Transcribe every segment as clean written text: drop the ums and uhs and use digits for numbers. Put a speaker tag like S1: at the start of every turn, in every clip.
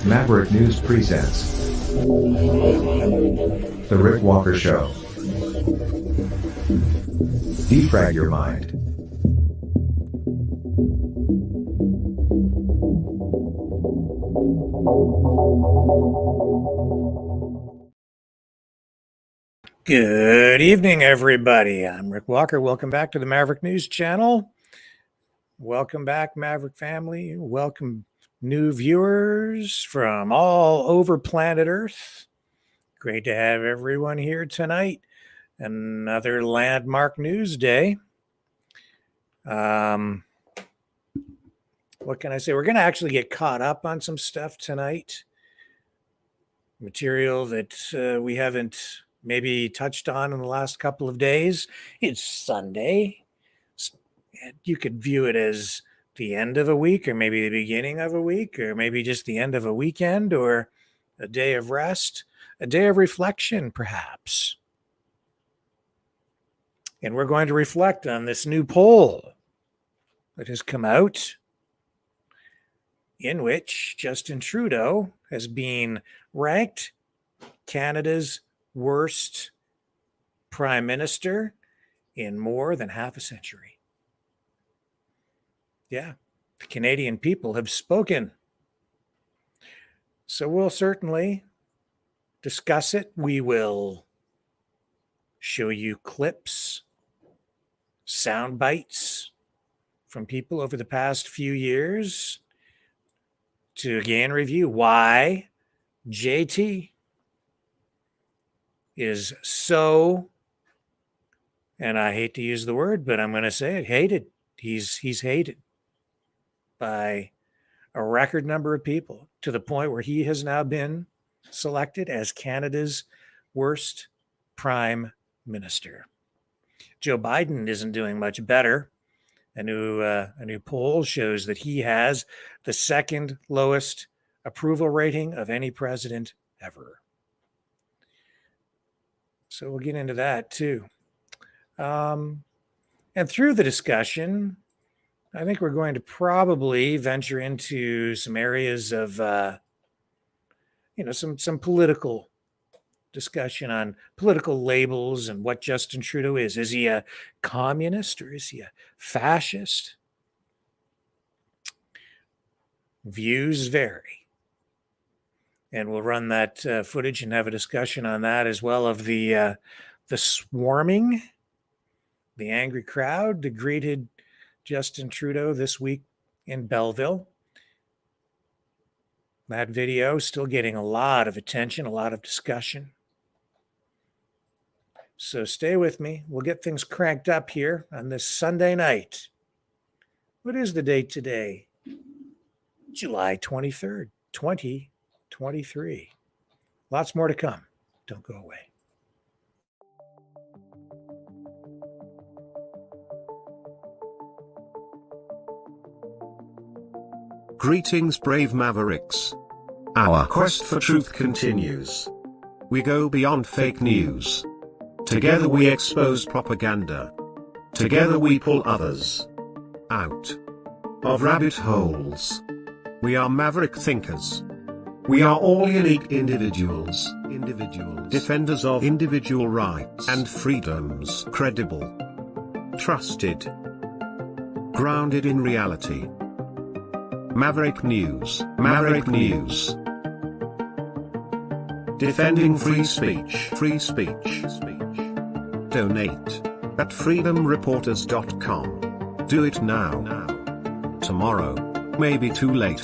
S1: Maverick News presents The Rick Walker Show. Defrag your mind.
S2: Good evening, everybody. I'm Rick Walker. Welcome back to the Maverick News Channel. Welcome back, Maverick family. Welcome, new viewers from all over planet Earth. Great to have everyone here tonight. Another landmark news day. What can I say? We're going to actually get caught up on some stuff tonight. Material that we haven't maybe touched on in the last couple of days. It's Sunday. You could view it as the end of a week, or maybe the beginning of a week, or maybe just the end of a weekend, or a day of rest, a day of reflection, perhaps. And we're going to reflect on this new poll that has come out, in which Justin Trudeau has been ranked Canada's worst Prime Minister in more than half a century. Yeah, the Canadian people have spoken. So we'll certainly discuss it. We will show you clips, sound bites from people over the past few years to again review why JT is so, and I hate to use the word, but I'm going to say it, hated. He's hated by a record number of people, to the point where he has now been selected as Canada's worst Prime Minister. Joe Biden isn't doing much better. A new poll shows that he has the second lowest approval rating of any president ever. So we'll get into that too. And through the discussion, I think we're going to probably venture into some areas of, some political discussion on political labels and what Justin Trudeau is. Is he a communist or is he a fascist? Views vary. And we'll run that footage and have a discussion on that, as well of the swarming, the angry crowd that greeted Justin Trudeau this week in Belleville. That video still getting a lot of attention, a lot of discussion. So stay with me. We'll get things cranked up here on this Sunday night. What is the date today? July 23rd, 2023. Lots more to come. Don't go away.
S3: Greetings, brave Mavericks. Our quest for truth continues. We go beyond fake news. Together we expose propaganda. Together we pull others out of rabbit holes. We are maverick thinkers. We are all unique individuals, defenders of individual rights and freedoms, credible, trusted, grounded in reality. Maverick News, Maverick News. Defending free speech, free speech. Donate at freedomreporters.com. Do it now. Tomorrow may be too late.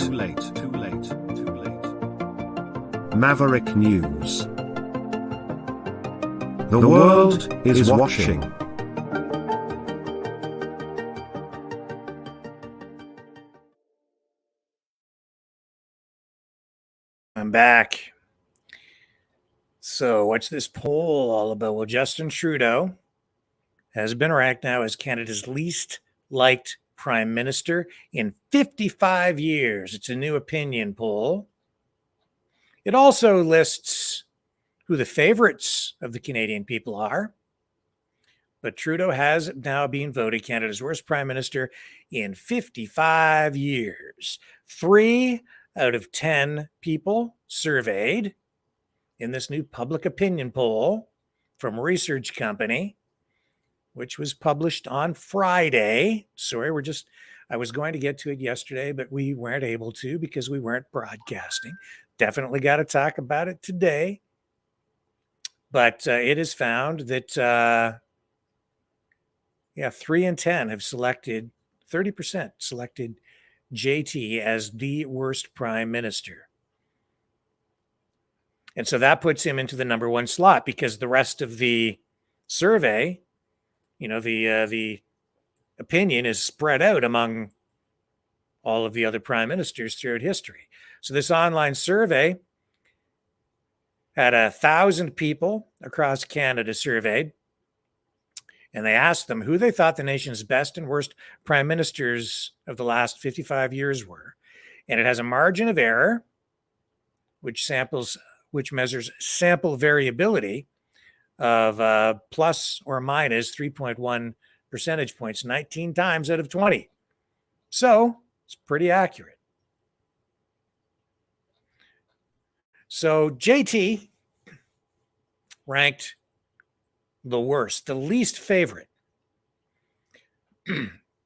S3: Maverick News. The world is watching.
S2: I'm back. So what's this poll all about? Well, Justin Trudeau has been ranked now as Canada's least liked prime minister in 55 years. It's a new opinion poll. It also lists who the favorites of the Canadian people are. But Trudeau has now been voted Canada's worst prime minister in 55 years. 3 out of 10 people surveyed in this new public opinion poll from a research company, which was published on Friday. Sorry, I was going to get to it yesterday, but we weren't able to because we weren't broadcasting. Definitely got to talk about it today. But it is found that, 3 in 10 have selected, 30% selected JT as the worst prime minister. And so that puts him into the number one slot because the rest of the survey, the opinion is spread out among all of the other prime ministers throughout history. So this online survey had 1,000 people across Canada surveyed, and they asked them who they thought the nation's best and worst prime ministers of the last 55 years were. And it has a margin of error, which measures sample variability of plus or minus 3.1 percentage points, 19 times out of 20. So it's pretty accurate. So JT ranked the worst, the least favorite.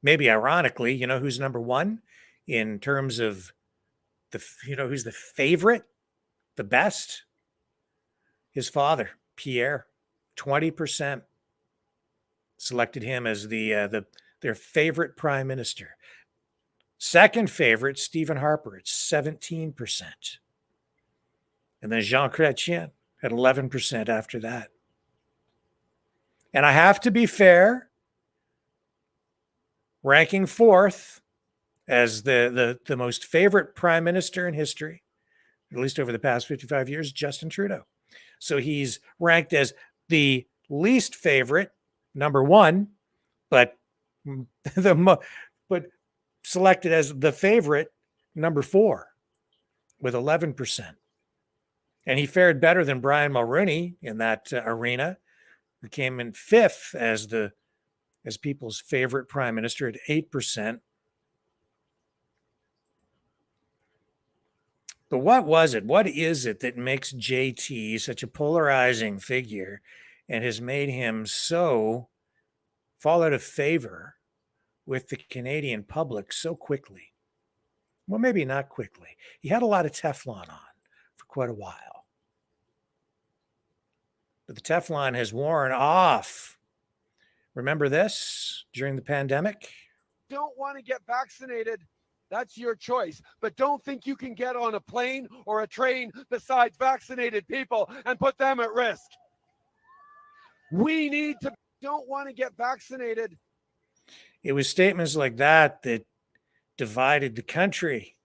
S2: Maybe ironically, who's number one in terms of who's the favorite, the best? His father, Pierre. 20% selected him as their favorite prime minister. Second favorite, Stephen Harper, it's 17%. And then Jean Chrétien at 11% after that. And I have to be fair, ranking fourth as the most favorite prime minister in history, at least over the past 55 years, Justin Trudeau. So he's ranked as the least favorite, number one, but selected as the favorite, number 4, with 11%. And he fared better than Brian Mulroney in that arena, who came in 5th as people's favorite prime minister at 8%. But what is it that makes JT such a polarizing figure and has made him so fall out of favor with the Canadian public so quickly? Well, maybe not quickly. He had a lot of Teflon on for quite a while. But the Teflon has worn off. Remember this during the pandemic?
S4: don't want to get vaccinated, that's your choice. But don't think you can get on a plane or a train besides vaccinated people and put them at risk. We need to don't want to get vaccinated.
S2: It was statements like that that divided the country,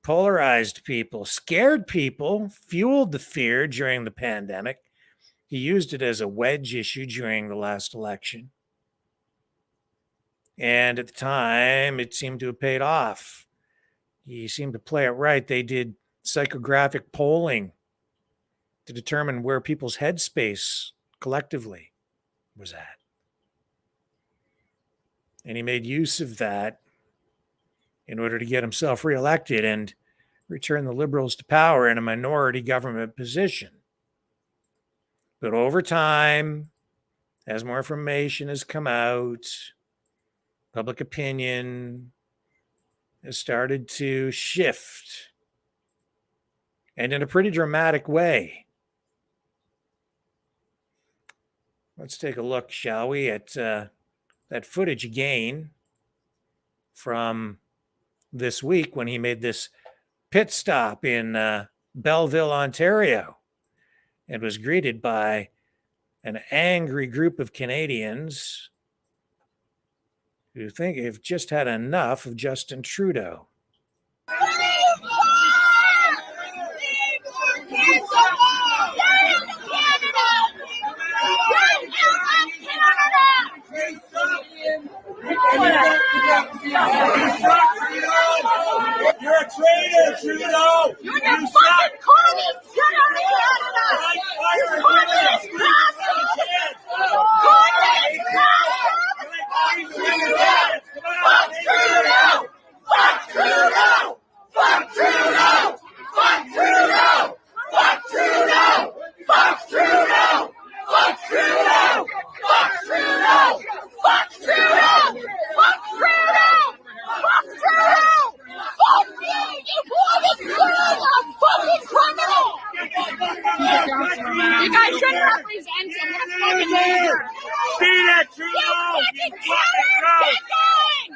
S2: polarized people, scared people, fueled the fear during the pandemic. He used it as a wedge issue during the last election. And at the time, it seemed to have paid off. He seemed to play it right. They did psychographic polling to determine where people's headspace collectively was at. And he made use of that in order to get himself reelected and return the Liberals to power in a minority government position. But over time, as more information has come out, public opinion has started to shift, and in a pretty dramatic way. Let's take a look, shall we, at that footage again from this week when he made this pit stop in Belleville, Ontario, and was greeted by an angry group of Canadians who think they've just had enough of Justin Trudeau.
S5: You're a traitor, Trudeau!
S6: You're the fucking communist! Get out of Canada! You communist bastard! Communist bastard! Fuck Trudeau! Fuck Trudeau! Fuck Trudeau! Fuck Trudeau! Fuck Trudeau! Fuck Trudeau! Fuck Trudeau! Fuck Trudeau! Fuck Trudeau! Fuck Trudeau! Fuck Trudeau! Fuck you! You fucking criminal! You guys shouldn't represent him. What a fucking loser!
S5: Beat it,
S6: You
S5: Trudeau!
S6: fucking coward! Get going!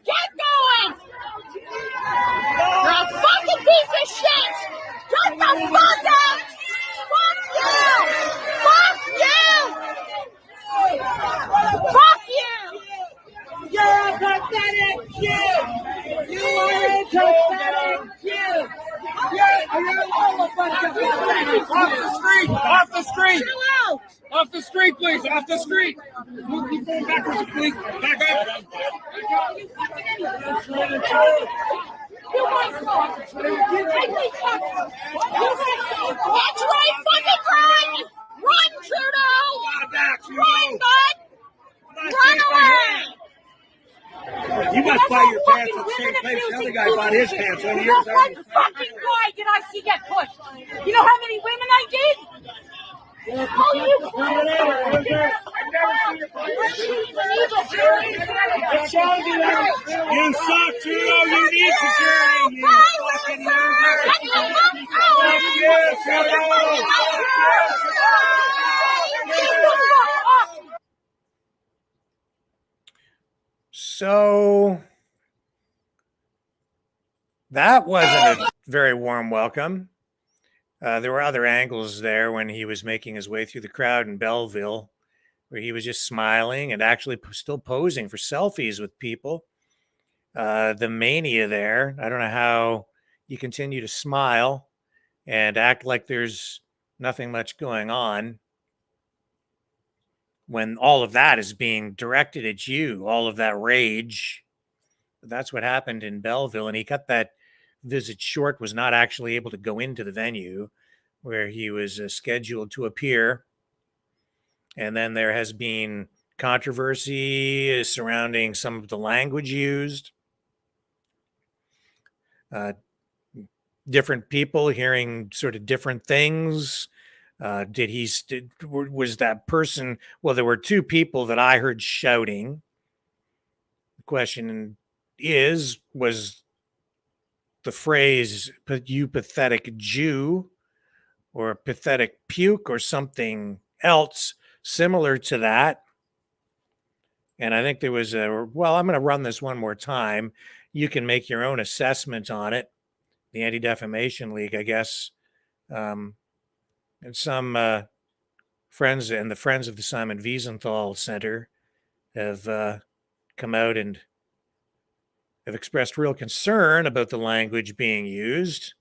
S6: Get going! You're a fucking piece of shit! Get the fuck out! Fuck you! Fuck you! Fuck you!
S5: You're a pathetic kid! You are a pathetic kid! You're all a bunch of pathetic. Off the street! Off the street!
S6: Chill out!
S5: Off the street, please! Off the street! Keep going backwards, please! Back up!
S6: You fucking idiot! You guys go! That's right, fucking run! Run, Trudeau! Run, bud! Run away!
S5: You must buy your pants at the same place the other guy bought his pants 20 years ago.
S6: What fucking why did I see get pushed? You know how many women I did? Oh, you
S5: You suck, Trudeau! You need security! You fucking loser! Fuck you, Trudeau!
S2: So that wasn't a very warm welcome. There were other angles there when he was making his way through the crowd in Belleville, where he was just smiling and actually still posing for selfies with people. The mania there, I don't know how you continue to smile and act like there's nothing much going on when all of that is being directed at you, all of that rage. That's what happened in Belleville, and he cut that visit short, was not actually able to go into the venue where he was scheduled to appear. And then there has been controversy surrounding some of the language used. Different people hearing sort of different things. Was that person? Well, there were two people that I heard shouting. The question was the phrase, "You pathetic Jew," or "pathetic puke," or something else similar to that? And I think there was well, I'm going to run this one more time. You can make your own assessment on it. The Anti-Defamation League, I guess, and some friends and the Friends of the Simon Wiesenthal Center have come out and have expressed real concern about the language being used.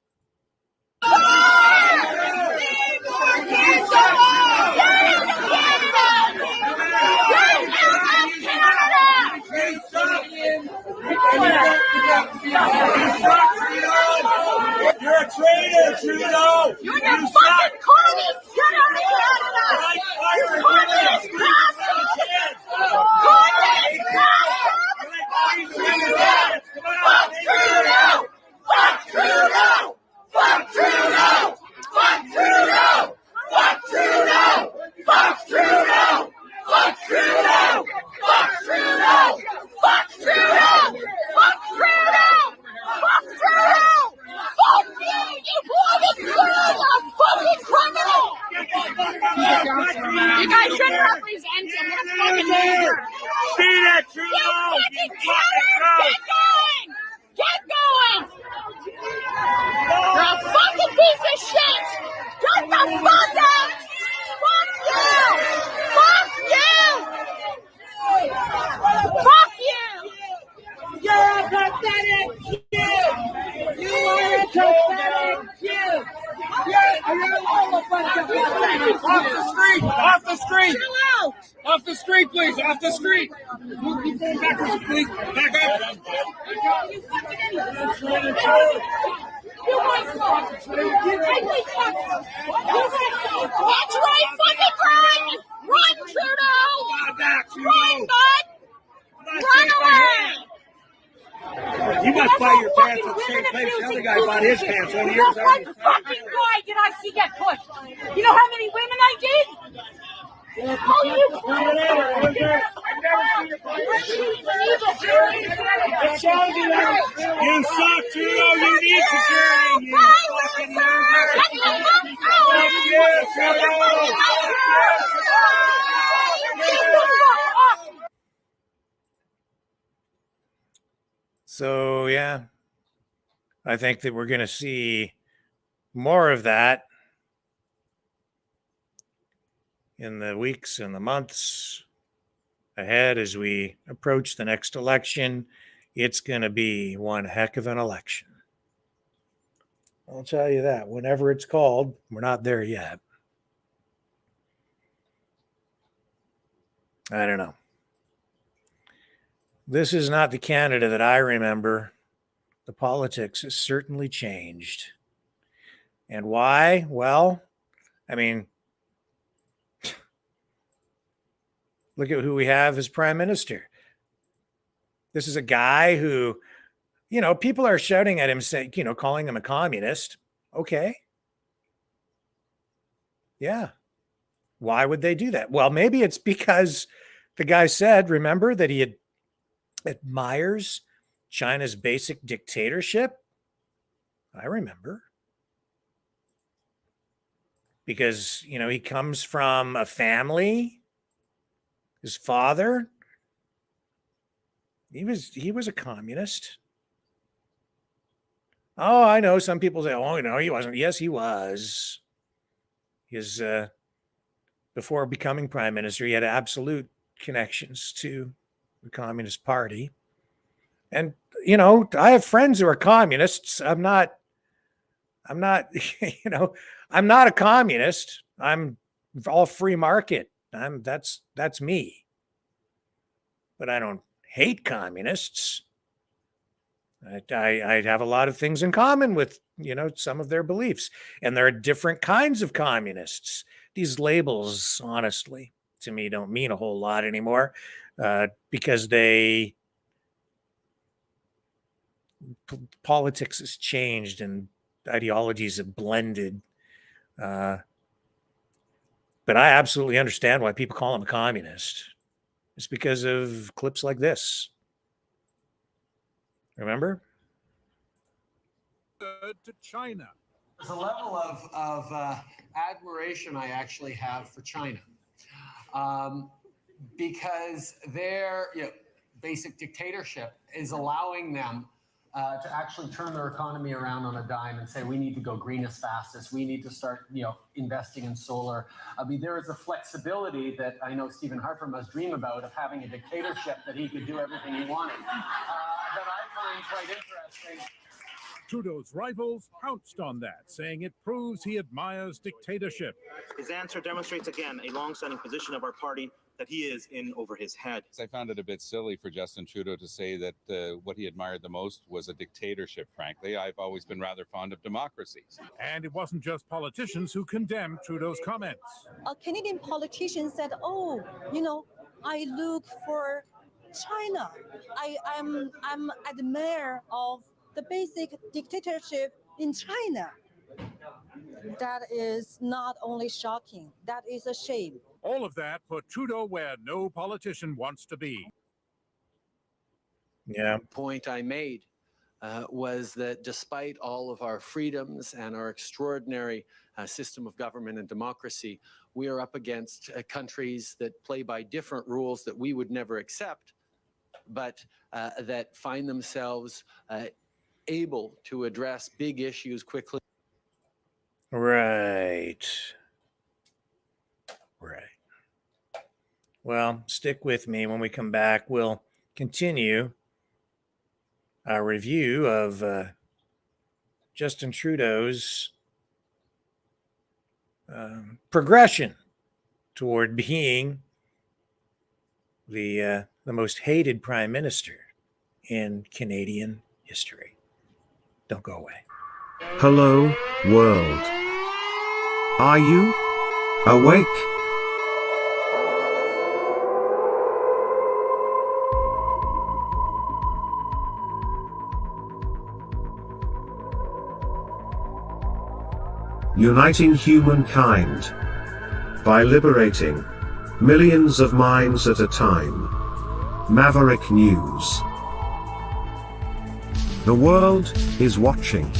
S5: You're a traitor, Trudeau!
S6: You're a fucking communist! Get out of Canada! You communist bastard! Communist bastard! Fuck Trudeau! Fuck Trudeau! Fuck Trudeau! Fuck Trudeau! Fuck Trudeau! Fuck Trudeau! Fuck Trudeau! Fuck Trudeau! Fuck Trudeau! Fuck Trudeau! Fuck Trudeau! Fuck you! You bloody criminal! Fucking criminal! You guys shouldn't represent him. That's fucking dangerous.
S5: Beat it, Trudeau!
S6: You fucking get going! Get going! You're a fucking piece of shit! Get the fuck out! Fuck you! Fuck you! Fuck you!
S5: You're a pathetic kid! You are a pathetic kid! You're all a bunch of pathetic kids! Off the street! Off the street!
S6: Chill out!
S5: Off the street, please! Off the street! Keep going backwards, please! Back up!
S6: You fucking idiot! You want to That's right, fucking run! Run, Trudeau!
S5: Back,
S6: Run, bud! Run away!
S5: You must buy your pants at the same place the other guy bought his pants. One of yours
S6: What fucking guy did I see get pushed? You know how many women I did? Oh, you
S5: You suck, Trudeau. You need security. You fucking loser. Fuck you, Trudeau.
S2: So, yeah, I think that we're going to see more of that in the weeks and the months ahead as we approach the next election. It's going to be one heck of an election. I'll tell you that. Whenever it's called, we're not there yet. I don't know. This is not the Canada that I remember. The politics has certainly changed. And why? Well, I mean, look at who we have as Prime Minister. This is a guy who, you know, people are shouting at him, saying, you know, calling him a communist. Okay. Yeah. Why would they do that? Well, maybe it's because the guy said, remember, that he admires China's basic dictatorship. I remember. Because, you know, he comes from a family. His father, he was a communist. Oh, I know. Some people say, oh, no, he wasn't. Yes, he was. Before becoming Prime Minister, he had absolute connections to the Communist Party. And, you know, I have friends who are communists. I'm not, you know, I'm not a communist. I'm all free market. That's me. But I don't hate communists. I have a lot of things in common with, you know, some of their beliefs. And there are different kinds of communists. These labels, honestly, to me, don't mean a whole lot anymore because politics has changed and ideologies have blended. But I absolutely understand why people call him a communist. It's because of clips like this. Remember?
S7: To China.
S8: There's a level of admiration I actually have for China.
S7: because their basic dictatorship is allowing them to actually turn their economy around on a dime and say, we need to go green as fast as we need to start, investing in solar. I mean, there is a flexibility that I know Stephen Harper must dream about, of having a dictatorship that he could do everything he wanted, that I find quite interesting.
S8: Trudeau's rivals pounced on that, saying it proves he admires dictatorship.
S9: His answer demonstrates again a long-standing position of our party that he is in over his head.
S10: I found it a bit silly for Justin Trudeau to say that what he admired the most was a dictatorship, frankly. I've always been rather fond of democracies.
S8: And it wasn't just politicians who condemned Trudeau's comments.
S11: A Canadian politician said, I look for China. I'm admire of the basic dictatorship in China. That is not only shocking, that is a shame.
S8: All of that put Trudeau where no politician wants to be.
S2: Yeah.
S12: Point I made was that despite all of our freedoms and our extraordinary system of government and democracy, we are up against countries that play by different rules that we would never accept, but that find themselves able to address big issues quickly.
S2: Right. Well, stick with me. When we come back, we'll continue our review of Justin Trudeau's progression toward being the most hated prime minister in Canadian history. Don't go away.
S3: Hello, world. Are you awake? Uniting humankind by liberating millions of minds at a time. Maverick News. The world is watching.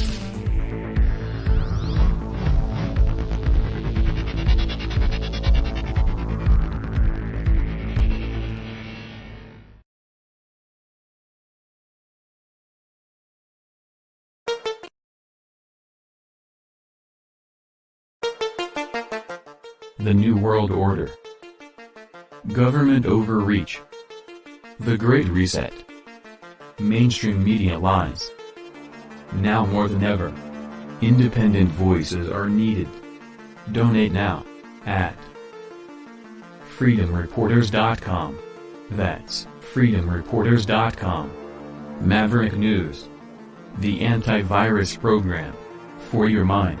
S13: The New World Order. Government overreach. The Great Reset. Mainstream media lies. Now more than ever, independent voices are needed. Donate now at freedomreporters.com. That's freedomreporters.com. Maverick News. The antivirus program for your mind.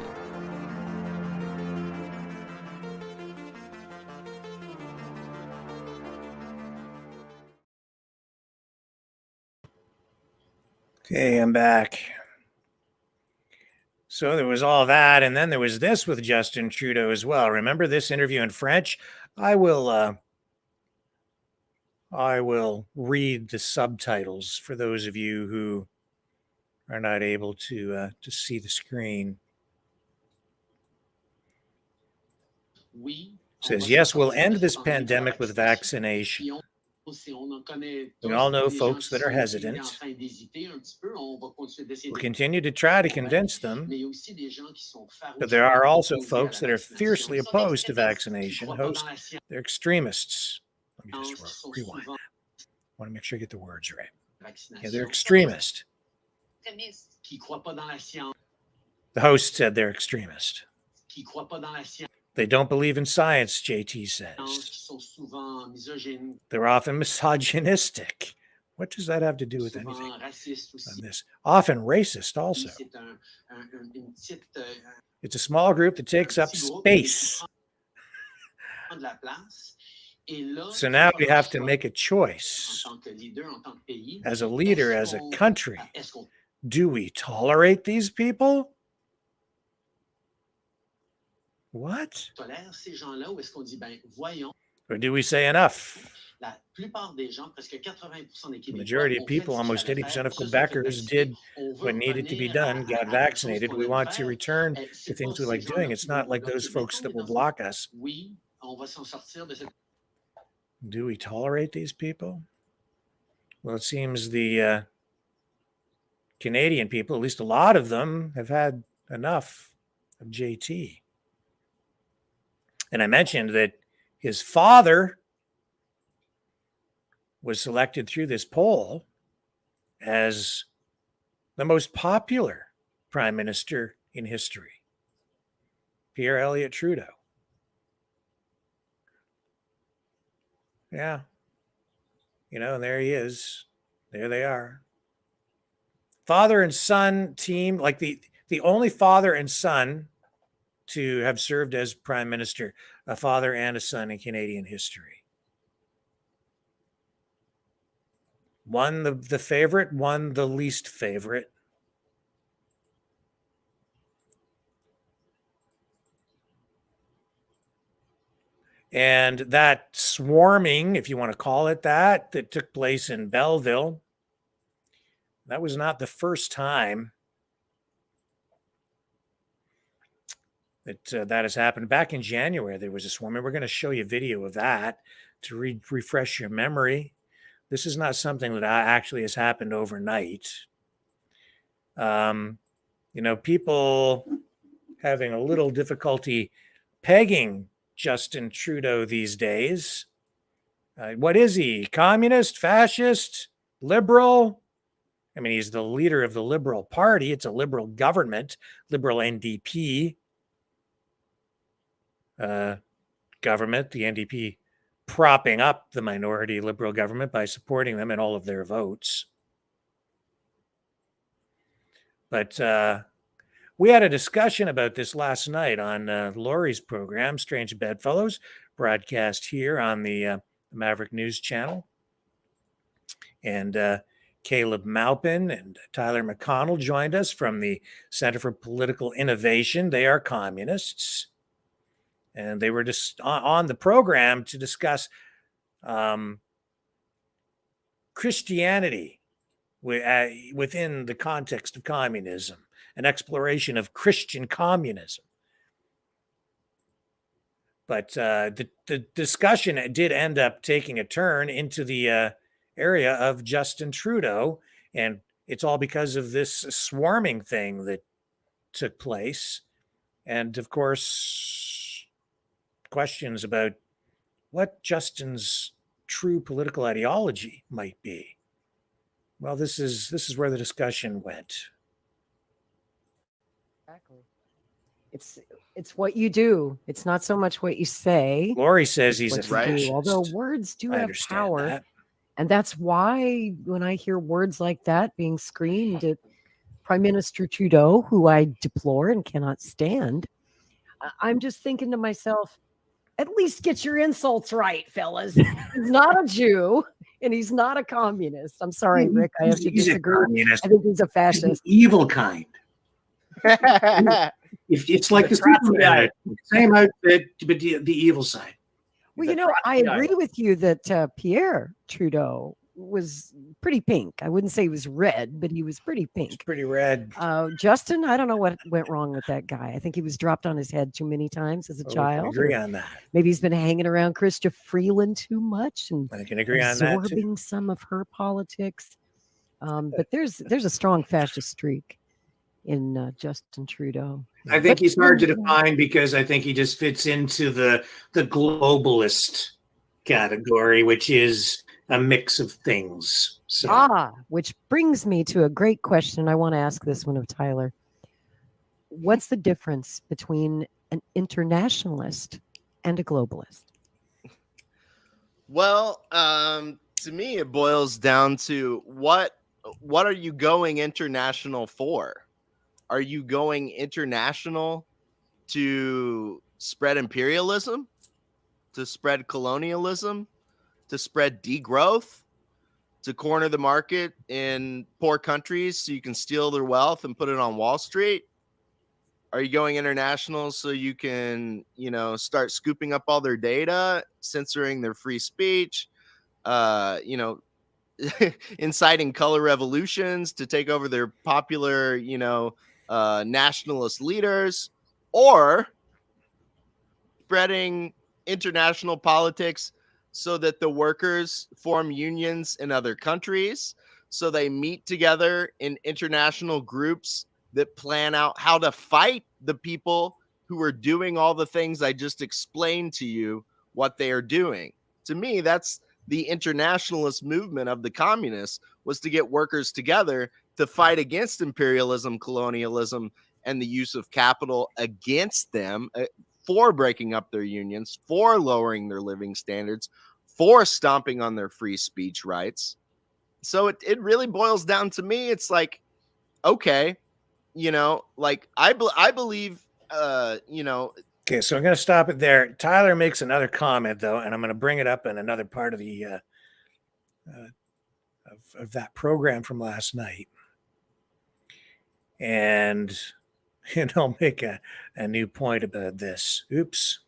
S2: Okay, I'm back. So there was all that, and then there was this with Justin Trudeau as well. Remember this interview in French? I will read the subtitles for those of you who are not able to see the screen. It says, yes, we'll end this pandemic with vaccination. We all know folks that are hesitant. We'll continue to try to convince them, but there are also folks that are fiercely opposed to vaccination. They're extremists. Let me just rewind that. I want to make sure I get the words right. Yeah, they're extremist. The host said they're extremist. They don't believe in science, JT says. They're often misogynistic. What does that have to do with anything on this? Often racist also. It's a small group that takes up space. So now we have to make a choice. As a leader, as a country, do we tolerate these people? What? Or do we say enough? The majority of people, almost 80% of Quebecers, did what needed to be done, got vaccinated. We want to return to things we like doing. It's not like those folks that will block us. Do we tolerate these people? Well, it seems the Canadian people, at least a lot of them, have had enough of JT. And I mentioned that his father was selected through this poll as the most popular prime minister in history, Pierre Elliott Trudeau. Yeah. And there he is. There they are. Father and son team, like the only father and son to have served as prime minister, a father and a son in Canadian history. One the favorite, one the least favorite. And that swarming, if you want to call it that took place in Belleville, that was not the first time that has happened. Back in January, there was a swarming. We're going to show you a video of that to refresh your memory. This is not something that actually has happened overnight. People having a little difficulty pegging Justin Trudeau these days. What is he? Communist, fascist, liberal? I mean, he's the leader of the Liberal Party. It's a liberal government, liberal NDP government, the NDP propping up the minority liberal government by supporting them in all of their votes. But we had a discussion about this last night on Laurie's program, Strange Bedfellows, broadcast here on the Maverick News Channel. And Caleb Maupin and Tyler McConnell joined us from the Center for Political Innovation. They are communists. And they were just on the program to discuss Christianity within the context of communism, an exploration of Christian communism. But the discussion did end up taking a turn into the area of Justin Trudeau, and it's all because of this swarming thing that took place. And of course, questions about what Justin's true political ideology might be. Well, this is where the discussion went.
S14: Exactly. It's what you do. It's not so much what you say.
S2: Laurie says he's a
S14: fascist. Although words do have power.
S2: That.
S14: And that's why when I hear words like that being screamed at Prime Minister Trudeau, who I deplore and cannot stand, I'm just thinking to myself, at least get your insults right, fellas. He's not a Jew and he's not a communist. I'm sorry, Rick. I have to disagree. I think he's a fascist.
S15: He's the evil kind. It's like the Superman, same outfit, but the evil side.
S14: Well, I agree with you that Pierre Trudeau was pretty pink. I wouldn't say he was red, but he was pretty pink.
S2: It's pretty red.
S14: Justin, I don't know what went wrong with that guy. I think he was dropped on his head too many times as a child.
S2: I can agree on that.
S14: Maybe he's been hanging around Chrystia Freeland too much and
S2: I can agree on that too.
S14: Absorbing some of her politics. But there's a strong fascist streak in Justin Trudeau.
S15: I think he's hard to define because I think he just fits into the globalist category, which is a mix of things. So.
S14: Which brings me to a great question. I want to ask this one of Tyler. What's the difference between an internationalist and a globalist?
S16: Well, to me, it boils down to what are you going international for? Are you going international to spread imperialism, to spread colonialism, to spread degrowth, to corner the market in poor countries so you can steal their wealth and put it on Wall Street? Are you going international so you can, start scooping up all their data, censoring their free speech, inciting color revolutions to take over their popular, nationalist leaders, or spreading international politics so that the workers form unions in other countries, so they meet together in international groups that plan out how to fight the people who are doing all the things I just explained to you what they are doing. To me, that's the internationalist movement of the communists, was to get workers together to fight against imperialism, colonialism, and the use of capital against them, for breaking up their unions, for lowering their living standards, for stomping on their free speech rights. So it really boils down to me. It's like, okay, like I believe,
S2: Okay, so I'm going to stop it there. Tyler makes another comment, though, and I'm going to bring it up in another part of the of that program from last night. And I'll make a new point about this. Oops.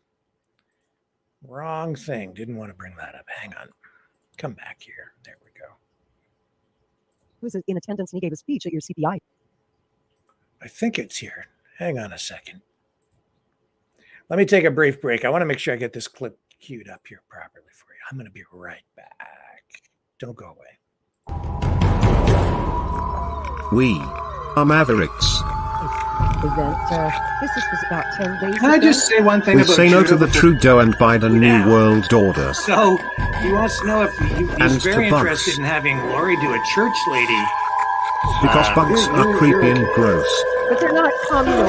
S2: Wrong thing. Didn't want to bring that up. Hang on. Come back here. There we go.
S14: Who was in attendance and he gave a speech at your CPI?
S2: I think it's here. Hang on a second. Let me take a brief break. I want to make sure I get this clip queued up here properly for you. I'm going to be right back. Don't go away.
S3: We are Mavericks.
S14: Event. This was about 10 days
S15: Can I just say one thing
S3: We
S15: about
S3: say no to
S15: Trudeau
S3: the
S15: before-
S3: Trudeau and Biden New World Order.
S15: So he wants to know if
S3: And
S15: he's very
S3: to bunks.
S15: interested in having Lori do a church lady.
S3: Because bugs are creepy and gross.
S14: But they're not communal.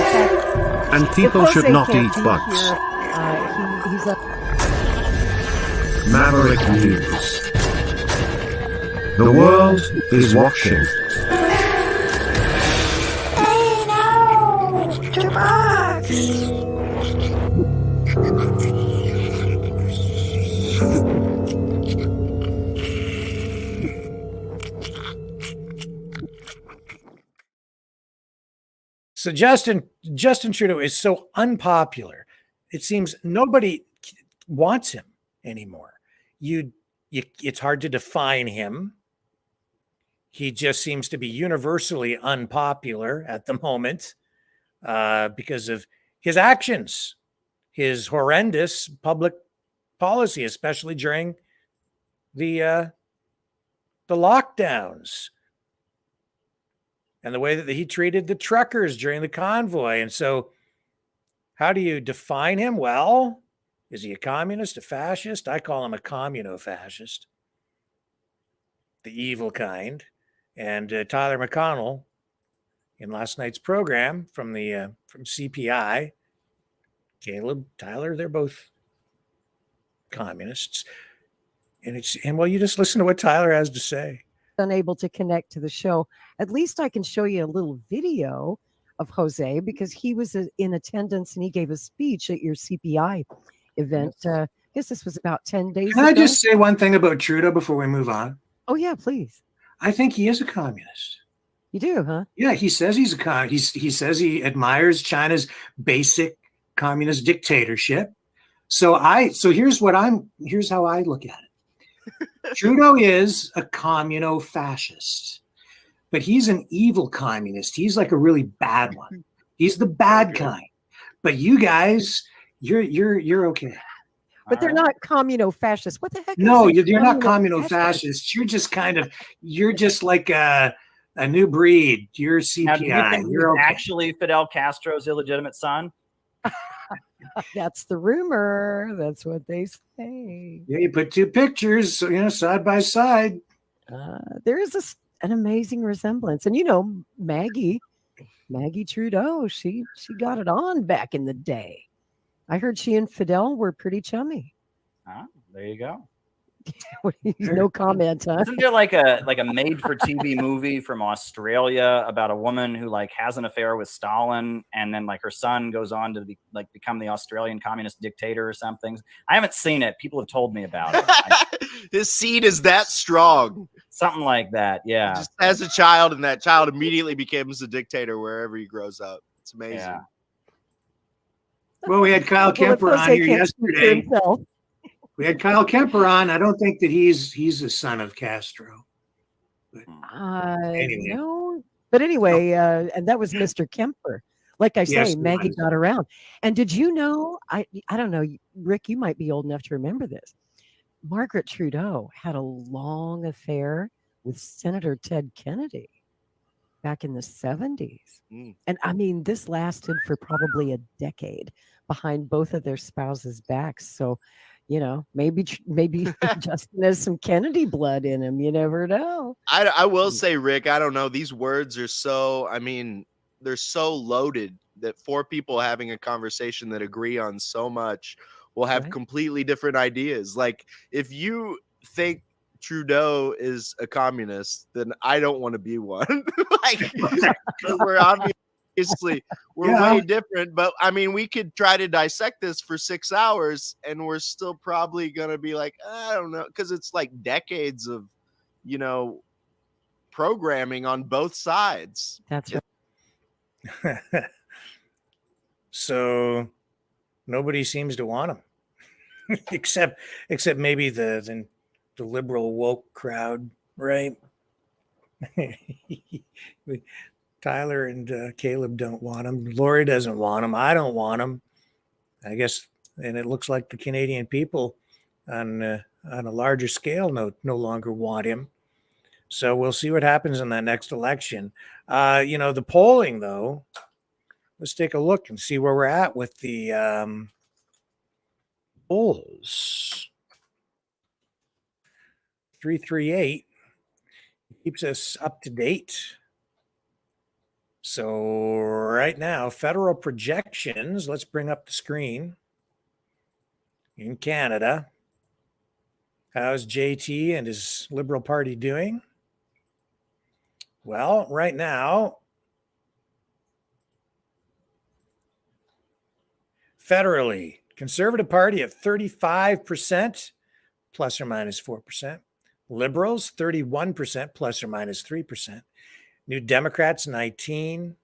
S3: And people should not eat bugs.
S14: He's a
S3: Maverick News. The world is watching.
S2: So Justin Trudeau is so unpopular. It seems nobody wants him anymore. It's hard to define him. He just seems to be universally unpopular at the moment because of his actions, his horrendous public policy, especially during the lockdowns, and the way that he treated the truckers during the convoy. And so how do you define him? Well, is he a communist, a fascist? I call him a communo-fascist, the evil kind. And Tyler McConnell, in last night's program from CPI, Caleb, Tyler, they're both communists. And well, you just listen to what Tyler has to say.
S14: unable to connect to the show. At least I can show you a little video of Jose because he was in attendance and he gave a speech at your CPI event. I guess this was about 10 days
S15: Can
S14: ago.
S15: I just say one thing about Trudeau before we move on?
S14: Oh, yeah, please.
S15: I think he is a communist.
S14: You do, huh?
S15: Yeah, he says he's a communist. He says he admires China's basic communist dictatorship. So here's how I look at it. Trudeau is a communo-fascist, but he's an evil communist. He's like a really bad one. He's the bad kind. But you guys, you're okay.
S14: But they're not communo-fascists. What the heck?
S15: No,
S14: is
S15: you're not communo-fascists. You're just like a new breed. You're CPI.
S17: Now, do you think
S15: you're
S17: he's
S15: okay.
S17: actually Fidel Castro's illegitimate son?
S14: That's the rumor. That's what they say.
S15: Yeah, you put two pictures, side by side.
S14: There is an amazing resemblance, and Maggie Trudeau. She got it on back in the day. I heard she and Fidel were pretty chummy.
S17: Ah, there you go.
S14: No comment, huh?
S17: Isn't there like a made-for-TV movie from Australia about a woman who has an affair with Stalin, and then her son goes on to become the Australian communist dictator or something? I haven't seen it. People have told me about it.
S16: His seed is that strong.
S17: Something like that, yeah.
S16: Just as a child, and that child immediately becomes a dictator wherever he grows up. It's amazing.
S17: Yeah.
S15: Well, we had Kyle Kemper on here yesterday. We had Kyle Kemper on. I don't think that he's a son of Castro. But anyway.
S14: No, but anyway, and that was Mr. Kemper. Like I say,
S15: Yes,
S14: Maggie got around. And did you know? I don't know, Rick. You might be old enough to remember this. Margaret Trudeau had a long affair with Senator Ted Kennedy back in the 70s. And I mean, this lasted for probably a decade behind both of their spouses' backs. So, you know, maybe Justin has some Kennedy blood in him. You never know.
S16: I will say, Rick, I don't know. These words are so, I mean, they're so loaded that four people having a conversation that agree on so much will have completely different ideas. Like, if you think Trudeau is a communist, then I don't want to be one. Like, we're obviously way different, but I mean, we could try to dissect this for 6 hours and we're still probably gonna be like, I don't know, because it's like decades of, you know, programming on both sides.
S14: That's
S2: right. So nobody seems to want him, except maybe the liberal woke crowd, right? Tyler and Caleb don't want him. Lori doesn't want him. I don't want him. I guess, and it looks like the Canadian people on a larger scale no longer want him. So we'll see what happens in that next election. You know, the polling, though, let's take a look and see where we're at with the polls. 338 keeps us up to date. So right now, federal projections, let's bring up the screen. In Canada, how's JT and his Liberal Party doing? Well, right now, federally, Conservative Party at 35%, plus or minus 4%. Liberals, 31%, plus or minus 3%. New Democrats, 19.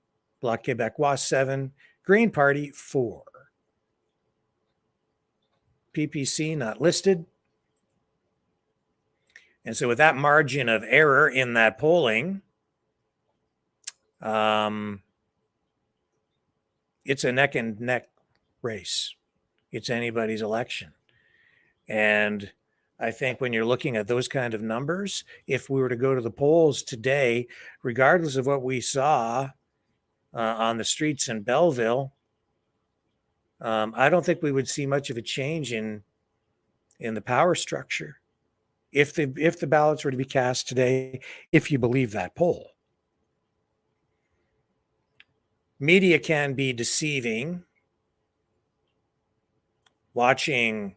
S2: Bloc Québécois, 7. Green Party, 4. PPC not listed. And so with that margin of error in that polling, it's a neck and neck race. It's anybody's election. And I think when you're looking at those kind of numbers, if we were to go to the polls today, regardless of what we saw on the streets in Belleville, I don't think we would see much of a change in the power structure if the ballots were to be cast today, if you believe that poll. Media can be deceiving. Watching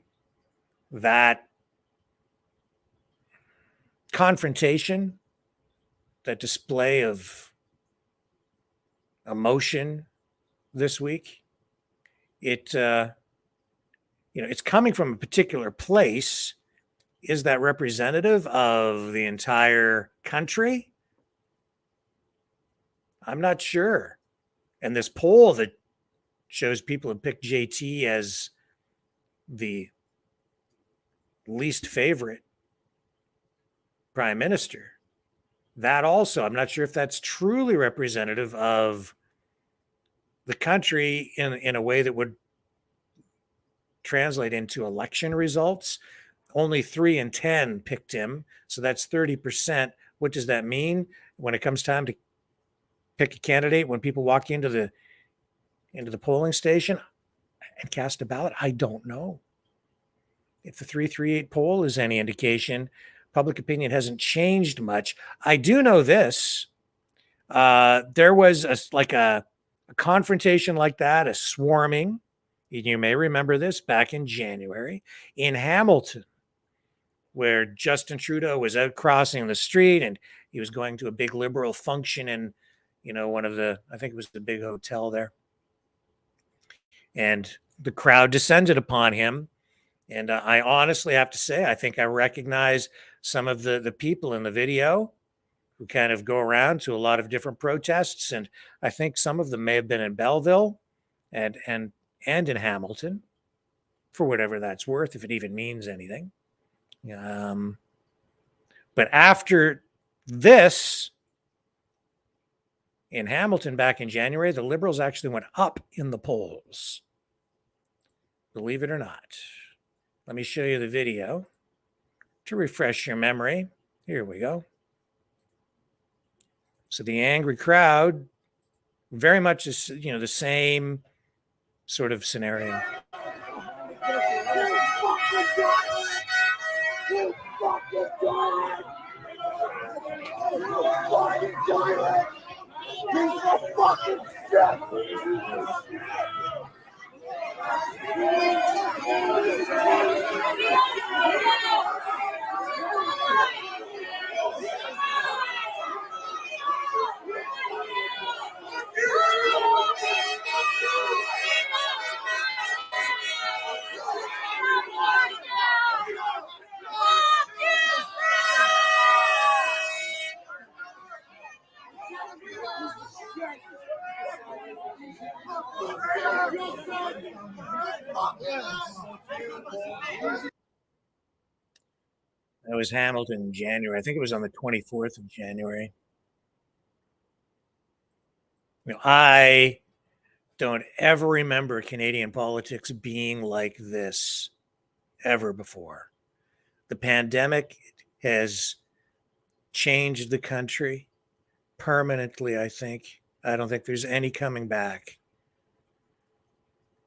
S2: that confrontation, that display of emotion this week, it's coming from a particular place. Is that representative of the entire country? I'm not sure. And this poll that shows people have picked JT as the least favorite prime minister, that also, I'm not sure if that's truly representative of the country in a way that would translate into election results. Only 3 in 10 picked him, so that's 30%. What does that mean when it comes time to pick a candidate? When people walk into the polling station and cast a ballot, I don't know. If the 338 poll is any indication, public opinion hasn't changed much. I do know this. There was a confrontation like that, a swarming. You may remember this back in January in Hamilton, where Justin Trudeau was out crossing the street and he was going to a big liberal function in, one of the, I think it was the big hotel there. And the crowd descended upon him. And I honestly have to say, I think I recognize some of the people in the video who kind of go around to a lot of different protests. And I think some of them may have been in Belleville and in Hamilton, for whatever that's worth, if it even means anything. But after this, in Hamilton back in January, the Liberals actually went up in the polls. Believe it or not. Let me show you the video. to refresh your memory. Here we go. So the angry crowd, very much is, the same sort of scenario. That was Hamilton in January. I think it was on the 24th of January. I don't ever remember Canadian politics being like this ever before. The pandemic has changed the country permanently, I think. I don't think there's any coming back.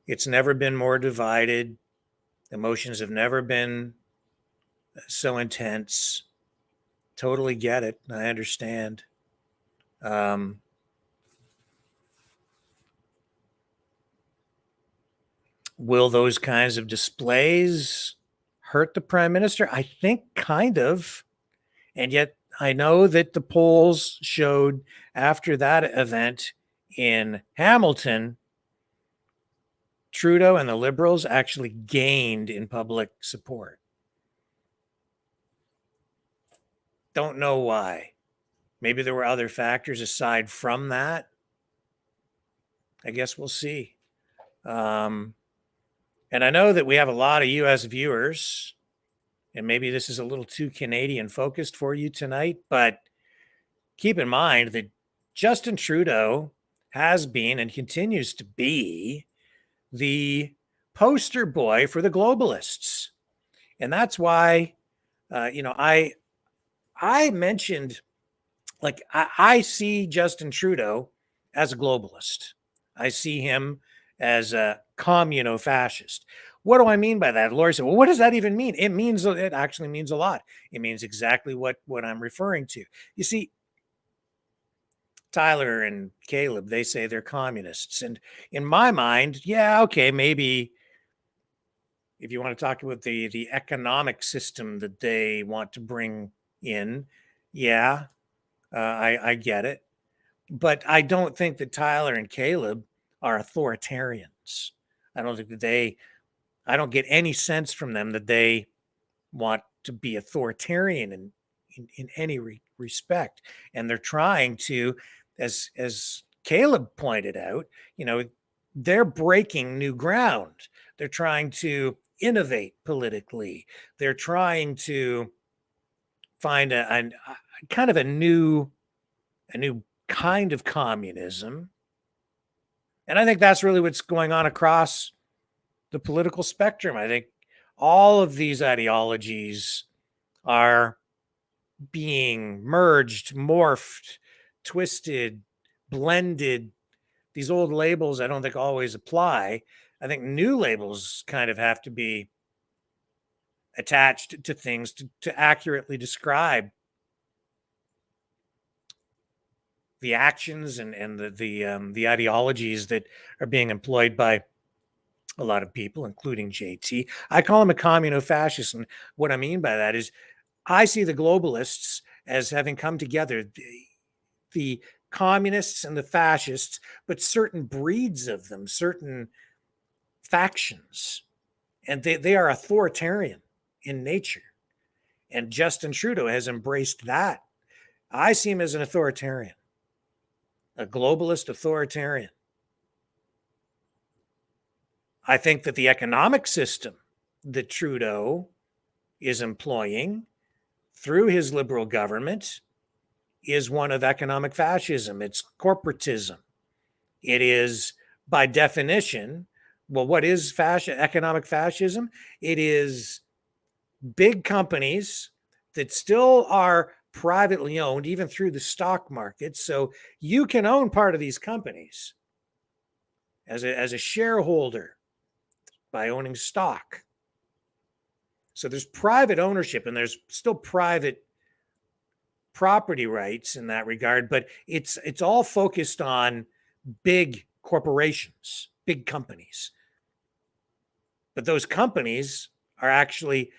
S2: It's never been more divided. Emotions have never been so intense. Totally get it. I understand. Will those kinds of displays hurt the prime minister? I think kind of. And yet I know that the polls showed after that event in Hamilton, Trudeau and the Liberals actually gained in public support. Don't know why. Maybe there were other factors aside from that. I guess we'll see. And I know that we have a lot of US viewers, and maybe this is a little too Canadian focused for you tonight, but keep in mind that Justin Trudeau has been and continues to be the poster boy for the globalists. And that's why, I mentioned, like, I see Justin Trudeau as a globalist. I see him as a communo-fascist. What do I mean by that? Lori said, well, what does that even mean? It actually means a lot. It means exactly what I'm referring to. You see, Tyler and Caleb, they say they're communists. And in my mind, yeah, okay, maybe if you want to talk about the economic system that they want to bring in, yeah, I get it. But I don't think that Tyler and Caleb are authoritarians. I don't think that I don't get any sense from them that they want to be authoritarian in any respect. And they're trying to, as Caleb pointed out, they're breaking new ground. They're trying to innovate politically. They're trying to find a kind of a new kind of communism. And I think that's really what's going on across the political spectrum. I think all of these ideologies are being merged, morphed, twisted, blended. These old labels I don't think always apply. I think new labels kind of have to be attached to things to accurately describe the actions and the ideologies that are being employed by a lot of people, including JT. I call him a communo-fascist, and what I mean by that is I see the globalists as having come together, the communists and the fascists, but certain breeds of them, certain factions, and they are authoritarian in nature. And Justin Trudeau has embraced that. I see him as an authoritarian, a globalist authoritarian. I think that the economic system that Trudeau is employing through his Liberal government is one of economic fascism. It's corporatism. It is, by definition, well, what is economic fascism? It is big companies that still are privately owned, even through the stock market. So you can own part of these companies as a shareholder by owning stock. So there's private ownership and there's still private property rights in that regard, but it's all focused on big corporations, big companies. But those companies are actually,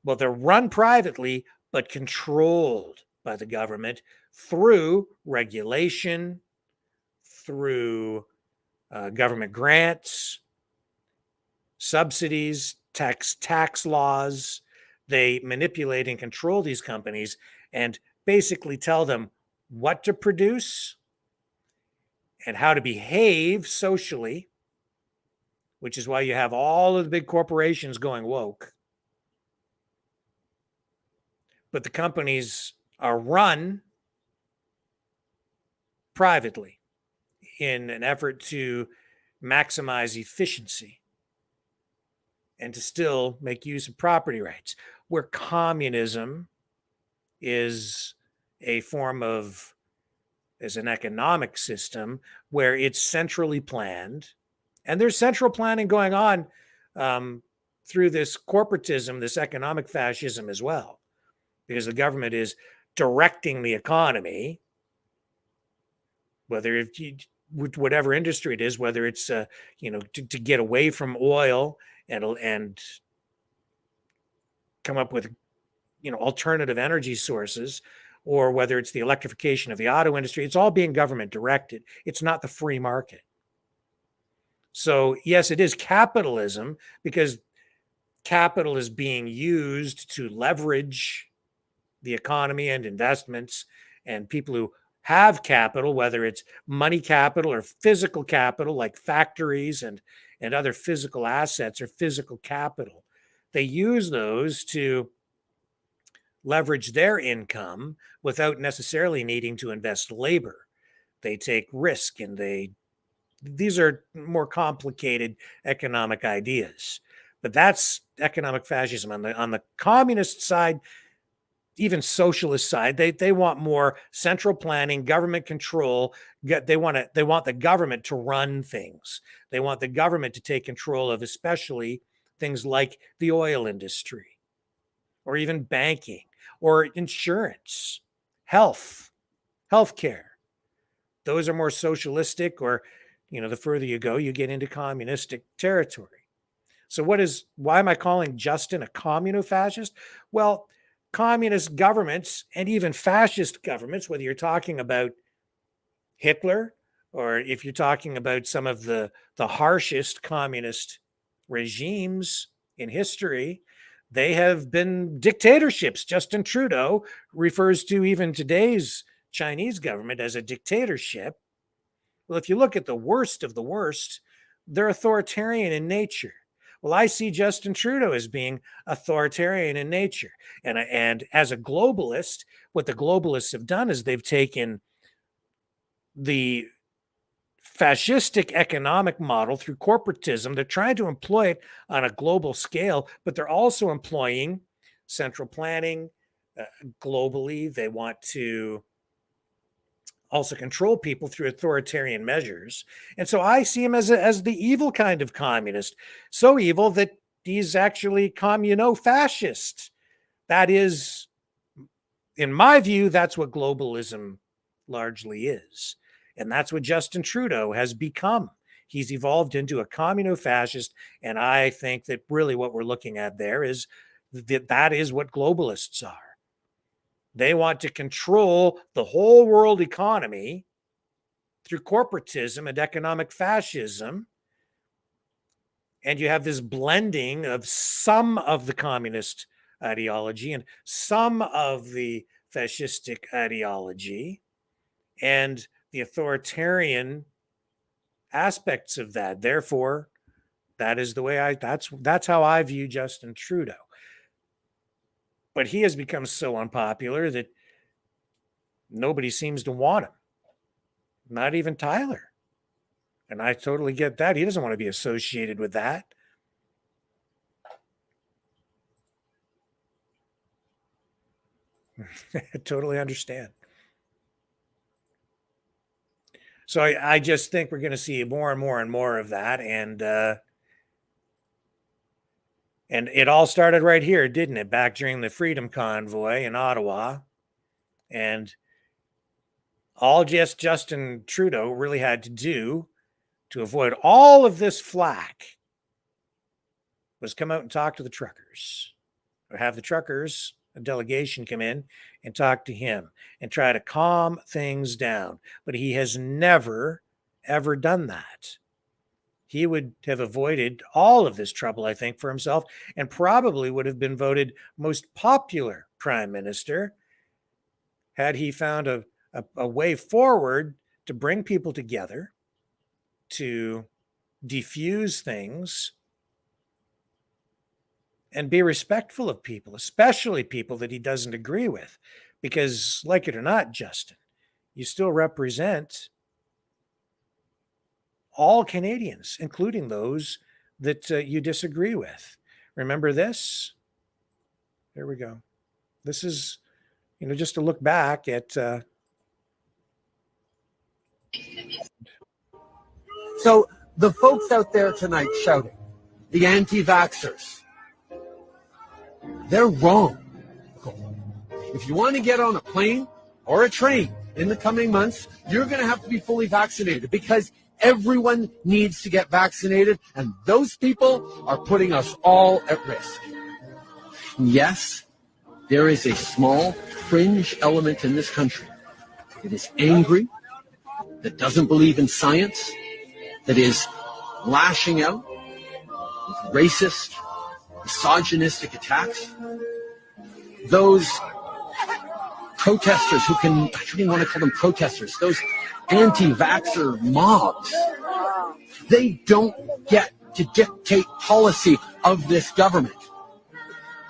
S2: well, they're run privately, but controlled by the government through regulation, through government grants, subsidies, tax laws. They manipulate and control these companies and basically tell them what to produce and how to behave socially, which is why you have all of the big corporations going woke. But the companies are run privately in an effort to maximize efficiency and to still make use of property rights, where communism is a form of, as an economic system where it's centrally planned. And there's central planning going on through this corporatism, this economic fascism as well, because the government is directing the economy, whether whatever industry it is, whether it's to get away from oil and come up with alternative energy sources, or whether it's the electrification of the auto industry. It's all being government directed. It's not the free market. So yes, it is capitalism, because capital is being used to leverage the economy and investments, and people who have capital, whether it's money capital or physical capital like factories and other physical assets or physical capital, they use those to leverage their income without necessarily needing to invest labor. They take risk, and these are more complicated economic ideas. But that's economic fascism. On the communist side, even socialist side, they want more central planning, government control. They want the government to run things. They want the government to take control of especially things like the oil industry, or even banking, or insurance, healthcare. Those are more socialistic, or the further you go, you get into communistic territory. So why am I calling Justin a communo-fascist? Well, communist governments and even fascist governments, whether you're talking about Hitler or if you're talking about some of the harshest communist regimes in history, they have been dictatorships. Justin Trudeau refers to even today's Chinese government as a dictatorship. Well, if you look at the worst of the worst, they're authoritarian in nature. Well, I see Justin Trudeau as being authoritarian in nature. And as a globalist, what the globalists have done is they've taken the fascistic economic model through corporatism. They're trying to employ it on a global scale, but they're also employing central planning globally. They want to also control people through authoritarian measures. And so I see him as the evil kind of communist, so evil that he's actually communo-fascist. That is, in my view, that's what globalism largely is. And that's what Justin Trudeau has become. He's evolved into a communo-fascist, and I think that really what we're looking at there is that is what globalists are. They want to control the whole world economy through corporatism and economic fascism. And you have this blending of some of the communist ideology and some of the fascistic ideology and the authoritarian aspects of that. Therefore, that is the way that's how I view Justin Trudeau. But he has become so unpopular that nobody seems to want him. Not even Tyler. And I totally get that. He doesn't want to be associated with that. I totally understand. So I just think we're going to see more and more and more of that. And it all started right here, didn't it? Back during the Freedom Convoy in Ottawa. And all just Justin Trudeau really had to do to avoid all of this flack was come out and talk to the truckers, or have the truckers, a delegation, come in and talk to him and try to calm things down. But he has never, ever done that. He would have avoided all of this trouble, I think, for himself, and probably would have been voted most popular prime minister had he found a way forward to bring people together, to defuse things, and be respectful of people, especially people that he doesn't agree with. Because, like it or not, Justin, you still represent all Canadians, including those that you disagree with. Remember this? There we go. This is, just to look back at.
S4: So the folks out there tonight shouting, the anti-vaxxers, they're wrong. If you want to get on a plane or a train in the coming months, you're going to have to be fully vaccinated, because everyone needs to get vaccinated, and those people are putting us all at risk. Yes, there is a small fringe element in this country that is angry, that doesn't believe in science, that is lashing out with racist, misogynistic attacks. Those protesters I don't even want to call them protesters, those anti-vaxxer mobs, they don't get to dictate policy of this government.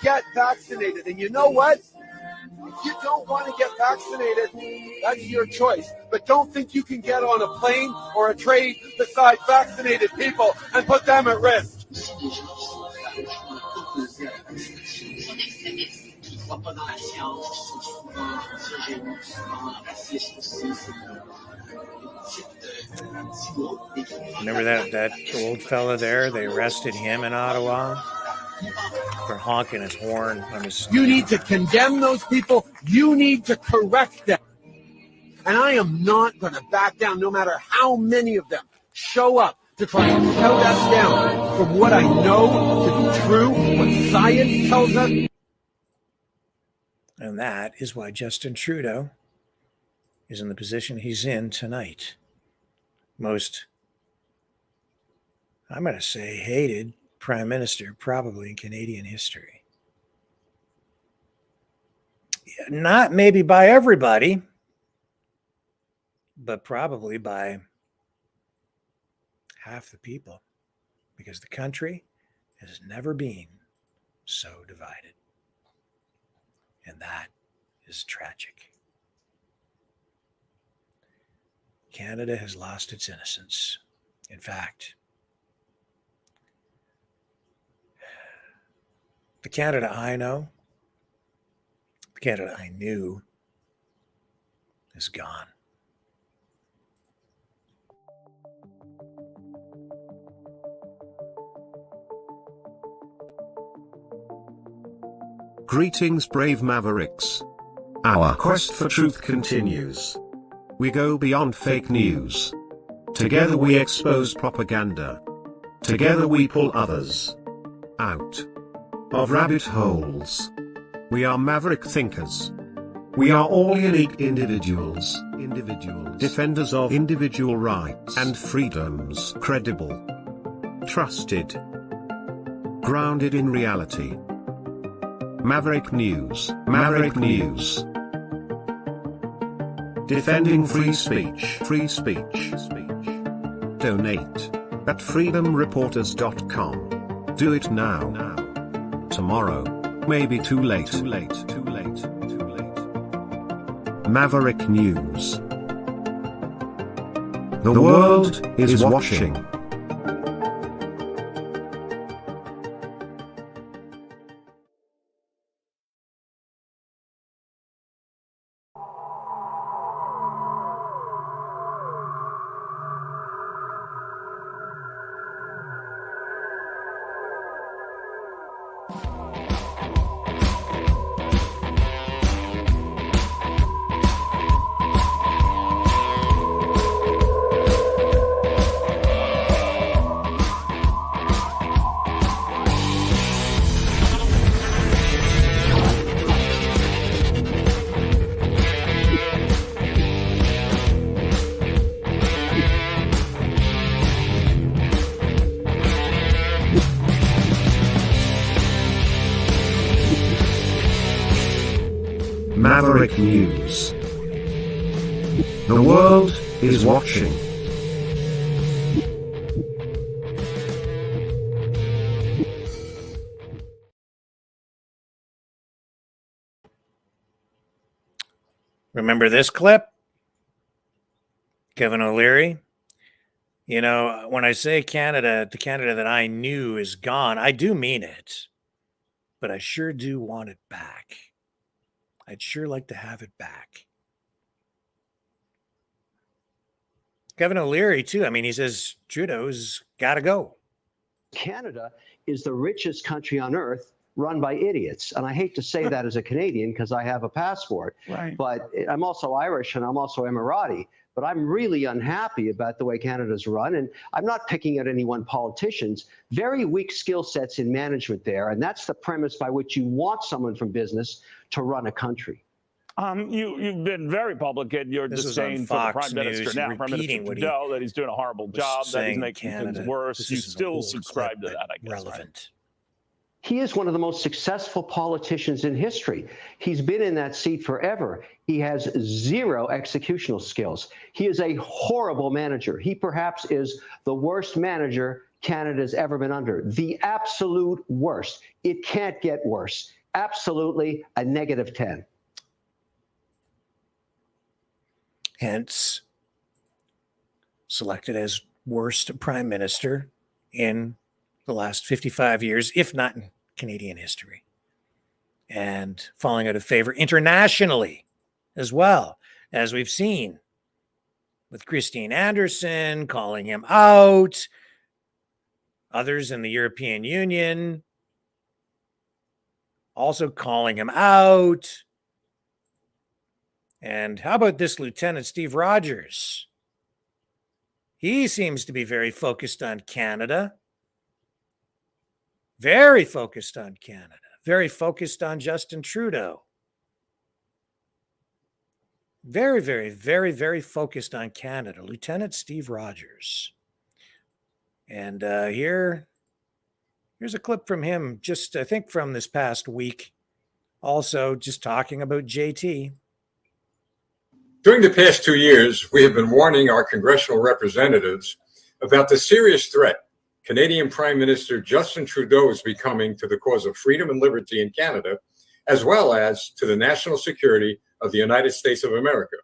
S4: Get vaccinated. And you know what? If you don't want to get vaccinated, that's your choice. But don't think you can get on a plane or a train beside vaccinated people and put them at risk.
S2: Remember that old fella there? They arrested him in Ottawa for honking his horn on his.
S4: You need to condemn those people. You need to correct them. And I am not going to back down, no matter how many of them show up to try and shout us down from what I know to be true, what science tells us.
S2: And that is why Justin Trudeau is in the position he's in tonight. Most, I'm going to say, hated prime minister probably in Canadian history. Not maybe by everybody, but probably by half the people, because the country has never been so divided. And that is tragic. Canada has lost its innocence. In fact, the Canada I know, the Canada I knew, is gone.
S3: Greetings, brave Mavericks. Our quest for truth continues. We go beyond fake news. Together we expose propaganda. Together we pull others out of rabbit holes. We are maverick thinkers. We are all unique individuals, defenders of individual rights and freedoms, credible, trusted, grounded in reality. Maverick News, Maverick News. Defending free speech, free speech. Donate at freedomreporters.com. Do it now. Tomorrow may be too late. Maverick News. The world is watching. Maverick News. The world is watching.
S2: Remember this clip? Kevin O'Leary. You know, when I say Canada, the Canada that I knew is gone, I do mean it. But I sure do want it back. I'd sure like to have it back. Kevin O'Leary, too. I mean, he says Trudeau's got to go.
S18: Canada is the richest country on earth run by idiots. And I hate to say that as a Canadian because I have a passport.
S2: Right.
S18: But I'm also Irish and I'm also Emirati. But I'm really unhappy about the way Canada's run. And I'm not picking at any one politician's. Very weak skill sets in management there. And that's the premise by which you want someone from business to run a country.
S19: You've been very public in your disdain for the Prime Minister now, Prime Minister Trudeau, that he's doing a horrible job, that he's making things worse. You still subscribe to that, I guess. Relevant.
S18: He is one of the most successful politicians in history. He's been in that seat forever. He has zero executional skills. He is a horrible manager. He perhaps is the worst manager Canada's ever been under. The absolute worst. It can't get worse. Absolutely a -10.
S2: Hence, selected as worst prime minister in the last 55 years, if not in Canadian history, and falling out of favor internationally as well, as we've seen with Christine Anderson calling him out, others in the European Union also calling him out. And how about this Lieutenant Steve Rogers? He seems to be very focused on Canada. Very focused on Canada. Very focused on Justin Trudeau. Very, very, very, very focused on Canada. Lieutenant Steve Rogers. And here's a clip from him, just I think from this past week. Also, just talking about JT.
S20: During the past 2 years, we have been warning our congressional representatives about the serious threat Canadian Prime Minister Justin Trudeau is becoming to the cause of freedom and liberty in Canada, as well as to the national security of the United States of America,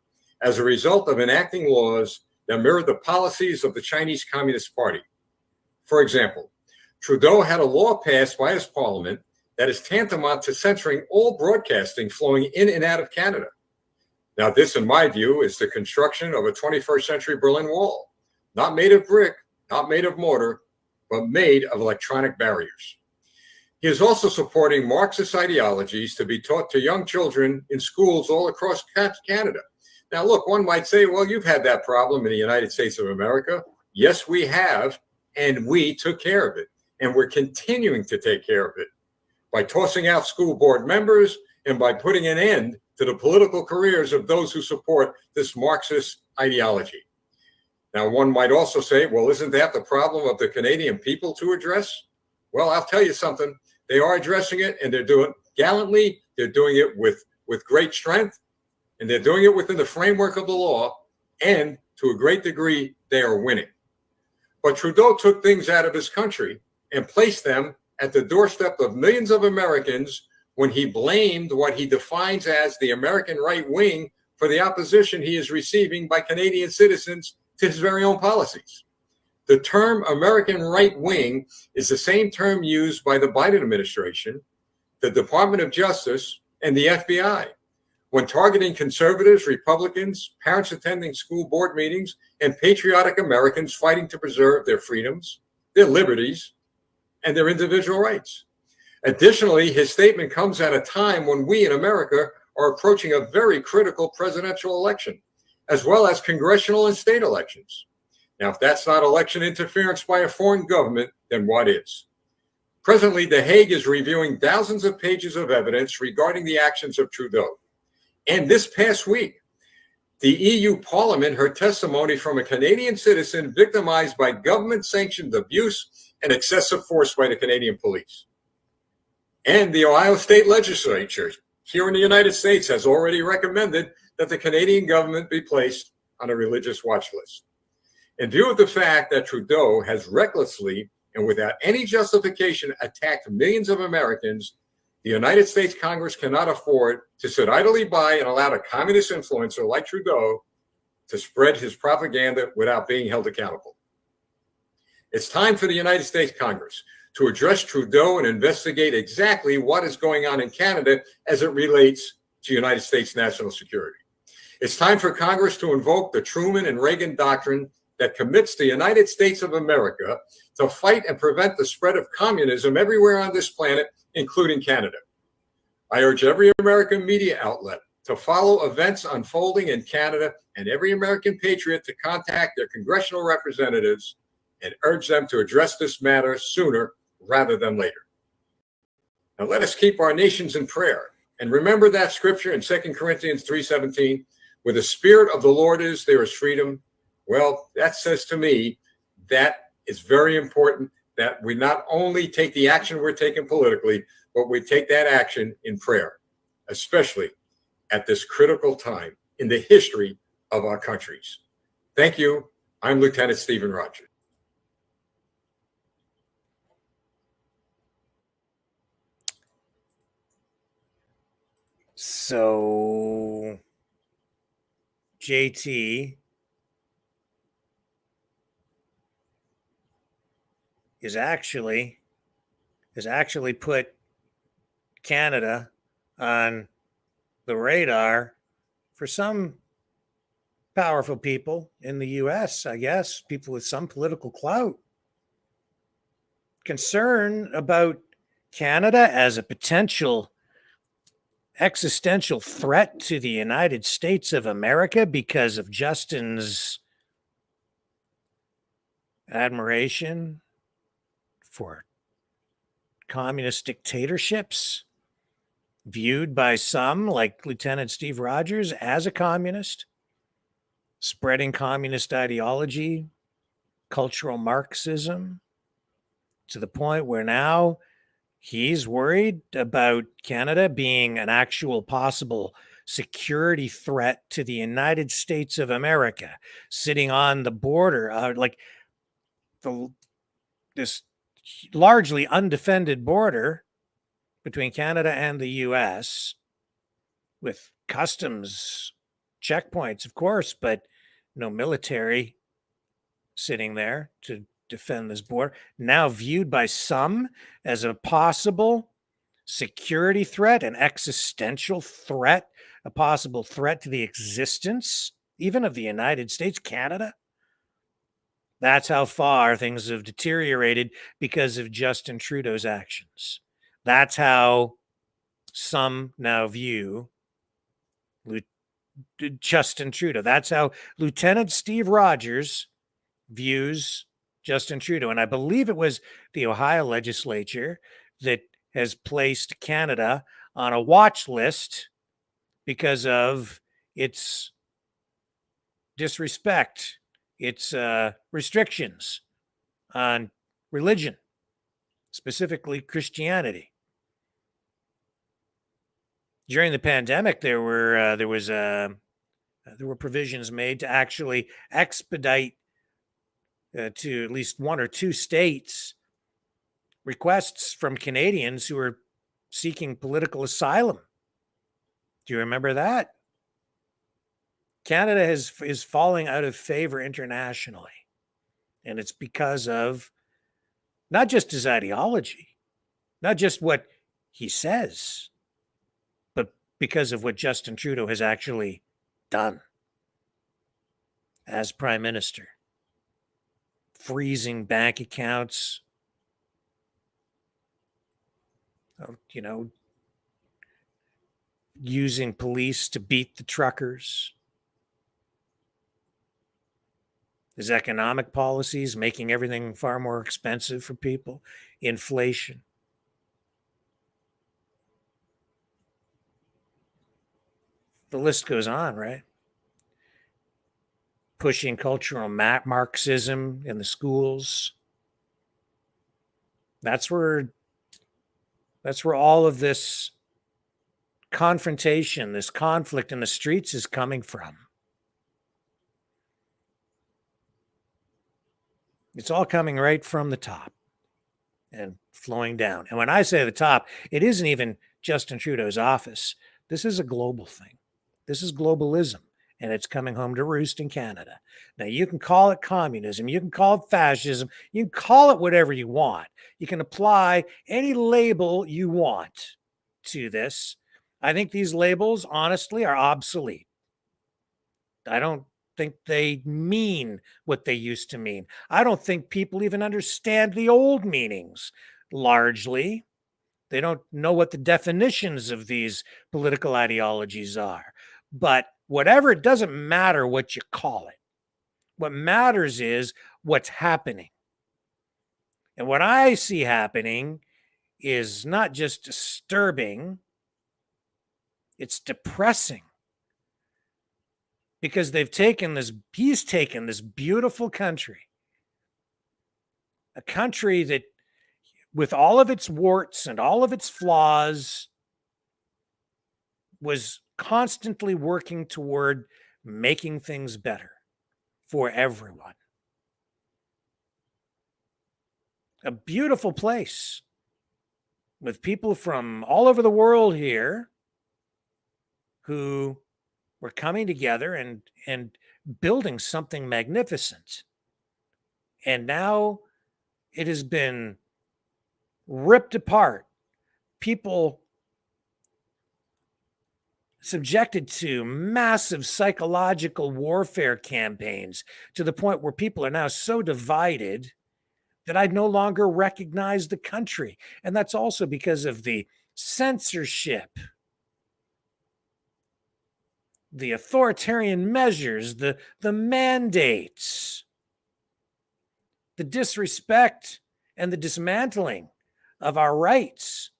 S20: as a result of enacting laws that mirror the policies of the Chinese Communist Party. For example, Trudeau had a law passed by his parliament that is tantamount to censoring all broadcasting flowing in and out of Canada. Now, this, in my view, is the construction of a 21st century Berlin Wall, not made of brick, not made of mortar, but made of electronic barriers. He is also supporting Marxist ideologies to be taught to young children in schools all across Canada. Now, look, one might say, well, you've had that problem in the United States of America. Yes, we have, and we took care of it, and we're continuing to take care of it by tossing out school board members and by putting an end to the political careers of those who support this Marxist ideology. Now, one might also say, well, isn't that the problem of the Canadian people to address? Well, I'll tell you something. They are addressing it, and they're doing it gallantly. They're doing it with great strength, and they're doing it within the framework of the law, and to a great degree, they are winning. But Trudeau took things out of his country and placed them at the doorstep of millions of Americans when he blamed what he defines as the American right wing for the opposition he is receiving by Canadian citizens to his very own policies. The term American right wing is the same term used by the Biden administration, the Department of Justice, and the FBI when targeting conservatives, Republicans, parents attending school board meetings, and patriotic Americans fighting to preserve their freedoms, their liberties, and their individual rights. Additionally, his statement comes at a time when we in America are approaching a very critical presidential election, as well as congressional and state elections. Now, if that's not election interference by a foreign government, then what is? Presently, The Hague is reviewing thousands of pages of evidence regarding the actions of Trudeau. And this past week, the EU Parliament heard testimony from a Canadian citizen victimized by government-sanctioned abuse and excessive force by the Canadian police. And the Ohio State Legislature here in the United States has already recommended that the Canadian government be placed on a religious watch list. In view of the fact that Trudeau has recklessly and without any justification attacked millions of Americans, the United States Congress cannot afford to sit idly by and allow a communist influencer like Trudeau to spread his propaganda without being held accountable. It's time for the United States Congress to address Trudeau and investigate exactly what is going on in Canada as it relates to United States national security. It's time for Congress to invoke the Truman and Reagan doctrine that commits the United States of America to fight and prevent the spread of communism everywhere on this planet, including Canada. I urge every American media outlet to follow events unfolding in Canada and every American patriot to contact their congressional representatives and urge them to address this matter sooner rather than later. Now let us keep our nations in prayer and remember that scripture in 2 Corinthians 3:17, where the Spirit of the Lord is, there is freedom. Well, that says to me that it's very important that we not only take the action we're taking politically, but we take that action in prayer, especially at this critical time in the history of our countries. Thank you. I'm Lieutenant Stephen Rogers.
S2: So, JT is actually put Canada on the radar for some powerful people in the US, I guess, people with some political clout. Concern about Canada as a potential existential threat to the United States of America because of Justin's admiration for communist dictatorships, viewed by some, like Lieutenant Steve Rogers, as a communist, spreading communist ideology, cultural Marxism, to the point where now he's worried about Canada being an actual possible security threat to the United States of America, sitting on the border, this largely undefended border between Canada and the US, with customs checkpoints, of course, but no military sitting there to defend this border, now viewed by some as a possible security threat, an existential threat, a possible threat to the existence even of the United States, Canada. That's how far things have deteriorated because of Justin Trudeau's actions. That's how some now view Justin Trudeau. That's how Lieutenant Steve Rogers views Justin Trudeau. And I believe it was the Ohio legislature that has placed Canada on a watch list because of its disrespect, its restrictions on religion, specifically Christianity. During the pandemic, there were provisions made to actually expedite to at least one or two states requests from Canadians who are seeking political asylum. Do you remember that? Canada is falling out of favor internationally, and it's because of not just his ideology, not just what he says, but because of what Justin Trudeau has actually done as Prime Minister. Freezing bank accounts, using police to beat the truckers. His economic policies, making everything far more expensive for people. Inflation. The list goes on, right? Pushing cultural Marxism in the schools. That's where all of this confrontation, this conflict in the streets is coming from. It's all coming right from the top and flowing down. And when I say the top, it isn't even Justin Trudeau's office. This is a global thing. This is globalism, and it's coming home to roost in Canada. Now, you can call it communism, you can call it fascism, you can call it whatever you want. You can apply any label you want to this. I think these labels, honestly, are obsolete. I don't think they mean what they used to mean. I don't think people even understand the old meanings largely. They don't know what the definitions of these political ideologies are. But whatever, it doesn't matter what you call it. What matters is what's happening. And what I see happening is not just disturbing, it's depressing. Because he's taken this beautiful country, a country that, with all of its warts and all of its flaws, was constantly working toward making things better for everyone. A beautiful place with people from all over the world here who were coming together and building something magnificent. And now it has been ripped apart. People subjected to massive psychological warfare campaigns to the point where people are now so divided that I no longer recognize the country. And that's also because of the censorship, the authoritarian measures, the mandates, the disrespect and the dismantling of our rights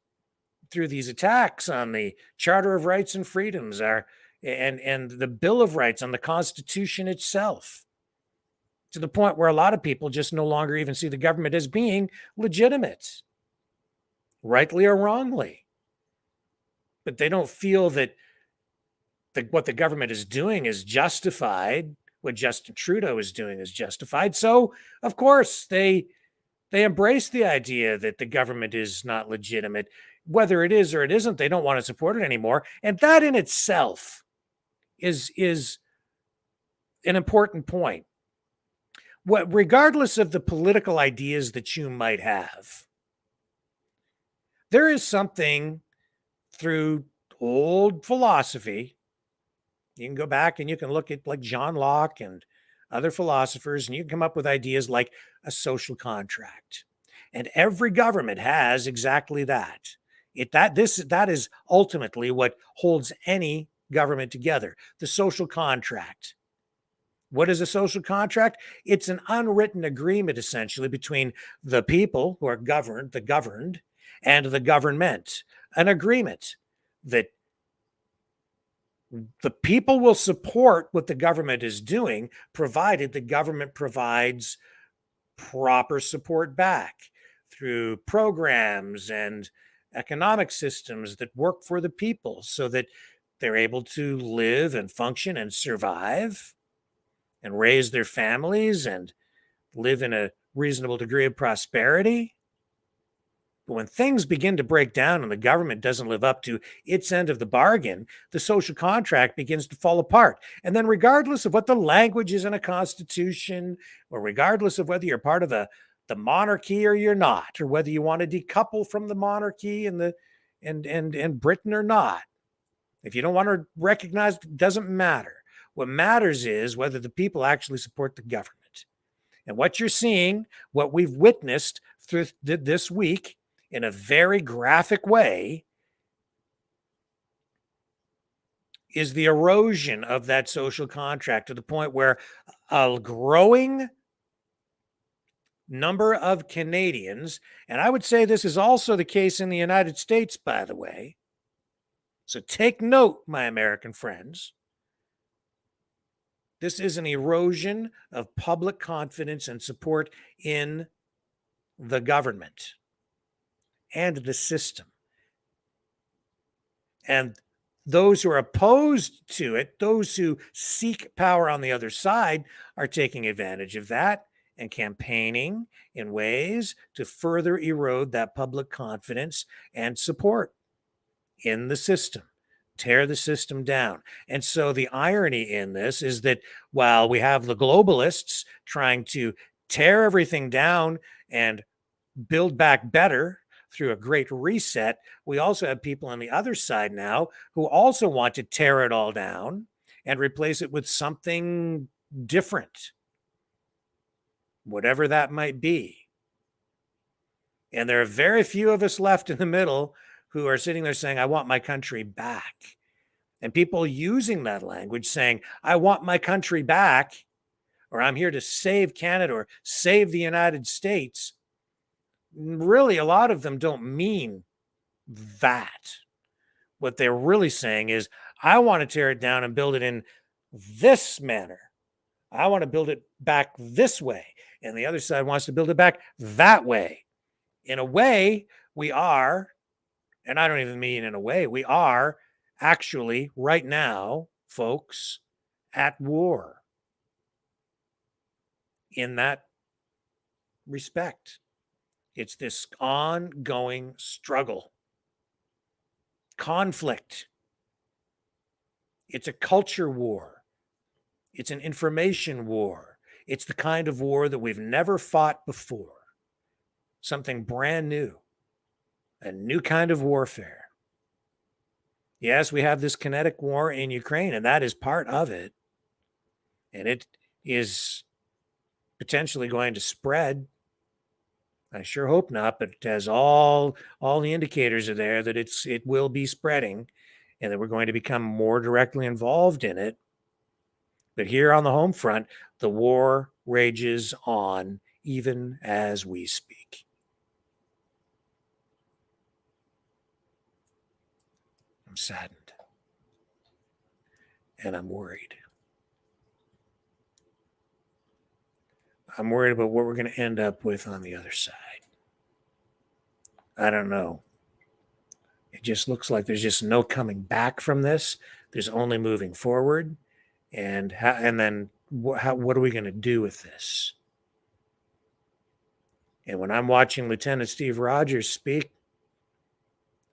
S2: through these attacks on the Charter of Rights and Freedoms, and the Bill of Rights, on the Constitution itself, to the point where a lot of people just no longer even see the government as being legitimate, rightly or wrongly. But they don't feel that what the government is doing is justified, what Justin Trudeau is doing is justified. So, of course, they embrace the idea that the government is not legitimate. Whether it is or it isn't, they don't want to support it anymore. And that in itself is an important point. Regardless of the political ideas that you might have, there is something through old philosophy. You can go back and you can look at like John Locke and other philosophers, and you can come up with ideas like a social contract. And every government has exactly that. That is ultimately what holds any government together, the social contract. What is a social contract? It's an unwritten agreement, essentially, between the people who are governed, the governed, and the government. An agreement that the people will support what the government is doing, provided the government provides proper support back through programs and economic systems that work for the people so that they're able to live and function and survive and raise their families and live in a reasonable degree of prosperity. But when things begin to break down and the government doesn't live up to its end of the bargain, the social contract begins to fall apart. And then, regardless of what the language is in a constitution, or regardless of whether you're part of the monarchy or you're not, or whether you want to decouple from the monarchy and Britain or not, if you don't want to recognize, it doesn't matter. What matters is whether the people actually support the government. And what you're seeing, what we've witnessed through this week in a very graphic way, is the erosion of that social contract to the point where a growing number of Canadians, and I would say this is also the case in the United States, by the way, so take note, my American friends, this is an erosion of public confidence and support in the government and the system. And those who are opposed to it, those who seek power on the other side, are taking advantage of that and campaigning in ways to further erode that public confidence and support in the system, tear the system down. And so the irony in this is that while we have the globalists trying to tear everything down and build back better through a great reset, we also have people on the other side now who also want to tear it all down and replace it with something different, whatever that might be. And there are very few of us left in the middle who are sitting there saying, I want my country back. And people using that language saying, I want my country back, or I'm here to save Canada or save the United States, really, a lot of them don't mean that. What they're really saying is, I want to tear it down and build it in this manner. I want to build it back this way. And the other side wants to build it back that way. In a way, we are, and I don't even mean in a way, we are actually right now, folks, at war in that respect. It's this ongoing struggle, conflict. It's a culture war. It's an information war. It's the kind of war that we've never fought before. Something brand new, a new kind of warfare. Yes, we have this kinetic war in Ukraine, and that is part of it. And it is potentially going to spread. I sure hope not, but as all the indicators are there that it will be spreading and that we're going to become more directly involved in it. But here on the home front, the war rages on even as we speak. I'm saddened. And I'm worried. I'm worried about what we're going to end up with on the other side. I don't know. It just looks like there's just no coming back from this. There's only moving forward. And then what are we going to do with this? And when I'm watching Lieutenant Steve Rogers speak,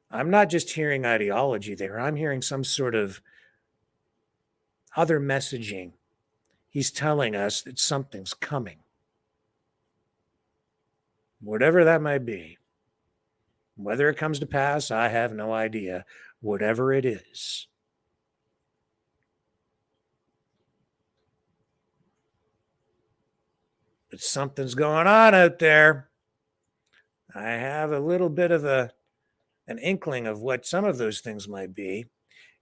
S2: I'm not just hearing ideology there. I'm hearing some sort of other messaging. He's telling us that something's coming. Whatever that might be. Whether it comes to pass, I have no idea. Whatever it is. But something's going on out there. I have a little bit of an inkling of what some of those things might be.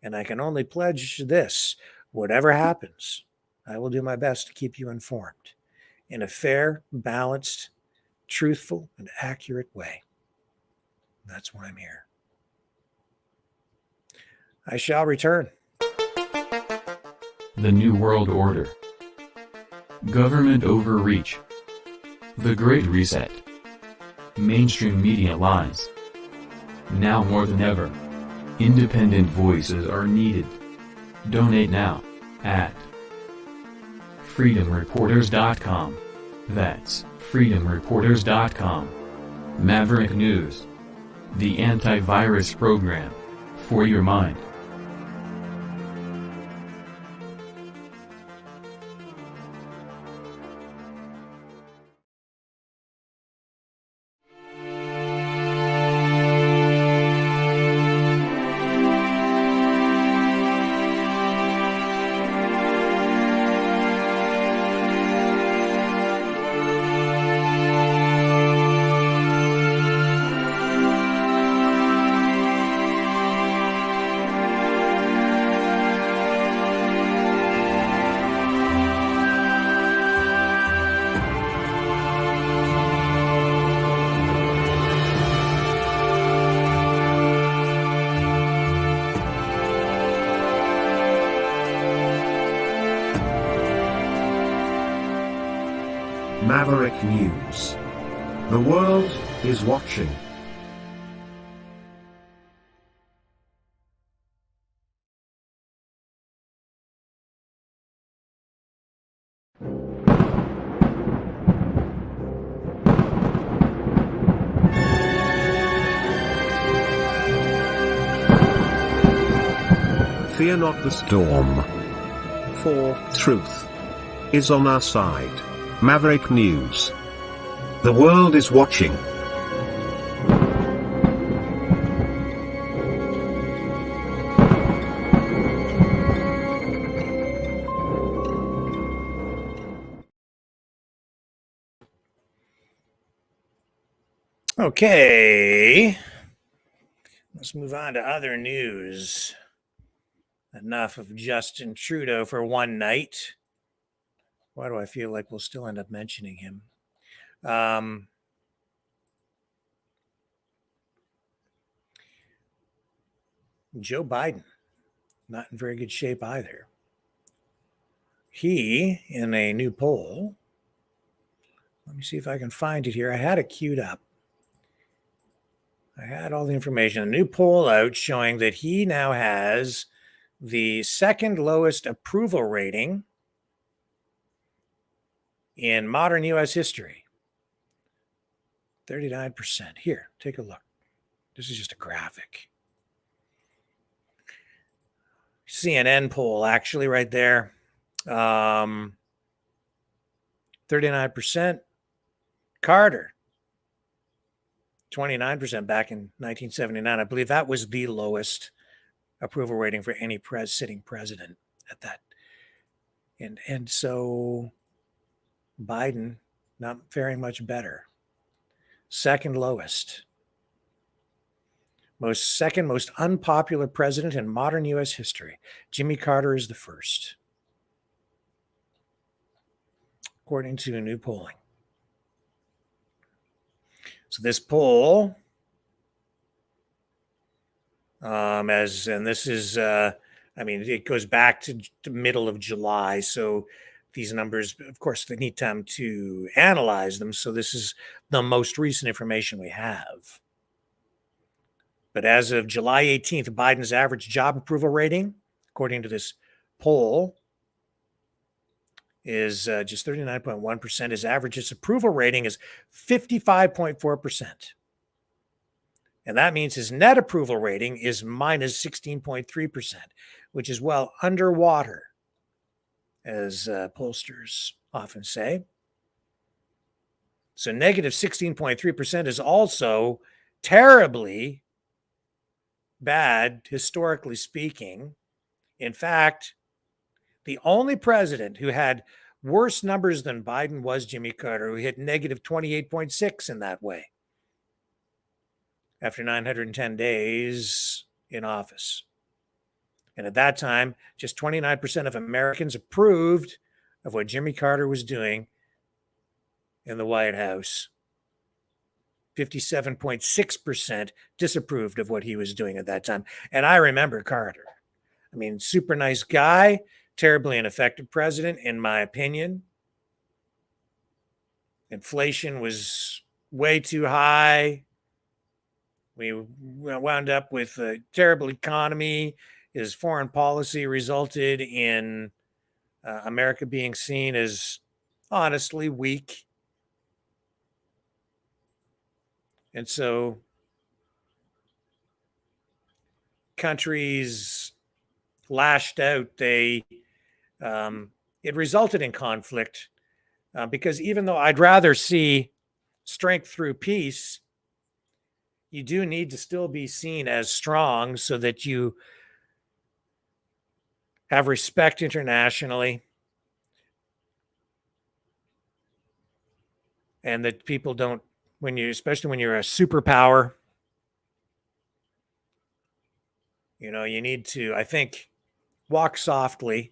S2: And I can only pledge this. Whatever happens, I will do my best to keep you informed in a fair, balanced, truthful, and accurate way. That's why I'm here. I shall return.
S13: The New World Order. Government overreach. The Great Reset. Mainstream media lies. Now more than ever, independent voices are needed. Donate now at freedomreporters.com. That's freedomreporters.com. Maverick News. The antivirus program for your mind.
S3: Maverick News. The world is watching. Fear not the storm. For truth is on our side. Maverick News. The world is watching.
S2: Okay, let's move on to other news. Enough of Justin Trudeau for one night. Why do I feel like we'll still end up mentioning him? Joe Biden, not in very good shape either. He, in a new poll, let me see if I can find it here. I had it queued up. I had all the information. A new poll out showing that he now has the second lowest approval rating in modern U.S. history. 39%. Here, take a look. This is just a graphic. CNN poll, actually, right there. 39%. Carter, 29% back in 1979. I believe that was the lowest approval rating for any sitting president at that. And so Biden, not faring much better. Second lowest. Second most unpopular president in modern U.S. history. Jimmy Carter is the first, according to new polling. So this poll, this is, it goes back to the middle of July. So these numbers, of course, they need time to analyze them. So this is the most recent information we have. But as of July 18th, Biden's average job approval rating, according to this poll, is just 39.1%. His average disapproval rating is 55.4%. And that means his net approval rating is minus 16.3%, which is well underwater, as pollsters often say. So negative 16.3% is also terribly bad, historically speaking. In fact, the only president who had worse numbers than Biden was Jimmy Carter, who hit negative 28.6 in that way after 910 days in office. And at that time, just 29% of Americans approved of what Jimmy Carter was doing in the White House. 57.6% disapproved of what he was doing at that time. And I remember Carter. I mean, super nice guy, terribly ineffective president, in my opinion. Inflation was way too high. We wound up with a terrible economy. His foreign policy resulted in America being seen as honestly weak. And so countries lashed out. It resulted in conflict because even though I'd rather see strength through peace, you do need to still be seen as strong so that you have respect internationally and that people don't, especially when you're a superpower, you need to, I think, walk softly,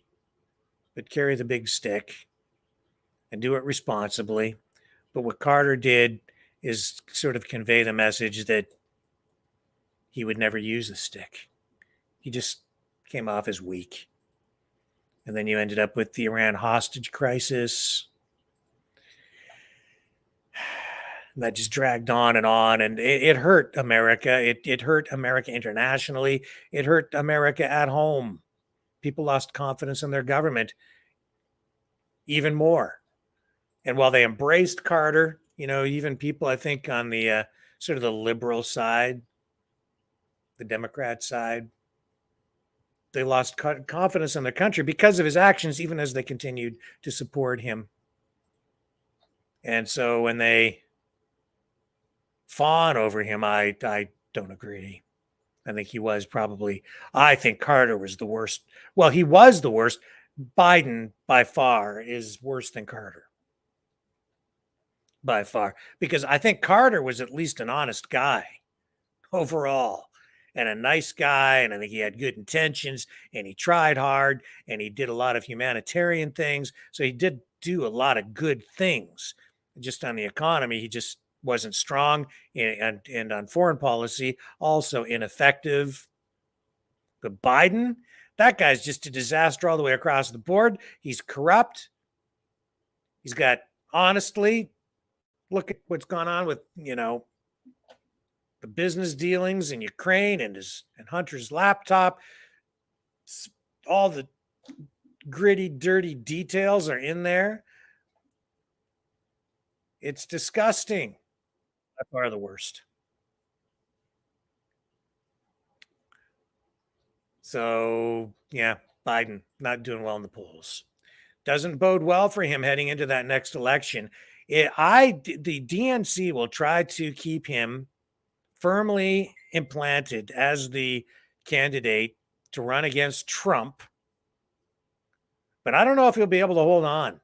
S2: but carry the big stick and do it responsibly. But what Carter did is sort of convey the message that he would never use a stick. He just came off as weak. And then you ended up with the Iran hostage crisis. That just dragged on, and it hurt America. It hurt America internationally. It hurt America at home. People lost confidence in their government even more. And while they embraced Carter, even people, I think, on the sort of the liberal side, the Democrat side, they lost confidence in their country because of his actions, even as they continued to support him. And so when they fawn over him, I don't agree. I think he was probably, I think Carter was the worst. Well, he was the worst. Biden, by far, is worse than Carter. By far. Because I think Carter was at least an honest guy overall and a nice guy. And I think he had good intentions and he tried hard and he did a lot of humanitarian things. So he did do a lot of good things. Just on the economy, he just wasn't strong, and on foreign policy, also ineffective. But Biden, that guy's just a disaster all the way across the board. He's corrupt. He's got, honestly, look at what's gone on with, the business dealings in Ukraine and Hunter's laptop. All the gritty, dirty details are in there. It's disgusting. By far the worst. So, yeah, Biden not doing well in the polls. Doesn't bode well for him heading into that next election. The DNC will try to keep him firmly implanted as the candidate to run against Trump. But I don't know if he'll be able to hold on.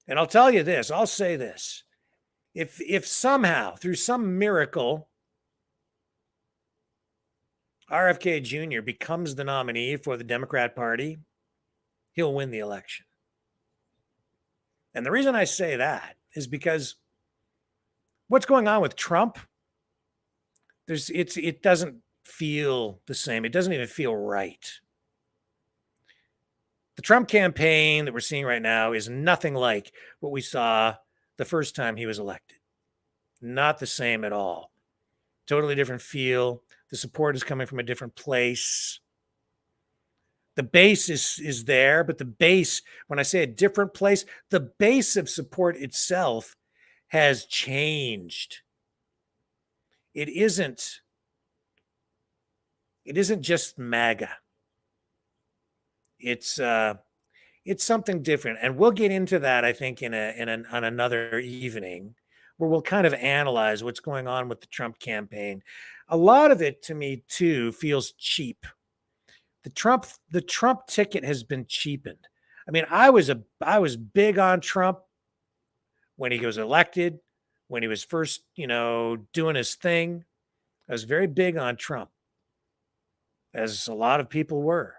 S2: And I'll tell you this, I'll say this. If somehow, through some miracle, RFK Jr. becomes the nominee for the Democrat Party, he'll win the election. And the reason I say that is because what's going on with Trump, it doesn't feel the same. It doesn't even feel right. The Trump campaign that we're seeing right now is nothing like what we saw the first time he was elected. Not the same at all. Totally different feel. The support is coming from a different place. The base is there, but the base, when I say a different place, the base of support itself has changed. It isn't just MAGA. It's something different, and we'll get into that, I think, on another evening, where we'll kind of analyze what's going on with the Trump campaign. A lot of it, to me, too, feels cheap. The Trump ticket has been cheapened. I mean, I was big on Trump when he was elected, when he was first, doing his thing. I was very big on Trump, as a lot of people were.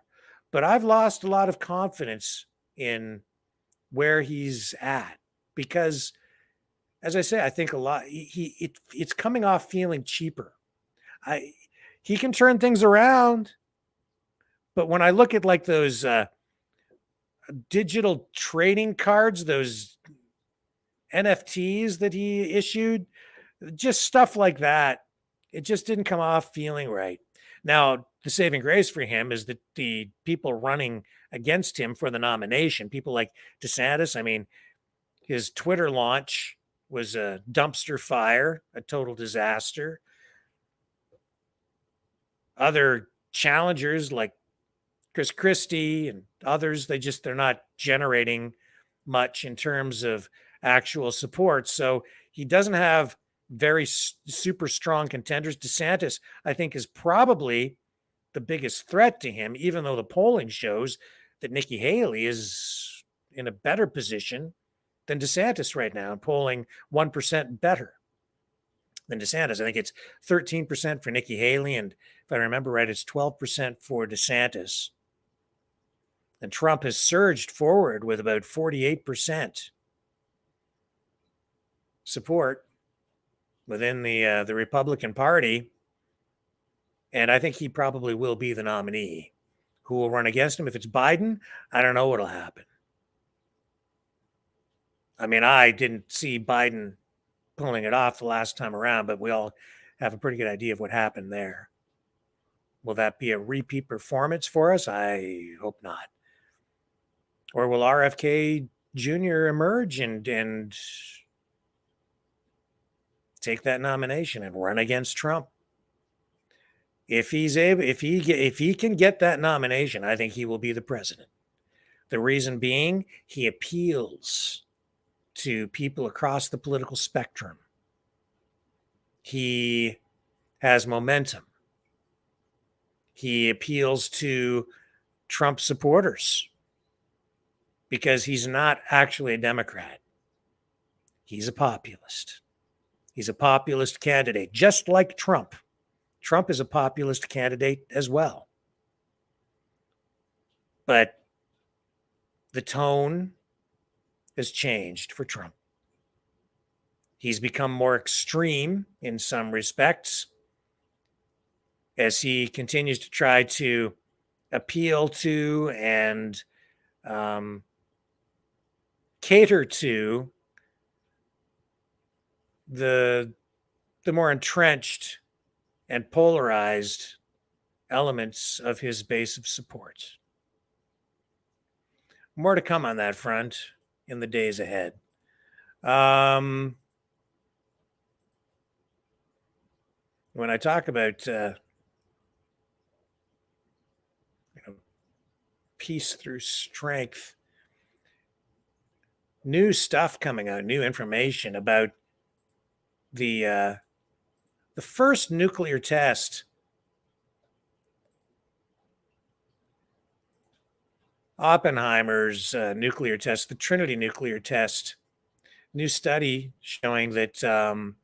S2: But I've lost a lot of confidence in where he's at because, as I say, I think a lot it's coming off feeling cheaper. He can turn things around, but when I look at like those digital trading cards, those NFTs that he issued, just stuff like that, it just didn't come off feeling right. Now, the saving grace for him is that the people running against him for the nomination, people like DeSantis, I mean, his Twitter launch was a dumpster fire, a total disaster. Other challengers like Chris Christie and others, they're not generating much in terms of actual support. So he doesn't have very super strong contenders. DeSantis, I think, is probably the biggest threat to him, even though the polling shows that Nikki Haley is in a better position than DeSantis right now, polling 1% better than DeSantis. I think it's 13% for Nikki Haley, and if I remember right, it's 12% for DeSantis. And Trump has surged forward with about 48% support within the Republican Party. And I think he probably will be the nominee. Who will run against him? If it's Biden, I don't know what'll happen. I mean, I didn't see Biden pulling it off the last time around, but we all have a pretty good idea of what happened there. Will that be a repeat performance for us? I hope not. Or will RFK Jr. emerge and take that nomination and run against Trump? If he can get that nomination, I think he will be the president. The reason being, he appeals to people across the political spectrum. He has momentum. He appeals to Trump supporters because he's not actually a Democrat. He's a populist. He's a populist candidate, just like Trump. Trump is a populist candidate as well. But the tone has changed for Trump. He's become more extreme in some respects as he continues to try to appeal to and cater to the more entrenched and polarized elements of his base of support. More to come on that front in the days ahead. When I talk about peace through strength, new stuff coming out, new information about the first nuclear test. Oppenheimer's nuclear test, the Trinity nuclear test, new study showing that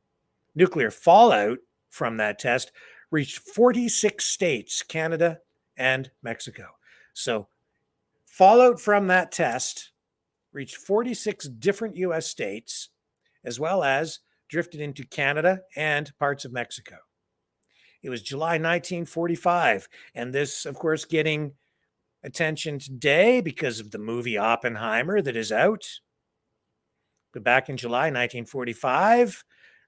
S2: nuclear fallout from that test reached 46 states, Canada and Mexico. So fallout from that test reached 46 different US states, as well as drifted into Canada and parts of Mexico. It was July 1945, and this, of course, getting attention today because of the movie Oppenheimer that is out. But back in July 1945,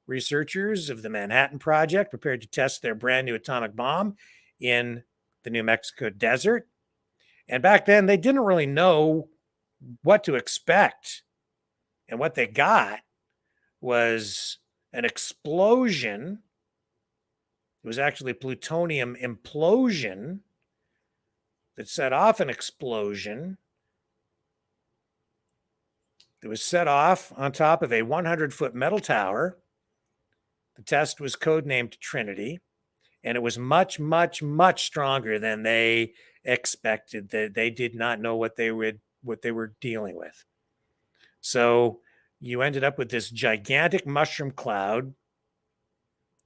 S2: researchers of the Manhattan Project prepared to test their brand new atomic bomb in the New Mexico desert. And back then, they didn't really know what to expect. And what they got was an explosion. It was actually plutonium implosion that set off an explosion. It was set off on top of a 100-foot metal tower. The test was codenamed Trinity, and it was much, much, much stronger than they expected. That they did not know what they were dealing with. So you ended up with this gigantic mushroom cloud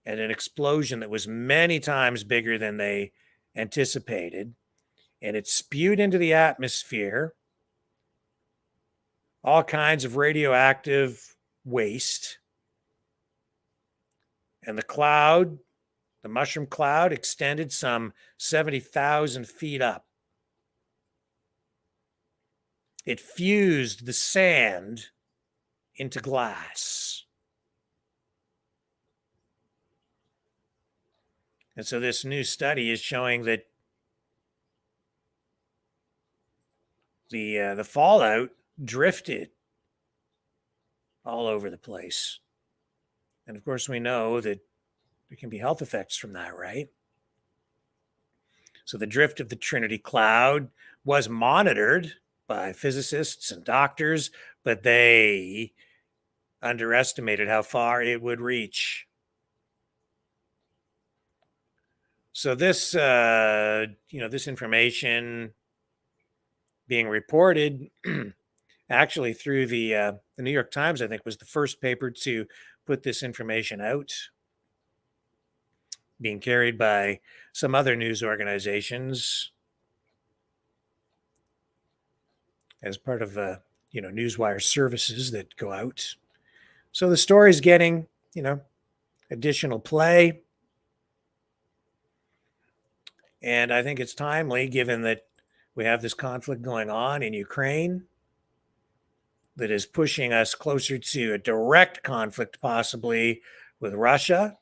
S2: and an explosion that was many times bigger than they anticipated, and it spewed into the atmosphere all kinds of radioactive waste. And the cloud, the mushroom cloud, extended some 70,000 feet up. It fused the sand into glass. And so this new study is showing that the fallout drifted all over the place. And of course, we know that there can be health effects from that, right? So the drift of the Trinity cloud was monitored by physicists and doctors, but they underestimated how far it would reach. So this, this information being reported actually through the New York Times, I think, was the first paper to put this information out, being carried by some other news organizations as part of newswire services that go out. So the story's getting additional play, and I think it's timely, given that we have this conflict going on in Ukraine that is pushing us closer to a direct conflict, possibly with Russia.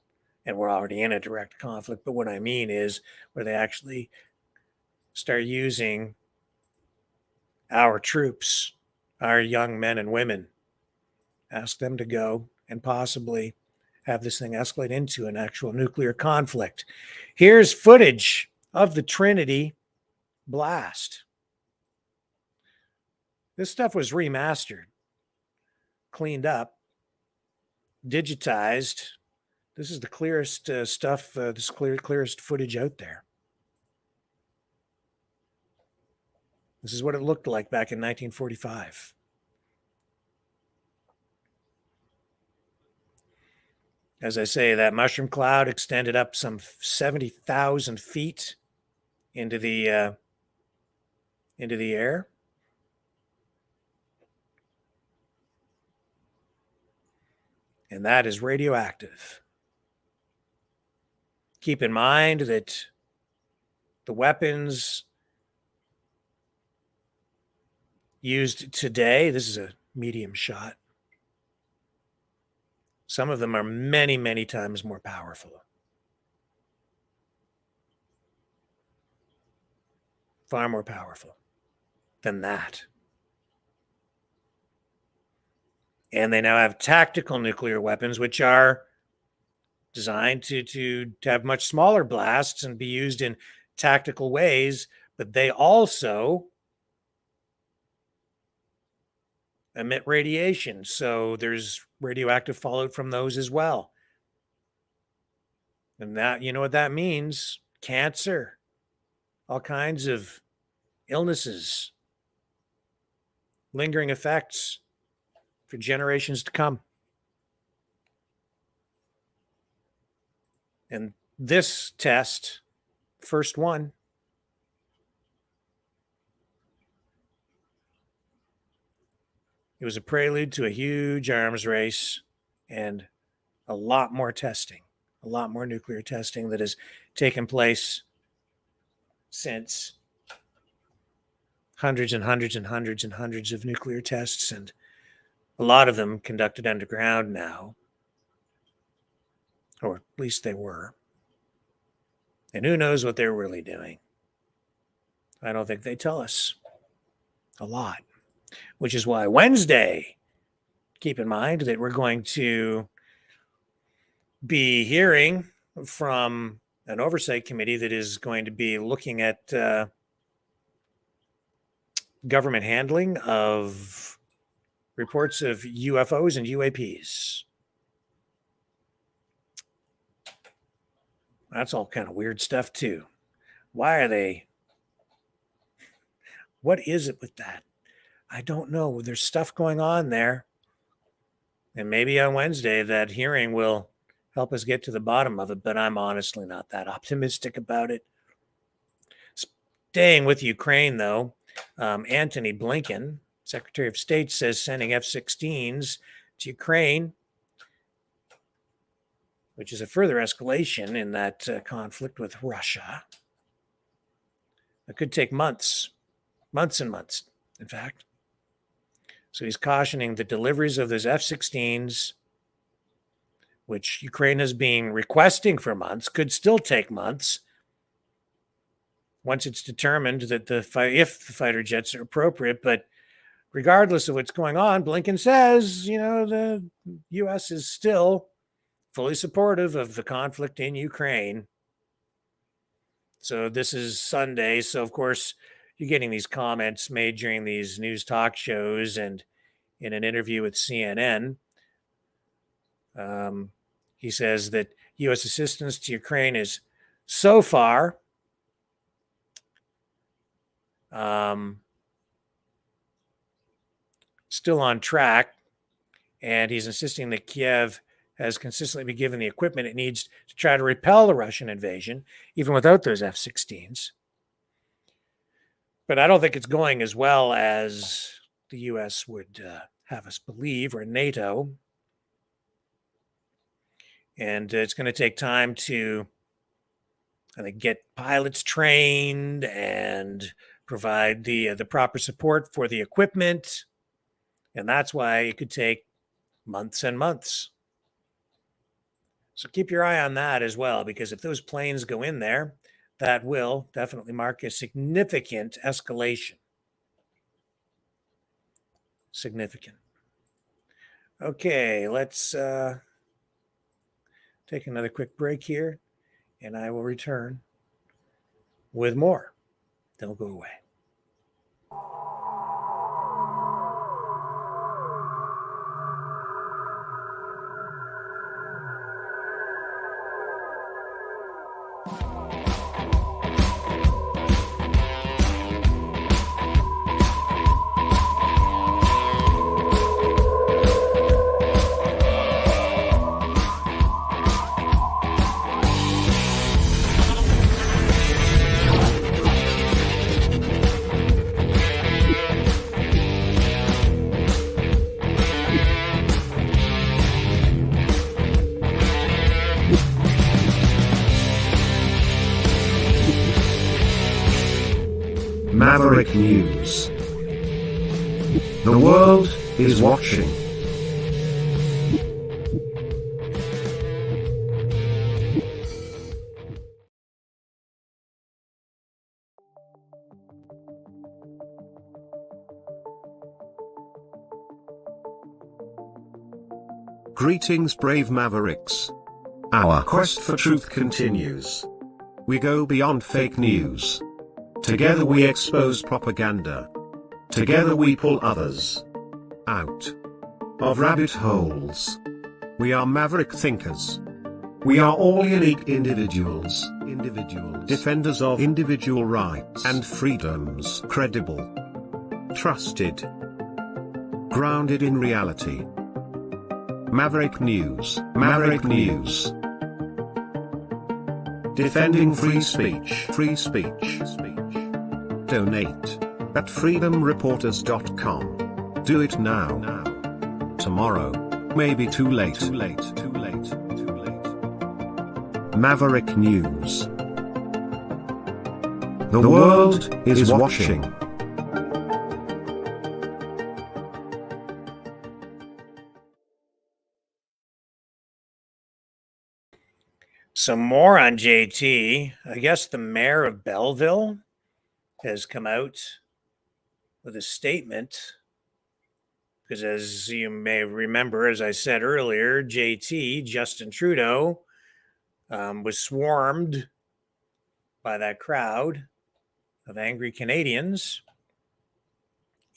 S2: And we're already in a direct conflict. But what I mean is where they actually start using our troops, our young men and women, ask them to go and possibly have this thing escalate into an actual nuclear conflict. Here's footage of the Trinity blast. This stuff was remastered, cleaned up, digitized. This is the clearest stuff, clearest footage out there. This is what it looked like back in 1945. As I say, that mushroom cloud extended up some 70,000 feet into the air. And that is radioactive. Keep in mind that the weapons used today, this is a medium shot. Some of them are many, many times more powerful. Far more powerful than that. And they now have tactical nuclear weapons, which are designed to have much smaller blasts and be used in tactical ways, but they also emit radiation. So there's radioactive fallout from those as well. And that, you know what that means? Cancer, all kinds of illnesses, lingering effects for generations to come. And this test, first one, it was a prelude to a huge arms race and a lot more testing, a lot more nuclear testing that has taken place since. Hundreds and hundreds and hundreds and hundreds of nuclear tests, and a lot of them conducted underground now, or at least they were. And who knows what they're really doing? I don't think they tell us a lot, which is why Wednesday, keep in mind that we're going to be hearing from an oversight committee that is going to be looking at government handling of reports of UFOs and UAPs. That's all kind of weird stuff too. Why are they? What is it with that? I don't know. There's stuff going on there. And maybe on Wednesday that hearing will help us get to the bottom of it, but I'm honestly not that optimistic about it. Staying with Ukraine, though, Antony Blinken, Secretary of State, says sending F-16s to Ukraine, which is a further escalation in that conflict with Russia. It could take months and months, in fact. So he's cautioning the deliveries of those F-16s, which Ukraine has been requesting for months, could still take months once it's determined that if the fighter jets are appropriate. But regardless of what's going on, Blinken says, the U.S. is still fully supportive of the conflict in Ukraine. So this is Sunday. So, of course, you're getting these comments made during these news talk shows and in an interview with CNN. He says that U.S. assistance to Ukraine is so far still on track, and he's insisting that Kiev has consistently been given the equipment it needs to try to repel the Russian invasion, even without those F-16s. But I don't think it's going as well as the U.S. would have us believe, or NATO. And it's going to take time to, I think, get pilots trained and provide the proper support for the equipment. And that's why it could take months and months. So keep your eye on that as well, because if those planes go in there, that will definitely mark a significant escalation. Significant. Okay, let's take another quick break here, and I will return with more. Don't go away.
S3: Maverick News. The world is watching. Greetings, brave Mavericks. Our quest for truth continues. We go beyond fake news. Together we expose propaganda. Together we pull others out of rabbit holes. We are maverick thinkers. We are all unique individuals, defenders of individual rights and freedoms, credible, trusted, grounded in reality. Maverick News, Maverick News. Defending free speech, free speech. Donate at freedomreporters.com. Do it now. Tomorrow may be too late. Maverick News. The world is watching.
S2: Some more on JT. I guess the mayor of Belleville has come out with a statement because, as you may remember, as I said earlier, JT, Justin Trudeau, was swarmed by that crowd of angry Canadians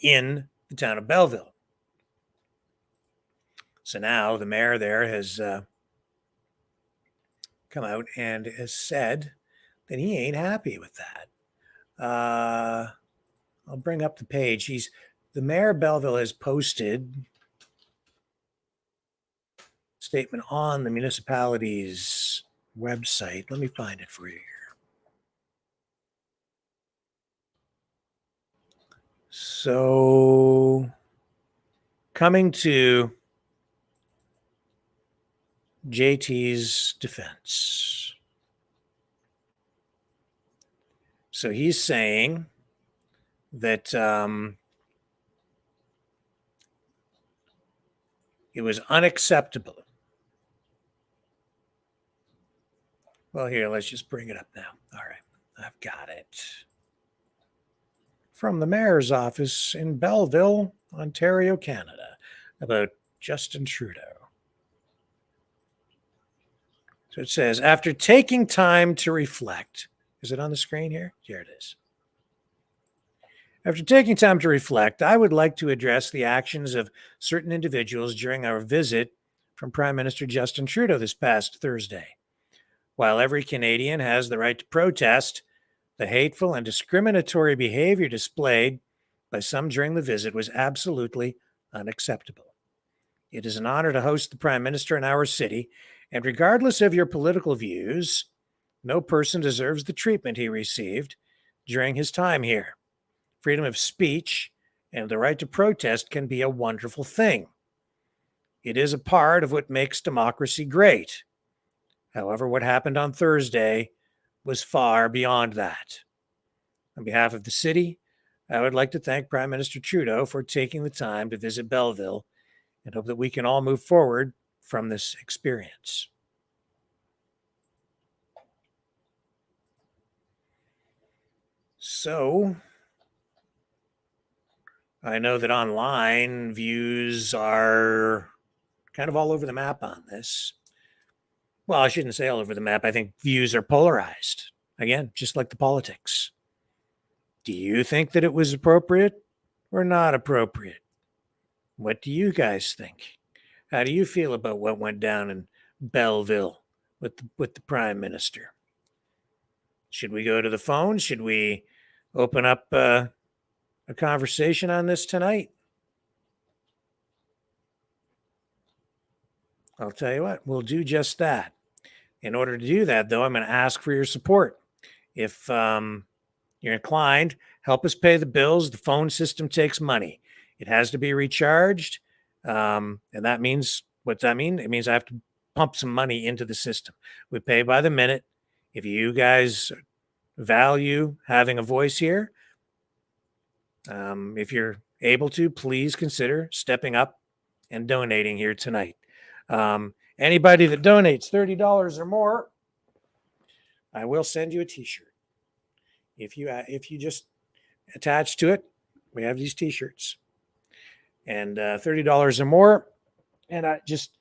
S2: in the town of Belleville. So now the mayor there has come out and has said that he ain't happy with that. I'll bring up the page. The mayor of Belleville has posted a statement on the municipality's website. Let me find it for you here. So, coming to JT's defense. So he's saying that it was unacceptable. Well, here, let's just bring it up now. All right, I've got it. From the mayor's office in Belleville, Ontario, Canada, about Justin Trudeau. So it says, after taking time to reflect, is it on the screen here? Here it is. After taking time to reflect, I would like to address the actions of certain individuals during our visit from Prime Minister Justin Trudeau this past Thursday. While every Canadian has the right to protest, the hateful and discriminatory behavior displayed by some during the visit was absolutely unacceptable. It is an honor to host the Prime Minister in our city, and regardless of your political views, no person deserves the treatment he received during his time here. Freedom of speech and the right to protest can be a wonderful thing. It is a part of what makes democracy great. However, what happened on Thursday was far beyond that. On behalf of the city, I would like to thank Prime Minister Trudeau for taking the time to visit Belleville and hope that we can all move forward from this experience. So, I know that online views are kind of all over the map on this. Well, I shouldn't say all over the map. I think views are polarized. Again, just like the politics. Do you think that it was appropriate or not appropriate? What do you guys think? How do you feel about what went down in Belleville with the Prime Minister? Should we go to the phone? Should we open up a conversation on this tonight? I'll tell you what, we'll do just that. In order to do that, though, I'm going to ask for your support. If you're inclined, help us pay the bills. The phone system takes money. It has to be recharged. And that means, what's that mean? It means I have to pump some money into the system. We pay by the minute. If you guys value having a voice here, if you're able to, please consider stepping up and donating here tonight. Anybody that donates $30 or more, I will send you a t-shirt. If you just attach to it, we have these t-shirts. And $30 or more, and just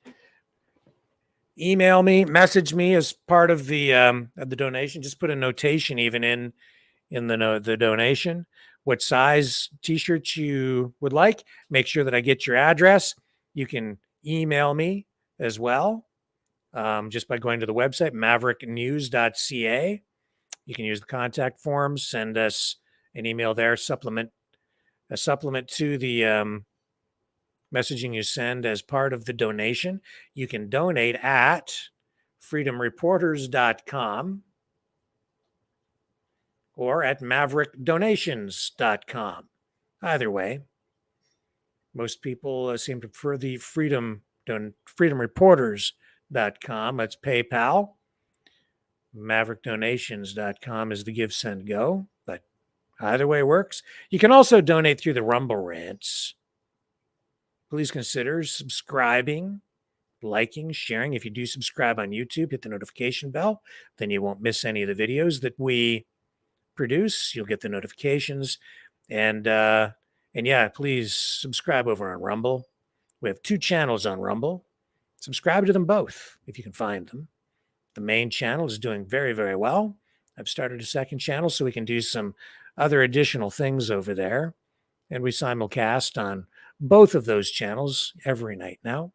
S2: email me, message me as part of the donation. Just put a notation even in the donation, what size t-shirt you would like. Make sure that I get your address. You can email me as well, just by going to the website, mavericknews.ca. You can use the contact forms, send us an email there, a supplement to the messaging you send as part of the donation. You can donate at freedomreporters.com or at maverickdonations.com. Either way, most people seem to prefer the freedomreporters.com. That's PayPal. Maverickdonations.com is the give, send, go. But either way works. You can also donate through the Rumble Rants. Please consider subscribing, liking, sharing. If you do subscribe on YouTube, hit the notification bell. Then you won't miss any of the videos that we produce. You'll get the notifications. And yeah, please subscribe over on Rumble. We have 2 channels on Rumble. Subscribe to them both if you can find them. The main channel is doing very, very well. I've started a second channel so we can do some other additional things over there. And we simulcast on both of those channels every night now.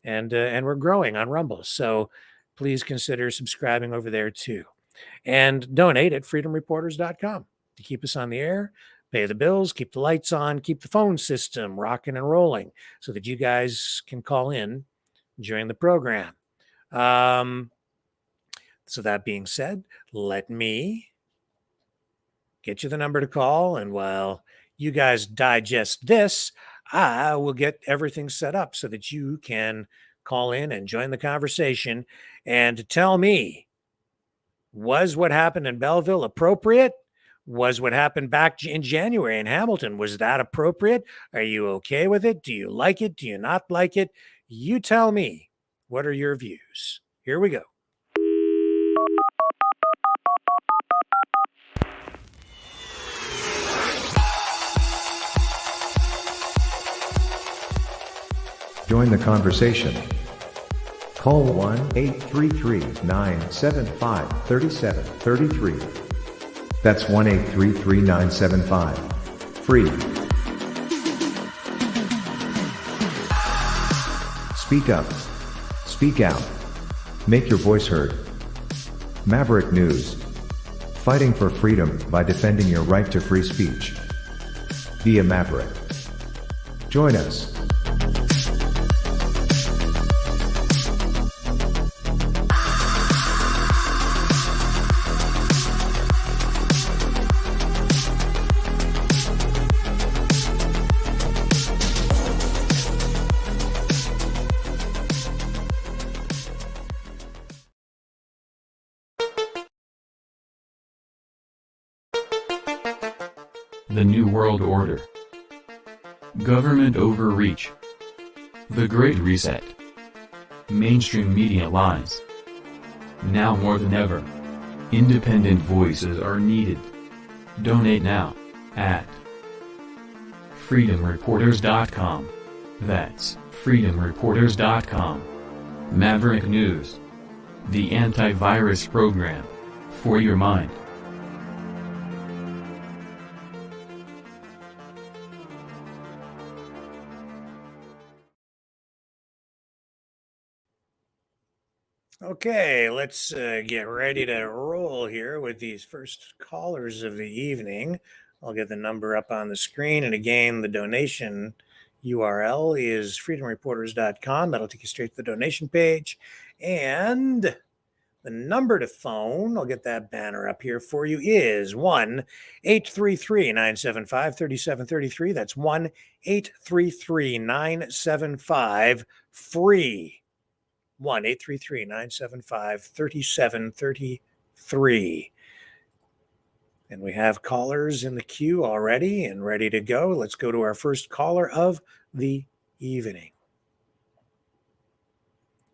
S2: And we're growing on Rumble. So please consider subscribing over there too. And donate at freedomreporters.com to keep us on the air, pay the bills, keep the lights on, keep the phone system rocking and rolling so that you guys can call in during the program. So that being said, let me get you the number to call. And while you guys digest this, I will get everything set up so that you can call in and join the conversation and tell me, was what happened in Belleville appropriate? Was what happened back in January in Hamilton, was that appropriate? Are you okay with it? Do you like it? Do you not like it? You tell me. What are your views? Here we go.
S1: Join the conversation. Call 1-833-975-3733. That's 1-833-975-FREE. Speak up. Speak out. Make your voice heard. Maverick News. Fighting for freedom by defending your right to free speech. Be a Maverick. Join us.
S13: The New World Order. Government overreach. The Great Reset. Mainstream media lies. Now more than ever, independent voices are needed. Donate now, at freedomreporters.com. That's freedomreporters.com. Maverick News. The antivirus program for your mind.
S2: Okay, let's get ready to roll here with these first callers of the evening. I'll get the number up on the screen. And again, the donation URL is freedomreporters.com. That'll take you straight to the donation page. And the number to phone, I'll get that banner up here for you, is 1-833-975-3733. That's 1-833-975-FREE. 1-833-975-3733. And we have callers in the queue already and ready to go. Let's go to our first caller of the evening.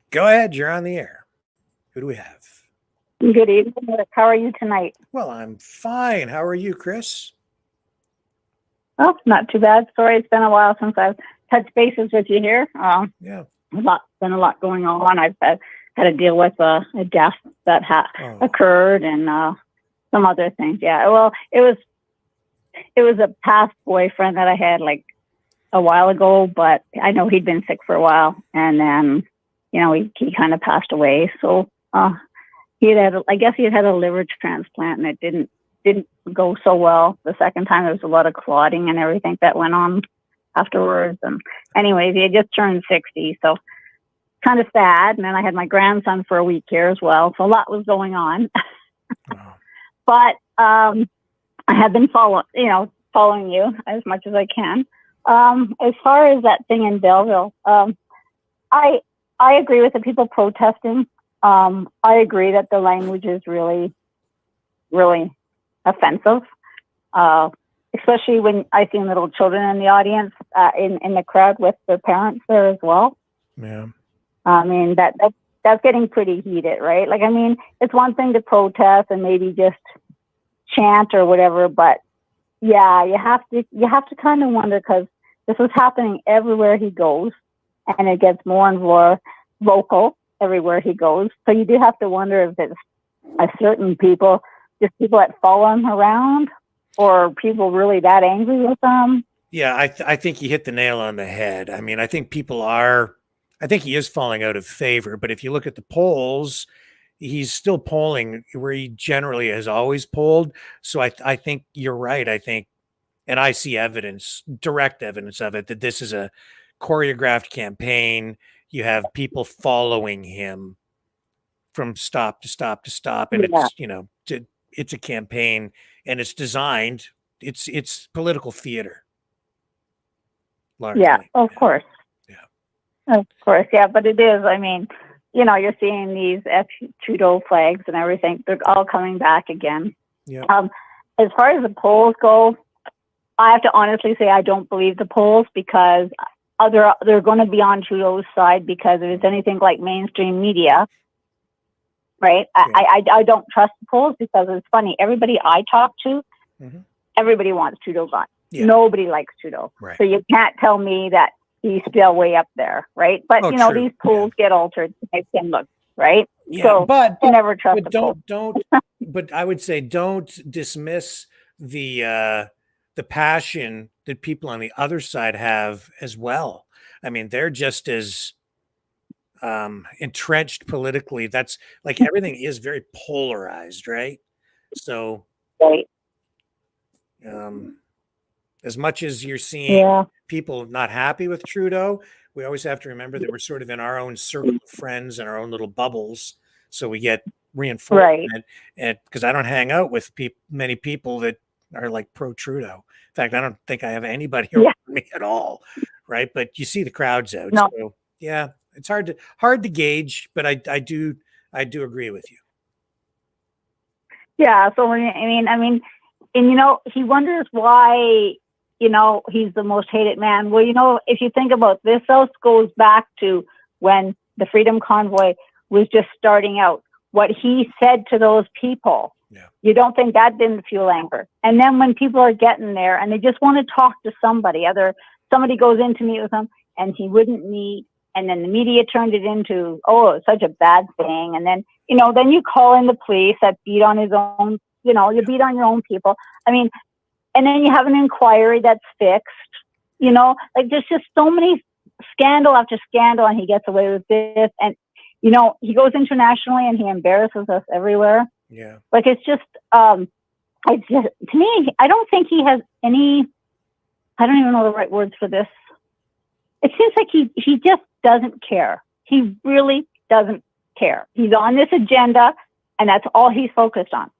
S2: Go ahead, you're on the air. Who do we have?
S21: Good evening, Rick. How are you tonight?
S2: Well, I'm fine. How are you, Chris?
S21: Oh, not too bad. Sorry, it's been a while since I've touched bases with you here.
S2: Yeah.
S21: Been a lot going on. I've had to deal with a death that occurred and some other things. Yeah. Well, it was a past boyfriend that I had like a while ago, but I know he'd been sick for a while, and then he kind of passed away. So I guess he had a liver transplant, and it didn't go so well. The second time, there was a lot of clotting and everything that went on afterwards. And anyways, he had just turned 60, so kind of sad. And then I had my grandson for a week here as well, so a lot was going on. But I have been following you as much as I can. As far as that thing in Belleville, I agree with the people protesting. I agree that the language is really, really offensive, especially when I see little children in the audience, in the crowd with their parents there as well.
S2: Yeah.
S21: I mean, that's getting pretty heated, right? Like, I mean, it's one thing to protest and maybe just chant or whatever, but yeah, you have to kind of wonder, because this is happening everywhere he goes, and it gets more and more vocal everywhere he goes. So you do have to wonder if it's a certain people that follow him around, or people really that angry with him.
S2: Yeah, I think you hit the nail on the head. I mean, I think he is falling out of favor, but if you look at the polls, he's still polling where he generally has always polled. So I think you're right. I think, and I see direct evidence of it, that this is a choreographed campaign. You have people following him from stop to stop to stop. And it's a campaign, and it's designed, it's political theater. Largely.
S21: Yeah, of course. Of course, yeah, but it is. I mean, you're seeing these Trudeau flags and everything. They're all coming back again.
S2: Yeah.
S21: As far as the polls go, I have to honestly say I don't believe the polls, because they're going to be on Trudeau's side, because if it's anything like mainstream media, right? Yeah. I don't trust the polls, because it's funny. Everybody I talk to, everybody wants Trudeau gone. Yeah. Nobody likes Trudeau. Right. So you can't tell me that he's still way up there, right? But
S2: true.
S21: These polls get altered to make him look right.
S2: Yeah,
S21: so
S2: but
S21: you never trust.
S2: Don't. But I would say don't dismiss the passion that people on the other side have as well. I mean, they're just as entrenched politically. That's like, everything is very polarized, right? So,
S21: right.
S2: As much as you're seeing people not happy with Trudeau, we always have to remember that we're sort of in our own circle of friends and our own little bubbles. So we get reinforcement. Right. And because I don't hang out with many people that are like pro Trudeau. In fact, I don't think I have anybody around me at all. Right. But you see the crowds out. No. So yeah, it's hard to gauge, but I do agree with you.
S21: Yeah. So I mean, and he wonders why, he's the most hated man. Well, if you think about this, goes back to when the Freedom Convoy was just starting out. What he said to those people, you don't think that didn't fuel anger? And then when people are getting there and they just want to talk to somebody goes in to meet with them, and he wouldn't meet and then the media turned it into, oh, it's such a bad thing. And then, then you call in the police that beat on his own, you beat on your own people. I mean, and then you have an inquiry that's fixed, like there's just so many scandal after scandal, and he gets away with this. And, he goes internationally and he embarrasses us everywhere.
S2: Yeah.
S21: Like, it's just, to me, I don't think he has any, I don't even know the right words for this. It seems like he just doesn't care. He really doesn't care. He's on this agenda, and that's all he's focused on.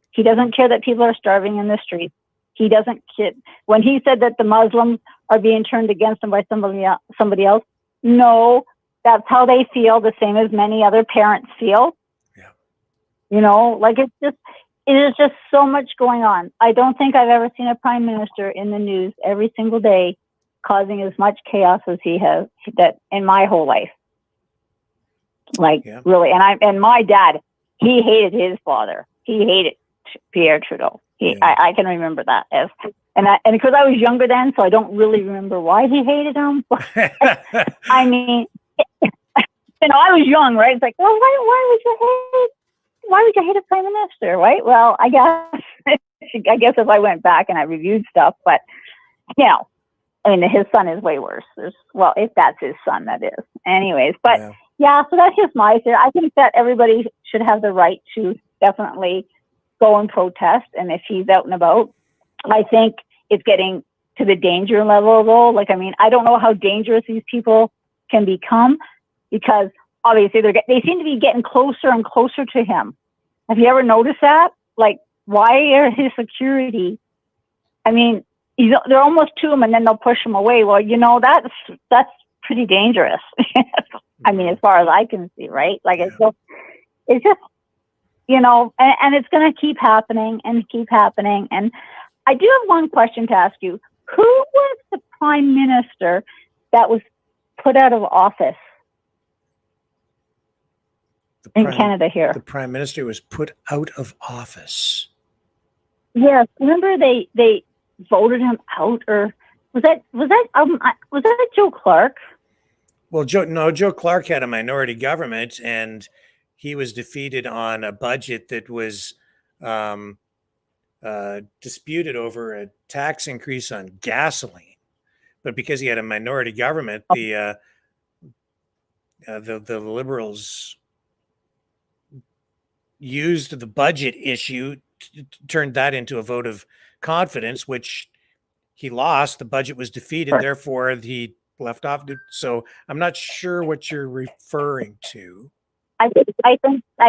S21: He doesn't care that people are starving in the streets. He doesn't care. When he said that the Muslims are being turned against him by somebody else, no, that's how they feel, the same as many other parents feel. Yeah. Like it is just so much going on. I don't think I've ever seen a prime minister in the news every single day causing as much chaos as he has that in my whole life. Like, really. And my dad, he hated his father. He hated Pierre Trudeau. I can remember that and because I was younger then, so I don't really remember why he hated him. I mean, I was young, right? It's like, well, why would you hate a prime minister, right? Well, I guess if I went back and I reviewed stuff, but I mean, his son is way worse. If that's his son, that is. Anyways, but so that's just my theory. I think that everybody should have the right to definitely go and protest. And if he's out and about, I think it's getting to the danger level, though. Like, I mean, I don't know how dangerous these people can become, because obviously they seem to be getting closer and closer to him. Have you ever noticed that? Like, why are his security? I mean, they're almost to him, and then they'll push him away. Well, that's pretty dangerous. I mean, as far as I can see, right? Like, it's just, and it's going to keep happening and keep happening. And I do have one question to ask you. Who was the prime minister that was put out of office in Canada here?
S2: The prime minister was put out of office.
S21: Yes. Remember they voted him out, or was that Joe Clark?
S2: Well, Joe Clark had a minority government, and he was defeated on a budget that was disputed over a tax increase on gasoline. But because he had a minority government, the Liberals used the budget issue, turned that into a vote of confidence, which he lost. The budget was defeated, therefore he left off. So I'm not sure what you're referring to.
S21: I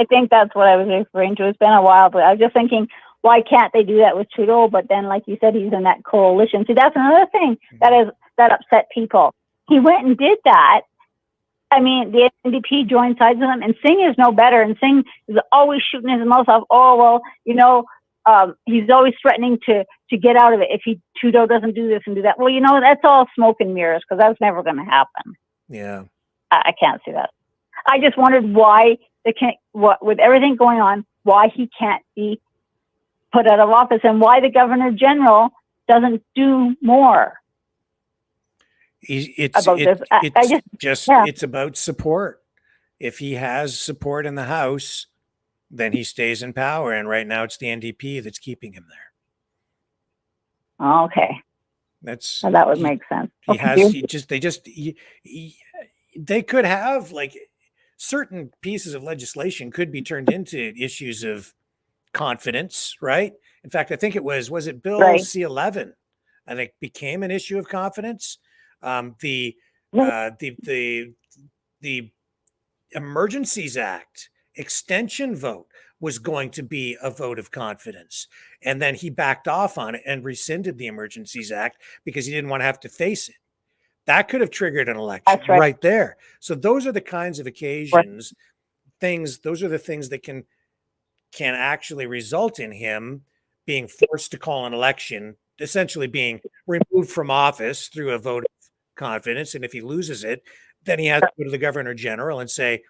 S21: think that's what I was referring to. It's been a while, but I was just thinking, why can't they do that with Trudeau? But then, like you said, he's in that coalition. See, that's another thing that upset people. He went and did that. I mean, the NDP joined sides with him, and Singh is no better. And Singh is always shooting his mouth off. Oh, well, he's always threatening to get out of it if Trudeau doesn't do this and do that. Well, that's all smoke and mirrors, because that's never going to happen.
S2: Yeah,
S21: I can't see that. I just wondered why with everything going on, why he can't be put out of office, and why the Governor General doesn't do more.
S2: It's about support. If he has support in the House, then he stays in power. And right now it's the NDP that's keeping him there.
S21: Okay. That would make sense.
S2: They could have, like, certain pieces of legislation could be turned into issues of confidence, right? In fact, I think it was it Bill C-11, I think, became an issue of confidence. The Emergencies Act extension vote was going to be a vote of confidence. And then he backed off on it and rescinded the Emergencies Act because he didn't want to have to face it. That could have triggered an election right there. So those are the kinds of occasions, those are the things that can actually result in him being forced to call an election, essentially being removed from office through a vote of confidence. And if he loses it, then he has to go to the Governor General and say,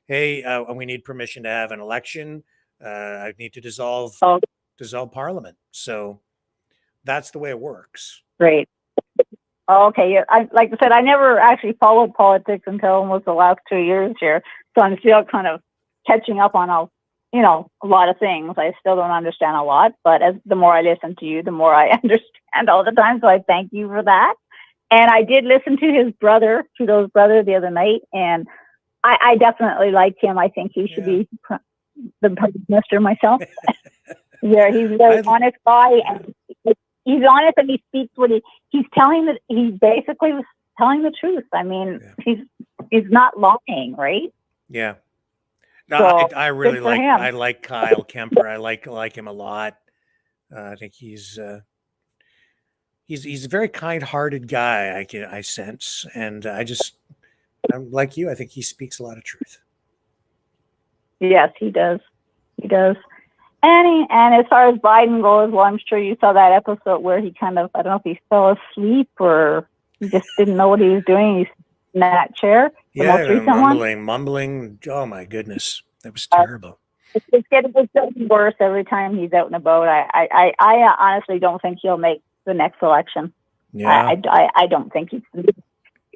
S2: hey, we need permission to have an election. I need to dissolve Parliament. So that's the way it works.
S21: Great. Okay, yeah, like I said, I never actually followed politics until almost the last 2 years here, so I'm still kind of catching up on a lot of things. I still don't understand a lot, but the more I listen to you, the more I understand all the time. So I thank you for that. And I did listen to his brother, Trudeau's brother, the other night, and I definitely like him. I think he should be the Prime Minister myself. Yeah, he's a very honest guy, and he's honest, and he speaks what he's telling. He basically was telling the truth. I mean, he's not lying, right?
S2: Yeah. No,
S21: So,
S2: I really
S21: good for him.
S2: I like Kyle Kemper. I like him a lot. I think he's a very kind-hearted guy. I sense, and I'm like you. I think he speaks a lot of truth.
S21: Yes, he does. He does. And as far as Biden goes, well, I'm sure you saw that episode where he kind of, I don't know if he fell asleep or he just didn't know what he was doing. He's in that chair. The most recent
S2: mumbling. Oh my goodness, that was terrible.
S21: It's getting worse every time he's out and about. I honestly don't think he'll make the next election.
S2: Yeah.
S21: I don't think he's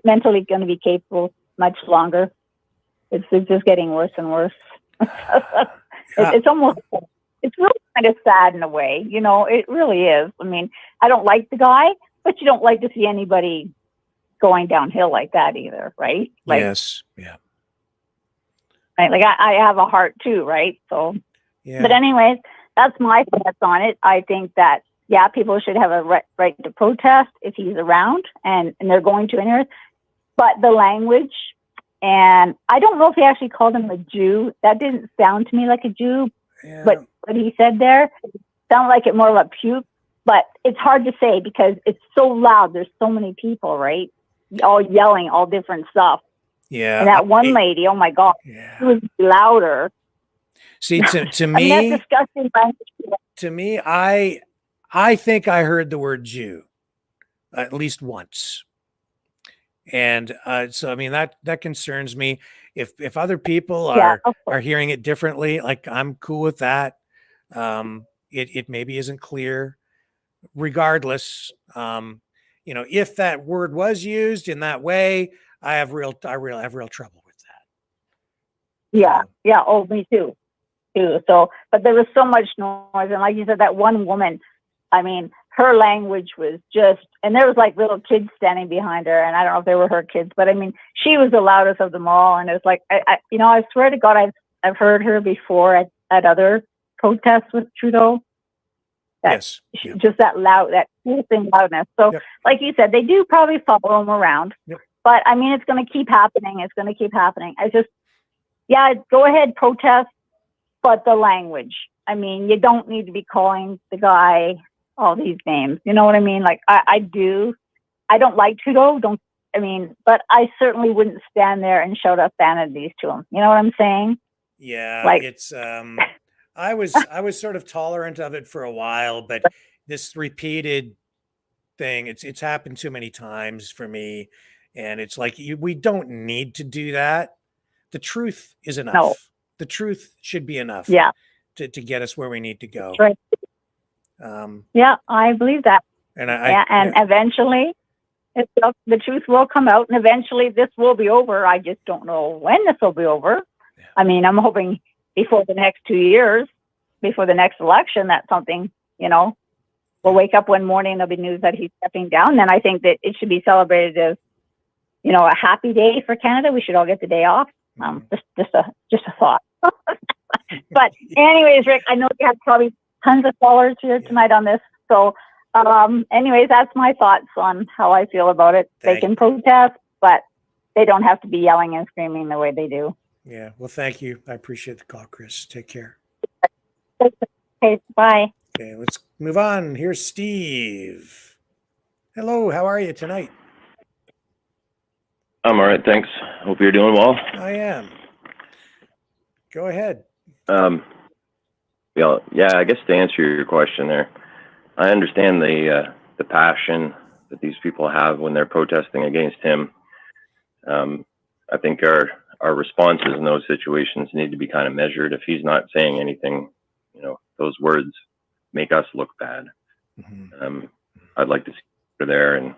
S21: mentally going to be capable much longer. It's just getting worse and worse. It's almost, it's really kind of sad in a way, it really is. I mean, I don't like the guy, but you don't like to see anybody going downhill like that either, right?
S2: Yes. Yeah.
S21: Right? Like I have a heart too, right? So, but anyways, that's my thoughts on it. I think that, people should have a right to protest if he's around, and they're going to anyway. But the language, and I don't know if he actually called him a Jew. That didn't sound to me like a Jew, but what he said there sounded like it more of a puke. But it's hard to say because it's so loud. There's so many people, right? All yelling, all different stuff.
S2: Yeah.
S21: And that one lady, oh my God, she was louder.
S2: See, to
S21: I mean,
S2: me,
S21: that's disgusting language.
S2: To me, I think I heard the word Jew at least once. And so, I mean, that concerns me. If other people are hearing it differently, like I'm cool with that. It maybe isn't clear. Regardless, if that word was used in that way, I have real trouble with that.
S21: Yeah. Oh, me too. So, but there was so much noise, and like you said, that one woman, I mean, her language was just, and there was like little kids standing behind her, and I don't know if they were her kids, but I mean, she was the loudest of them all, and it was like, I swear to God, I've heard her before at other protests with Trudeau.
S2: Yes.
S21: Just that piercing loudness. So, like you said, they do probably follow him around, but I mean, it's going to keep happening. It's going to keep happening. Go ahead, protest. But the language, I mean, you don't need to be calling the guy all these names. You know what I mean? Like I don't like Trudeau. But I certainly wouldn't stand there and shout obscenities to him. You know what I'm saying?
S2: Yeah.
S21: Like,
S2: it's, I was sort of tolerant of it for a while, but this repeated thing, it's happened too many times for me. And it's like, we don't need to do that. The truth is enough.
S21: No.
S2: The truth should be enough to get us where we need to go.
S21: Right. I believe that.
S2: And
S21: eventually the truth will come out, and eventually this will be over. I just don't know when this will be over. Yeah. I mean, I'm hoping before the next 2 years, before the next election, that something, we'll wake up one morning, there'll be news that he's stepping down. Then I think that it should be celebrated as, a happy day for Canada. We should all get the day off. Just a thought. But anyways, Rick, I know you have probably tons of followers here tonight on this. So anyways, that's my thoughts on how I feel about it. They can protest, but they don't have to be yelling and screaming the way they do.
S2: Yeah. Well, thank you. I appreciate the call, Chris. Take care.
S21: Okay. Bye.
S2: Okay. Let's move on. Here's Steve. Hello. How are you tonight?
S6: I'm all right, thanks. Hope you're doing well.
S2: I am. Go ahead.
S6: I guess to answer your question there, I understand the passion that these people have when they're protesting against him. I think our responses in those situations need to be kind of measured. If he's not saying anything, those words make us look bad. Mm-hmm. I'd like to see her there, and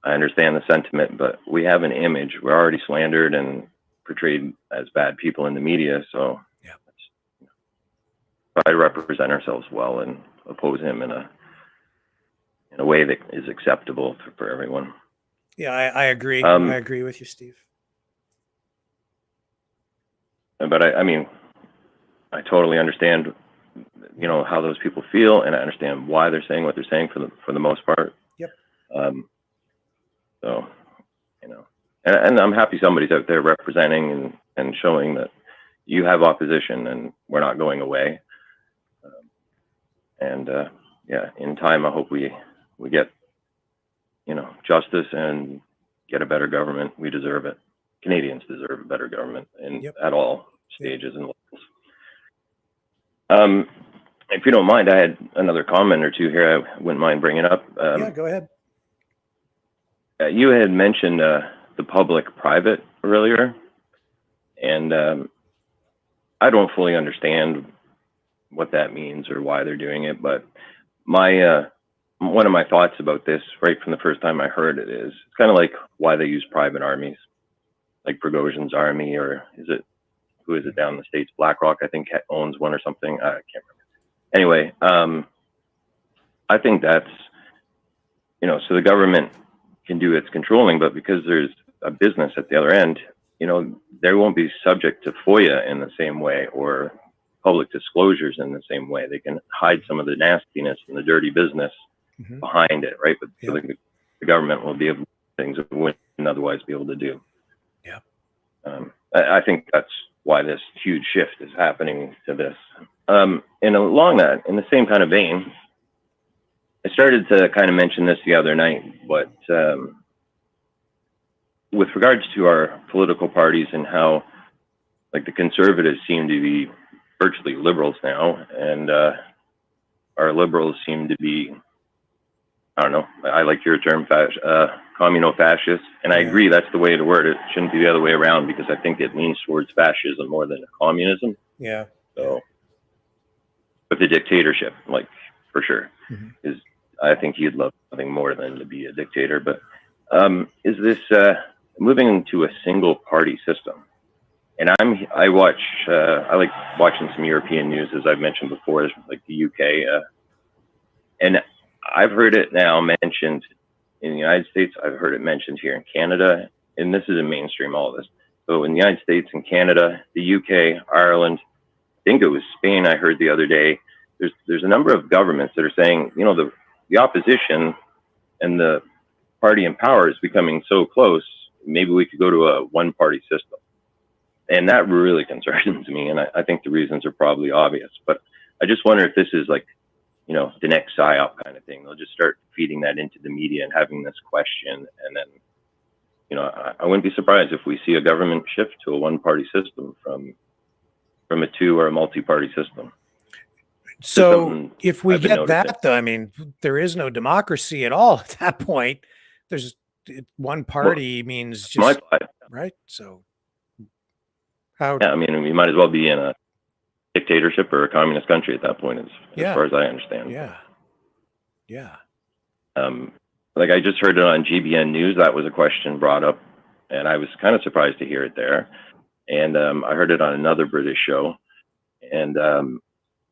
S6: I understand the sentiment, but we have an image. We're already slandered and portrayed as bad people in the media. So try to represent ourselves well and oppose him in a way that is acceptable for everyone.
S2: Yeah, I agree. I agree with you, Steve.
S6: But I mean, I totally understand, how those people feel, and I understand why they're saying what they're saying for the most part.
S2: Yep.
S6: So, and I'm happy somebody's out there representing and showing that you have opposition and we're not going away. In time, I hope we get, justice and get a better government. We deserve it. Canadians deserve a better government at all stages and levels. If you don't mind, I had another comment or two here I wouldn't mind bringing up.
S2: Yeah, go ahead.
S6: You had mentioned the public-private earlier, and I don't fully understand what that means or why they're doing it, but one of my thoughts about this right from the first time I heard it is it's kind of like why they use private armies, like Prigozhin's army, or who is it down in the States? BlackRock, I think, owns one or something. I can't remember. Anyway, I think that's, so the government can do its controlling, but because there's a business at the other end, they won't be subject to FOIA in the same way or public disclosures in the same way. They can hide some of the nastiness and the dirty business behind it, right? But so the government will be able to do things it wouldn't otherwise be able to do.
S2: Yeah.
S6: I think that's why this huge shift is happening to this. And along that, in the same kind of vein, I started to kind of mention this the other night, but with regards to our political parties and how, like, the Conservatives seem to be virtually liberals now, and our liberals seem to be, I don't know, I like your term, communo-fascist, and I agree that's the way to word it. It shouldn't be the other way around, because I think it leans towards fascism more than communism.
S2: Yeah.
S6: So, but the dictatorship, like, for sure, is, I think he'd love nothing more than to be a dictator. But is this moving into a single party system? And I like watching some European news, as I've mentioned before, like the UK, and I've heard it now mentioned in the United States. I've heard it mentioned here in Canada, and this is in mainstream, all of this. So in the United States and Canada, the UK, Ireland, I think it was Spain, I heard the other day, there's a number of governments that are saying, the opposition and the party in power is becoming so close, maybe we could go to a one-party system. And that really concerns me, and I think the reasons are probably obvious. But I just wonder if this is like, the next PSYOP kind of thing. They'll just start feeding that into the media and having this question, and then, I wouldn't be surprised if we see a government shift to a one-party system from a two or a multi-party system.
S2: So if we get that, though, I mean, there is no democracy at all at that point. There's one party means just right. So how?
S6: Yeah, I mean, we might as well be in a dictatorship or a communist country at that point, as far as I understand.
S2: Yeah. Yeah.
S6: Like I just heard it on GBN News. That was a question brought up, and I was kind of surprised to hear it there. And I heard it on another British show, and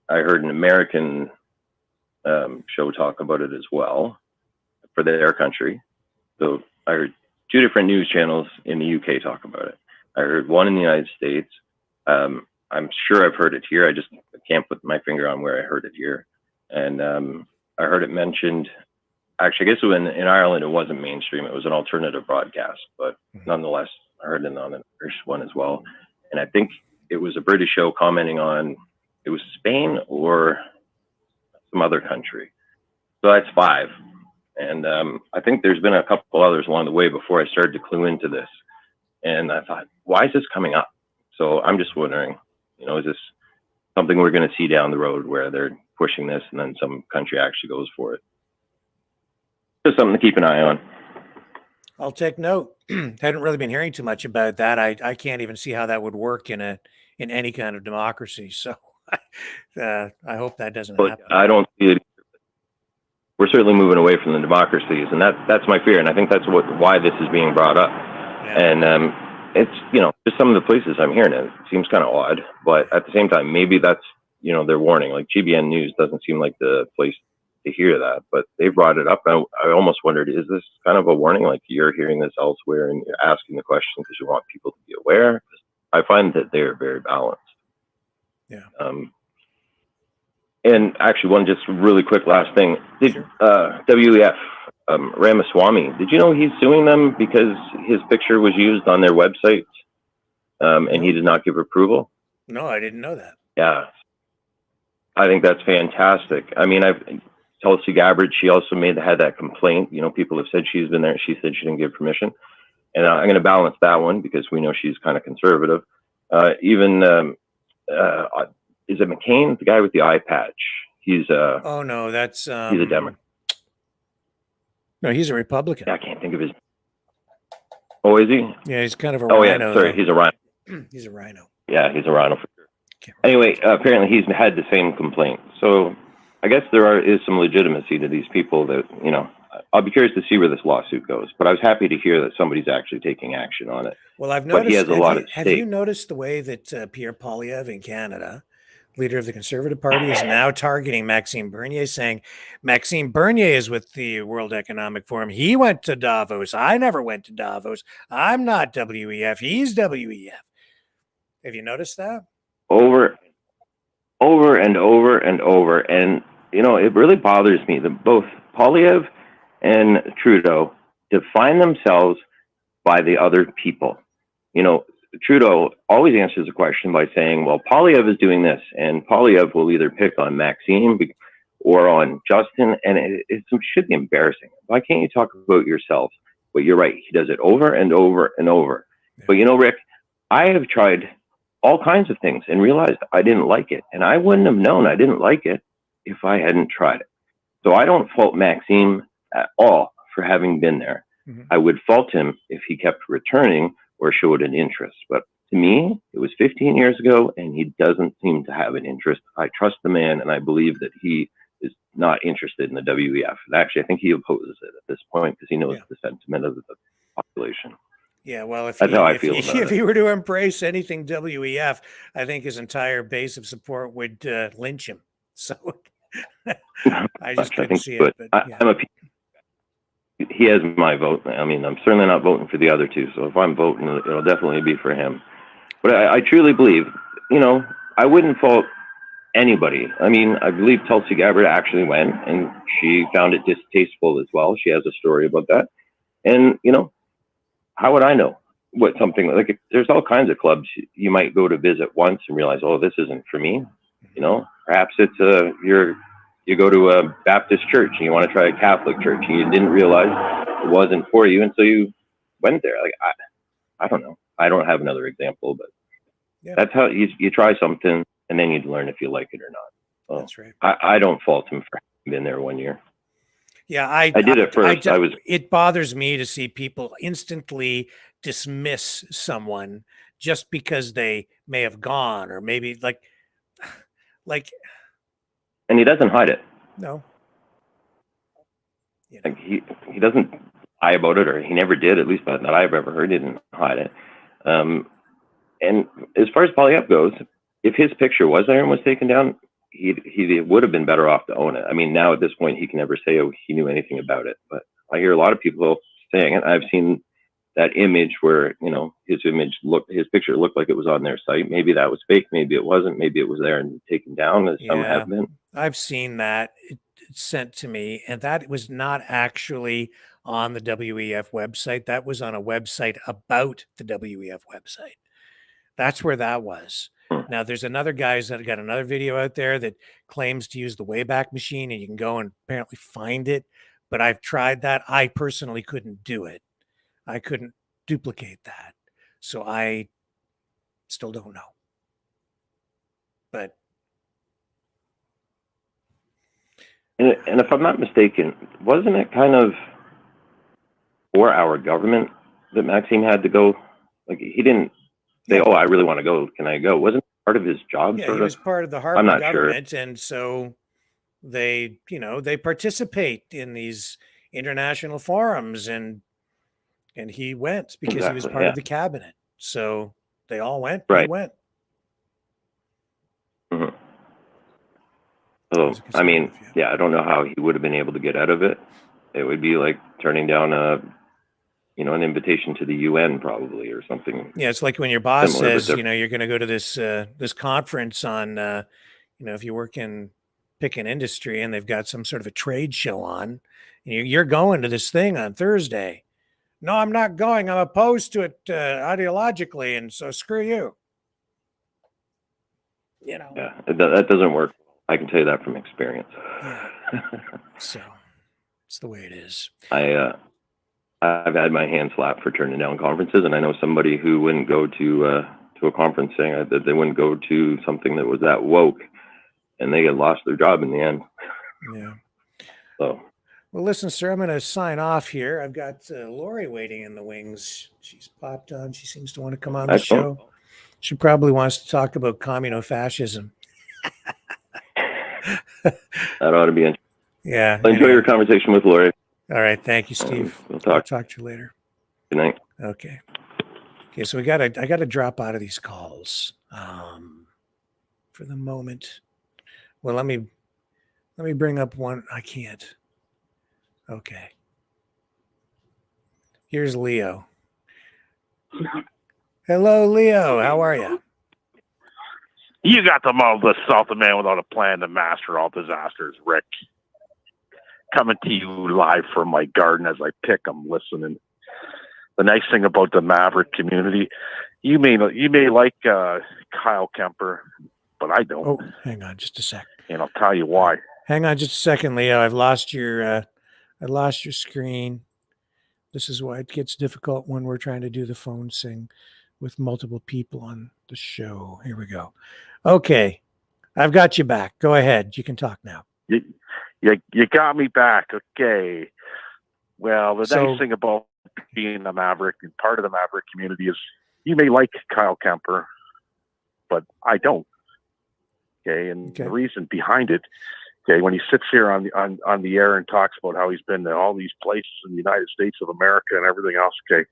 S6: I heard an American show talk about it as well for their country. So I heard two different news channels in the UK talk about it. I heard one in the United States. I'm sure I've heard it here. I just can't put my finger on where I heard it here. And I heard it mentioned, actually, I guess in Ireland, it wasn't mainstream. It was an alternative broadcast, but nonetheless, I heard it on the British one as well. And I think it was a British show commenting on, it was Spain or some other country. So that's 5. And I think there's been a couple others along the way before I started to clue into this. And I thought, why is this coming up? So I'm just wondering, is this something we're going to see down the road where they're pushing this and then some country actually goes for it? Just something to keep an eye on.
S2: I'll take note. Hadn't really been hearing too much about that. I can't even see how that would work in any kind of democracy. So I hope that doesn't happen.
S6: I don't see it. we're certainly moving away from the democracies, and that's my fear, and I think that's why this is being brought up.
S2: Yeah.
S6: And it's, you know, just some of the places I'm hearing it seems kind of odd, but at the same time, maybe that's, you know, their warning. Like GBN News doesn't seem like the place to hear that, but they brought it up. And I almost wondered, is this kind of a warning? Like you're hearing this elsewhere and you're asking the question because you want people to be aware. I find that they're very balanced.
S2: Yeah.
S6: And actually, one just really quick last thing. Did WEF Ramaswamy? Did you know he's suing them because his picture was used on their website, and he did not give approval?
S2: No, I didn't know that.
S6: Yeah, I think that's fantastic. I mean, Tulsi Gabbard, she also had that complaint. You know, people have said she's been there. She said she didn't give permission, and I'm going to balance that one because we know she's kind of conservative. Is it McCain, the guy with the eye patch? He's
S2: oh no, that's
S6: he's a Democrat.
S2: No, he's a Republican.
S6: Yeah, I can't think of his. Oh, is he?
S2: Yeah, he's kind of a
S6: rhino.
S2: rhino.
S6: Sorry, he's a rhino.
S2: He's a rhino.
S6: Yeah, he's a rhino for sure. Anyway, apparently he's had the same complaint. So I guess there is some legitimacy to these people that, you know, I'll be curious to see where this lawsuit goes, but I was happy to hear that somebody's actually taking action on it.
S2: Well, I've noticed.
S6: But he has a lot at
S2: have
S6: stake.
S2: you noticed the way that Pierre Poilievre in Canada, leader of the Conservative Party, is now targeting Maxime Bernier, saying Maxime Bernier is with the World Economic Forum. He went to Davos. I never went to Davos. I'm not WEF. He's WEF. Have you noticed that?
S6: Over and over and over. And, you know, it really bothers me that both Poilievre and Trudeau define themselves by the other people. You know, Trudeau always answers the question by saying, well, Poilievre is doing this, and Poilievre will either pick on Maxime or on Justin, and it should be embarrassing. Why can't you talk about yourself? But you're right, he does it over and over and over. Yeah. But you know, Rick, I have tried all kinds of things and realized I didn't like it, and I wouldn't have known I didn't like it if I hadn't tried it. So I don't fault Maxime at all for having been there. Mm-hmm. I would fault him if he kept returning or showed an interest. But to me, it was 15 years ago, and he doesn't seem to have an interest. I trust the man, and I believe that he is not interested in the WEF. And actually, I think he opposes it at this point because he knows the sentiment of the population.
S2: Yeah, well, if
S6: that's how I feel about it.
S2: If he were to embrace anything WEF, I think his entire base of support would lynch him. So I just couldn't see it. But, yeah.
S6: He has my vote. I mean, I'm certainly not voting for the other two. So if I'm voting, it'll definitely be for him. But I truly believe, you know, I wouldn't fault anybody. I mean, I believe Tulsi Gabbard actually went, and she found it distasteful as well. She has a story about that. And, you know, how would I know what something like, there's all kinds of clubs you might go to visit once and realize, oh, this isn't for me. You know, perhaps it's you go to a Baptist church and you want to try a Catholic church and you didn't realize it wasn't for you, and so you went there. Like I don't know. I don't have another example, but that's how you try something and then you learn if you like it or not. So
S2: that's right.
S6: I don't fault him for having been there 1 year.
S2: Yeah, I did it first. It bothers me to see people instantly dismiss someone just because they may have gone, or maybe like.
S6: And he doesn't hide it.
S2: No.
S6: Like he doesn't lie about it, or he never did, at least that I've ever heard. He didn't hide it. And as far as Poilievre goes, if his picture was there and was taken down, he would have been better off to own it. I mean, now at this point, he can never say, oh, he knew anything about it. But I hear a lot of people saying it. I've seen that image where, you know, his picture looked like it was on their site. Maybe that was fake. Maybe it wasn't. Maybe it was there and taken down, as some have been.
S2: I've seen that sent to me, and that was not actually on the WEF website. That was on a website about the WEF website. That's where that was. Now, there's another guy's that got another video out there that claims to use the Wayback Machine, and you can go and apparently find it. But I've tried that. I personally couldn't do it. I couldn't duplicate that. So I still don't know. But
S6: and if I'm not mistaken, wasn't it kind of for our government that Maxime had to go? Like, he didn't say, oh, I really want to go. Can I go? Wasn't it part of his job?
S2: Yeah, he was part of the Harper government. And so, they participate in these international forums, and he went because he was
S6: Exactly,
S2: part
S6: yeah.
S2: of the cabinet. So they all went. He
S6: Right.
S2: went.
S6: Mhm. So, I mean, yeah, I don't know how he would have been able to get out of it. It would be like turning down an invitation to the UN probably, or something.
S2: Yeah, it's like when your boss
S6: similar, but
S2: says,
S6: different.
S2: you're going to go to this conference on, if you work in pick an industry and they've got some sort of a trade show on, and you're going to this thing on Thursday. No, I'm not going. I'm opposed to it ideologically, and so screw you.
S6: Yeah, that doesn't work. I can tell you that from experience.
S2: Yeah. So it's the way it is.
S6: I've had my hand slapped for turning down conferences, and I know somebody who wouldn't go to a conference saying that they wouldn't go to something that was that woke, and they lost their job in the end.
S2: Yeah.
S6: So.
S2: Well, listen, sir, I'm going to sign off here. I've got Lori waiting in the wings. She's popped on. She seems to want to come on the show. She probably wants to talk about communofascism.
S6: That ought to be interesting.
S2: Yeah.
S6: Enjoy your conversation with Lori.
S2: All right. Thank you, Steve.
S6: We'll talk.
S2: I'll talk to you later.
S6: Good night.
S2: Okay. Okay. So I got to drop out of these calls for the moment. Well, let me bring up one. I can't. Okay. Here's Leo. Hello, Leo. How are you?
S5: You got the marvelous South man without a plan to master all disasters, Rick. Coming to you live from my garden as I pick. I'm listening. The nice thing about the Maverick community, you may like Kyle Kemper, but I don't.
S2: Oh, hang on just a sec.
S5: And I'll tell you why.
S2: Hang on just a second, Leo. I've lost your screen. This is why it gets difficult when we're trying to do the phone sing with multiple people on the show. Here we go. Okay. I've got you back. Go ahead. You can talk now.
S5: You got me back. Okay. Well, the nice thing about being a Maverick and part of the Maverick community is you may like Kyle Kemper, but I don't. Okay. And the reason behind it, okay, when he sits here on the air and talks about how he's been to all these places in the United States of America and everything else, okay,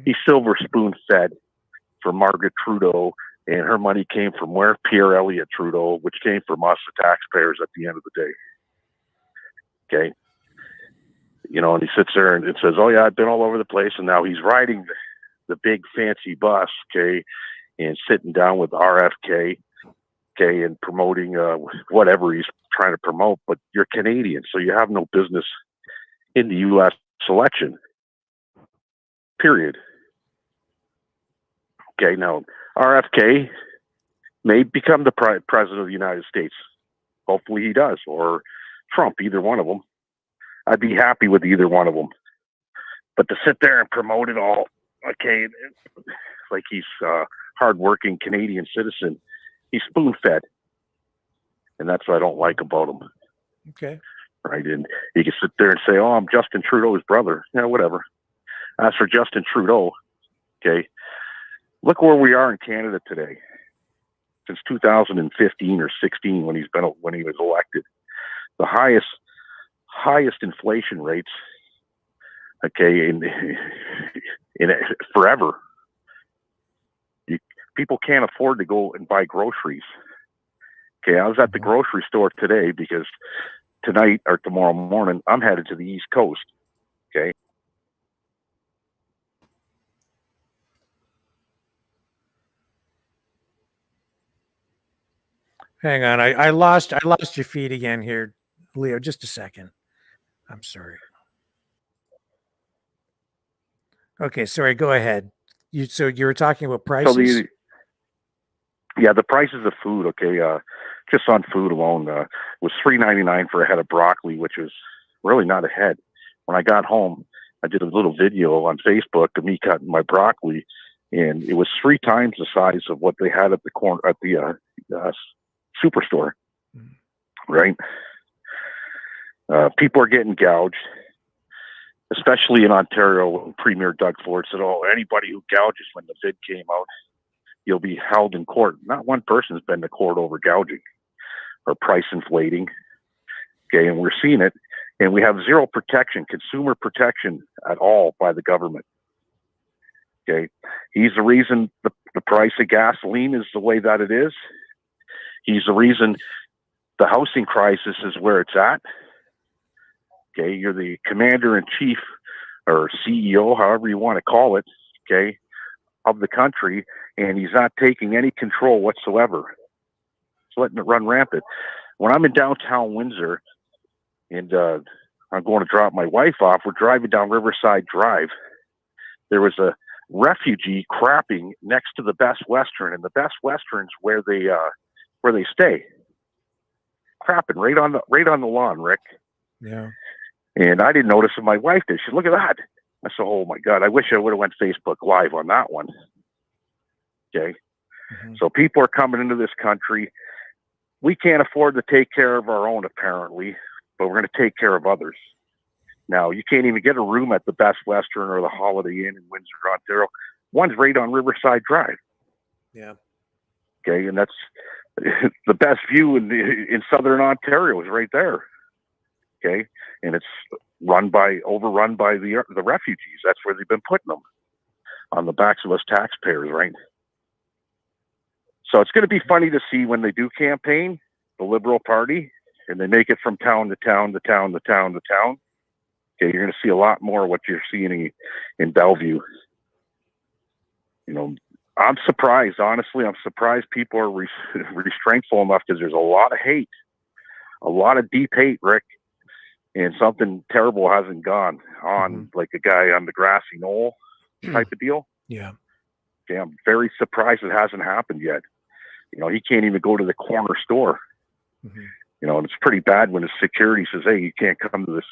S5: he's silver spoon fed for Margaret Trudeau, and her money came from where? Pierre Elliott Trudeau, which came from us, the taxpayers, at the end of the day. Okay. And he sits there and says, oh yeah, I've been all over the place, and now he's riding the big fancy bus, okay, and sitting down with RFK, okay, and promoting whatever he's trying to promote, but you're Canadian, so you have no business in the U.S. election. Period. Okay, now RFK may become the president of the United States. Hopefully he does, or Trump, either one of them. I'd be happy with either one of them. But to sit there and promote it all, okay, like he's a hardworking Canadian citizen, he's spoon-fed. And that's what I don't like about him.
S2: Okay.
S5: Right. And you can sit there and say, oh, I'm Justin Trudeau's brother. Yeah, whatever. As for Justin Trudeau, okay, look where we are in Canada today. Since 2015 or 16, when he was elected, the highest inflation rates, okay, in forever. People can't afford to go and buy groceries. Okay, I was at the grocery store today because tonight or tomorrow morning, I'm headed to the East Coast. Okay.
S2: Hang on. I lost your feed again here, Leo. Just a second. I'm sorry. Okay, sorry. Go ahead. So you were talking about prices?
S5: So the prices of food, okay, just on food alone, was $3.99 for a head of broccoli, which was really not a head. When I got home, I did a little video on Facebook of me cutting my broccoli, and it was 3 times the size of what they had at the superstore. Right? People are getting gouged, especially in Ontario. When Premier Doug Ford said, "Oh, anybody who gouges when the bid came out, you'll be held in court." Not one person's been to court over gouging or price inflating. Okay, and we're seeing it, and we have zero protection, consumer protection at all by the government. Okay, he's the reason the price of gasoline is the way that it is. He's the reason the housing crisis is where it's at. Okay, you're the commander in chief or CEO, however you want to call it, okay, of the country, and he's not taking any control whatsoever. He's letting it run rampant. When I'm in downtown Windsor and I'm going to drop my wife off, we're driving down Riverside Drive. There was a refugee crapping next to the Best Western, and the Best Western's where they stay. Crapping right on the lawn, Rick.
S2: Yeah.
S5: And I didn't notice it. My wife did. She said, "Look at that." I said, "Oh my God, I wish I would have went Facebook Live on that one." Okay. So people are coming into this country. We can't afford to take care of our own, apparently, but we're going to take care of others. Now, you can't even get a room at the Best Western or the Holiday Inn in Windsor, Ontario. One's right on Riverside Drive.
S2: Yeah.
S5: Okay, and that's the best view in Southern Ontario is right there. Okay, and it's overrun by the refugees. That's where they've been putting them, on the backs of us taxpayers, right? So it's going to be funny to see when they do campaign, the Liberal Party, and they make it from town to town to town to town to town. Okay, you're going to see a lot more of what you're seeing in Bellevue. You know, I'm surprised, honestly. I'm surprised people are restraintful enough, because there's a lot of hate, a lot of deep hate, Rick, and something terrible hasn't gone on, like a guy on the grassy knoll type of deal.
S2: Yeah.
S5: Okay, I'm very surprised it hasn't happened yet. You know, he can't even go to the corner store. You know, and it's pretty bad when his security says, "Hey, you can't come to this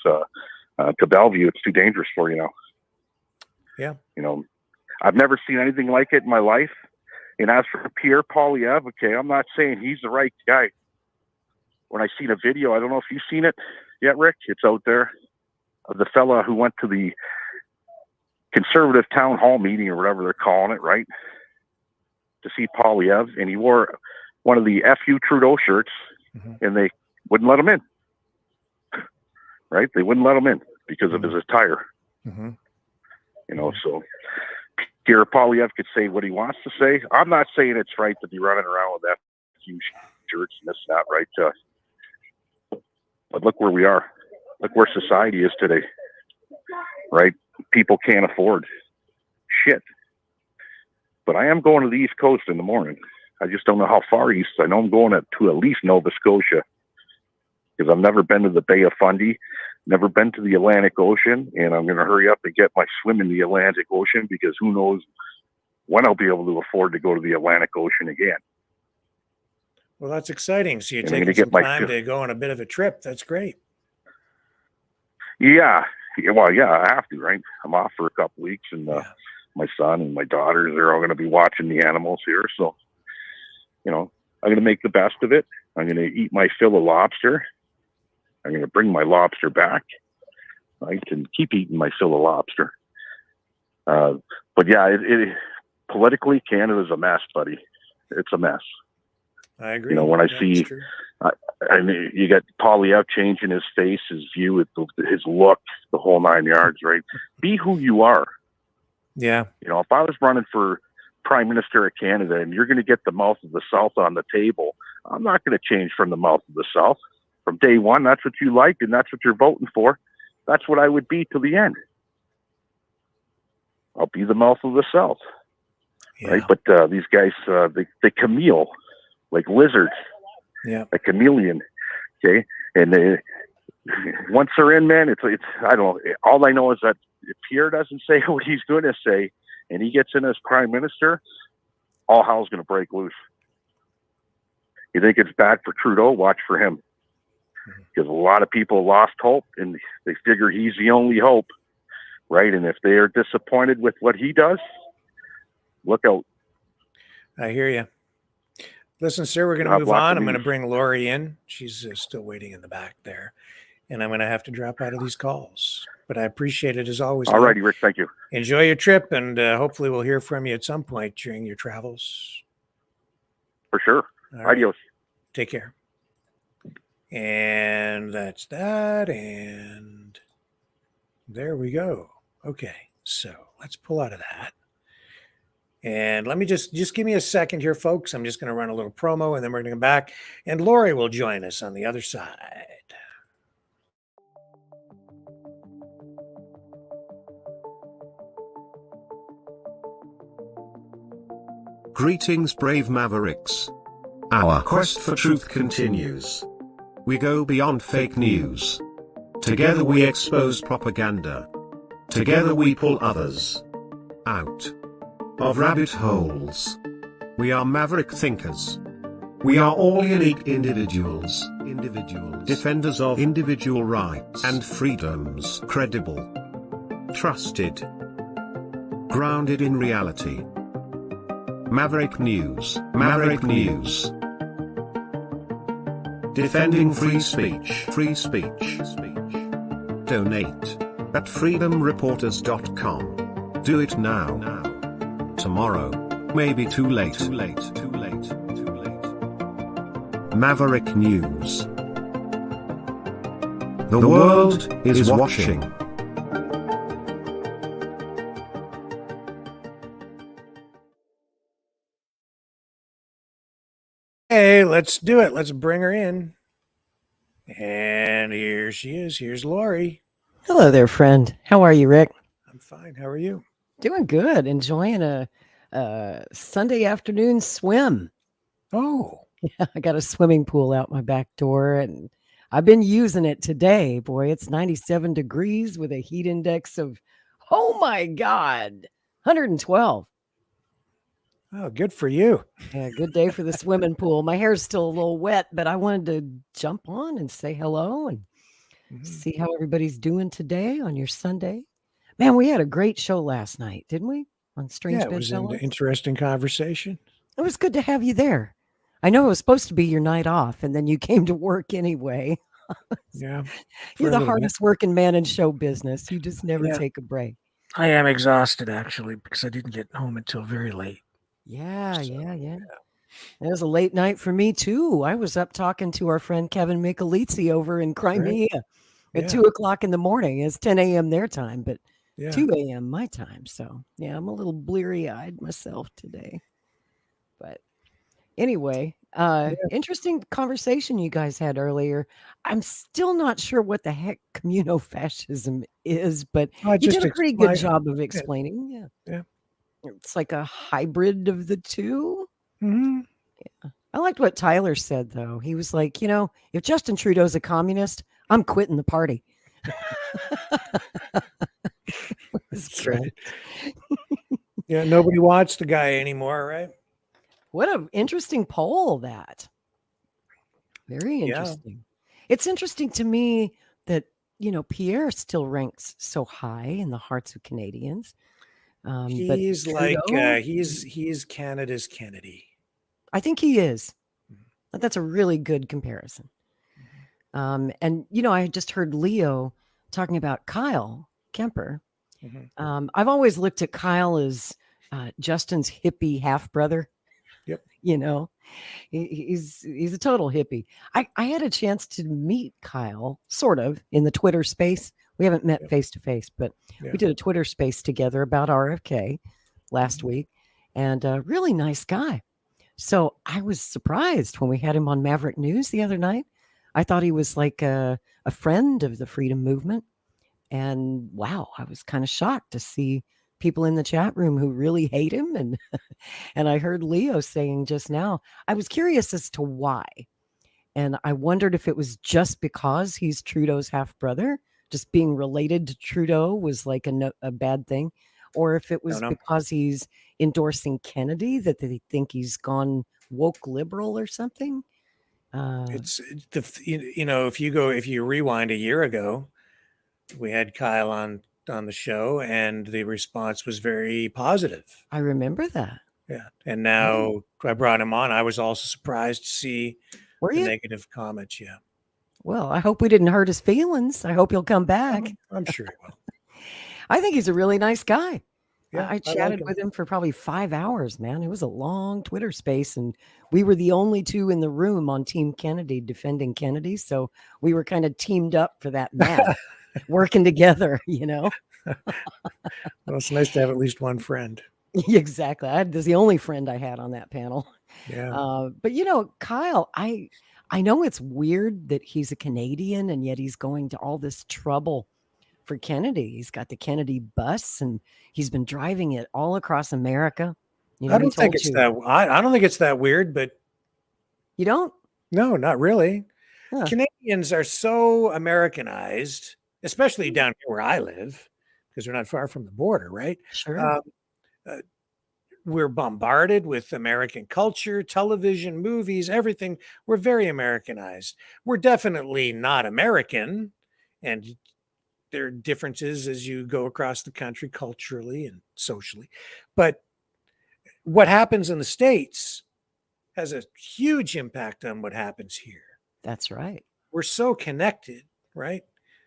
S5: to Bellevue. It's too dangerous for you now."
S2: Yeah.
S5: You know, I've never seen anything like it in my life. And as for Pierre Poilievre, okay, I'm not saying he's the right guy. When I seen a video, I don't know if you've seen it yet, Rick. It's out there, of the fella who went to the Conservative town hall meeting or whatever they're calling it, right, to see Poilievre, and he wore one of the FU Trudeau shirts, and they wouldn't let him in. Right? They wouldn't let him in because of his attire. You know, so Pierre Poilievre could say what he wants to say. I'm not saying it's right to be running around with FU shirts and this and that, right? But look where we are. Look where society is today, right? People can't afford shit. But I am going to the East Coast in the morning. I just don't know how far east. I know I'm going to at least Nova Scotia, because I've never been to the Bay of Fundy, never been to the Atlantic Ocean, and I'm going to hurry up and get my swim in the Atlantic Ocean, because who knows when I'll be able to afford to go to the Atlantic Ocean again.
S2: Well, that's exciting. So you're
S5: And I'm
S2: taking
S5: gonna
S2: some
S5: get my
S2: time to go on a bit of a trip. That's great.
S5: Yeah. Well, yeah, I have to, right? I'm off for a couple weeks, and my son and my daughters are all going to be watching the animals here. So, you know, I'm going to make the best of it. I'm going to eat my fill of lobster. I'm going to bring my lobster back, right, and keep eating my fill of lobster. But yeah, politically, Canada's a mess, buddy. It's a mess.
S2: I agree.
S5: You know, when I
S2: That's
S5: see,
S2: true.
S5: I mean, you got Poilievre changing his face, his view, his look, the whole 9 yards, right? Be who you are.
S2: Yeah.
S5: You know, if I was running for Prime Minister of Canada and you're going to get the mouth of the South on the table, I'm not going to change from the mouth of the South. From day one, that's what you like and that's what you're voting for. That's what I would be till the end. I'll be the mouth of the South.
S2: Yeah.
S5: Right? But these guys, they chameleon like lizards.
S2: Yeah.
S5: A chameleon. Okay. And once they're in, man, it's I don't know. All I know is that if Pierre doesn't say what he's going to say and he gets in as Prime Minister, all hell's going to break loose. You think it's bad for Trudeau? Watch for him. Because a lot of people lost hope and they figure he's the only hope, right? And if they are disappointed with what he does, look out.
S2: I hear you. Listen, sir, we're going to move on. I'm going to bring Lori in. She's still waiting in the back there. And I'm going to have to drop out of these calls. But I appreciate it as always.
S5: All righty, Rick. Thank you.
S2: Enjoy your trip, and hopefully we'll hear from you at some point during your travels.
S5: For sure.
S2: All right.
S5: Adios.
S2: Take care. And that's that. And there we go. Okay. So let's pull out of that. And let me just give me a second here, folks. I'm just going to run a little promo and then we're going to come back. And Lori will join us on the other side.
S3: Greetings, brave Mavericks. Our quest for truth continues. We go beyond fake news. Together we expose propaganda. Together we pull others out of rabbit holes. We are maverick thinkers. We are all unique individuals, defenders of individual rights and freedoms, credible, trusted, grounded in reality. Maverick News, Maverick News. Defending free speech, free speech. Donate at freedomreporters.com. Do it now. Tomorrow may be too late. Maverick News. The world is watching.
S2: Hey, let's do it. Let's bring her in. And here she is. Here's Lori.
S14: Hello there, friend. How are you, Rick?
S2: I'm fine. How are you?
S14: Doing good. Enjoying a Sunday afternoon swim.
S2: Oh.
S14: Yeah, I got a swimming pool out my back door, and I've been using it today. Boy, it's 97 degrees with a heat index of, oh my God, 112.
S2: Oh, good for you.
S14: Yeah, good day for the swimming pool. My hair's still a little wet, but I wanted to jump on and say hello and see how everybody's doing today on your Sunday. Man, we had a great show last night, didn't we? On Strange
S2: Yeah, it was an
S14: Bedfellows.
S2: interesting conversation.
S14: It was good to have you there. I know it was supposed to be your night off, and then you came to work anyway.
S2: Yeah.
S14: You're the hardest working man in show business. You just never
S2: Yeah.
S14: take a break.
S2: I am exhausted, actually, because I didn't get home until very late.
S14: Yeah. It was a late night for me, too. I was up talking to our friend Kevin Michelizzi over in Crimea at 2 o'clock in the morning. It's 10 a.m. their time, but 2 a.m. my time. So, yeah, I'm a little bleary-eyed myself today. But anyway, interesting conversation you guys had earlier. I'm still not sure what the heck communofascism is, but you did a pretty good job of explaining.
S2: Yeah.
S14: It's like a hybrid of the two.
S2: Mm-hmm.
S14: Yeah. I liked what Tyler said, though. He was like, if Justin Trudeau's a communist, I'm quitting the party.
S2: That's right. Yeah, nobody watched the guy anymore, right?
S14: What an interesting poll that. Very interesting. It's interesting to me that, Pierre still ranks so high in the hearts of Canadians.
S2: He's
S14: but
S2: like,
S14: Trudeau,
S2: he's Canada's Kennedy.
S14: I think he is. That's a really good comparison. And, I just heard Leo talking about Kyle Kemper. I've always looked at Kyle as Justin's hippie half brother.
S2: Yep.
S14: He's a total hippie. I had a chance to meet Kyle sort of in the Twitter space. We haven't met face to face, but we did a Twitter space together about RFK last week, and a really nice guy. So I was surprised when we had him on Maverick News the other night. I thought he was like a friend of the freedom movement. And wow, I was kind of shocked to see people in the chat room who really hate him. And I heard Leo saying just now, I was curious as to why. And I wondered if it was just because he's Trudeau's half brother, just being related to Trudeau was like a bad thing, or if it was because he's endorsing Kennedy, that they think he's gone woke liberal or something.
S2: It's if you rewind a year ago, we had Kyle on the show, and the response was very positive.
S14: I remember that.
S2: Yeah, and now I brought him on. I was also surprised to see the negative comments. Yeah.
S14: Well, I hope we didn't hurt his feelings. I hope he'll come back.
S2: I'm sure he will.
S14: I think he's a really nice guy.
S2: Yeah,
S14: I
S2: like
S14: chatted
S2: him.
S14: with him for probably 5 hours, man. It was a long Twitter space, and we were the only two in the room on Team Kennedy defending Kennedy. So we were kind of teamed up for that match, working together, you know?
S2: Well, it's nice to have at least one friend.
S14: Exactly. That's the only friend I had on that panel.
S2: Yeah.
S14: But you know, Kyle, I know it's weird that he's a Canadian and yet he's going to all this trouble for Kennedy. He's got the Kennedy bus and he's been driving it all across America. You know,
S2: I don't think it's that. I don't think it's that weird, but
S14: you don't?
S2: No, not really.
S14: Huh.
S2: Canadians are so Americanized, especially down here where I live, because we're not far from the border, right?
S14: Sure.
S2: We're bombarded with American culture, television, movies, everything. We're very Americanized. We're definitely not American, and there are differences as you go across the country culturally and socially. But what happens in the States has a huge impact on what happens here.
S14: That's right.
S2: We're so connected, right?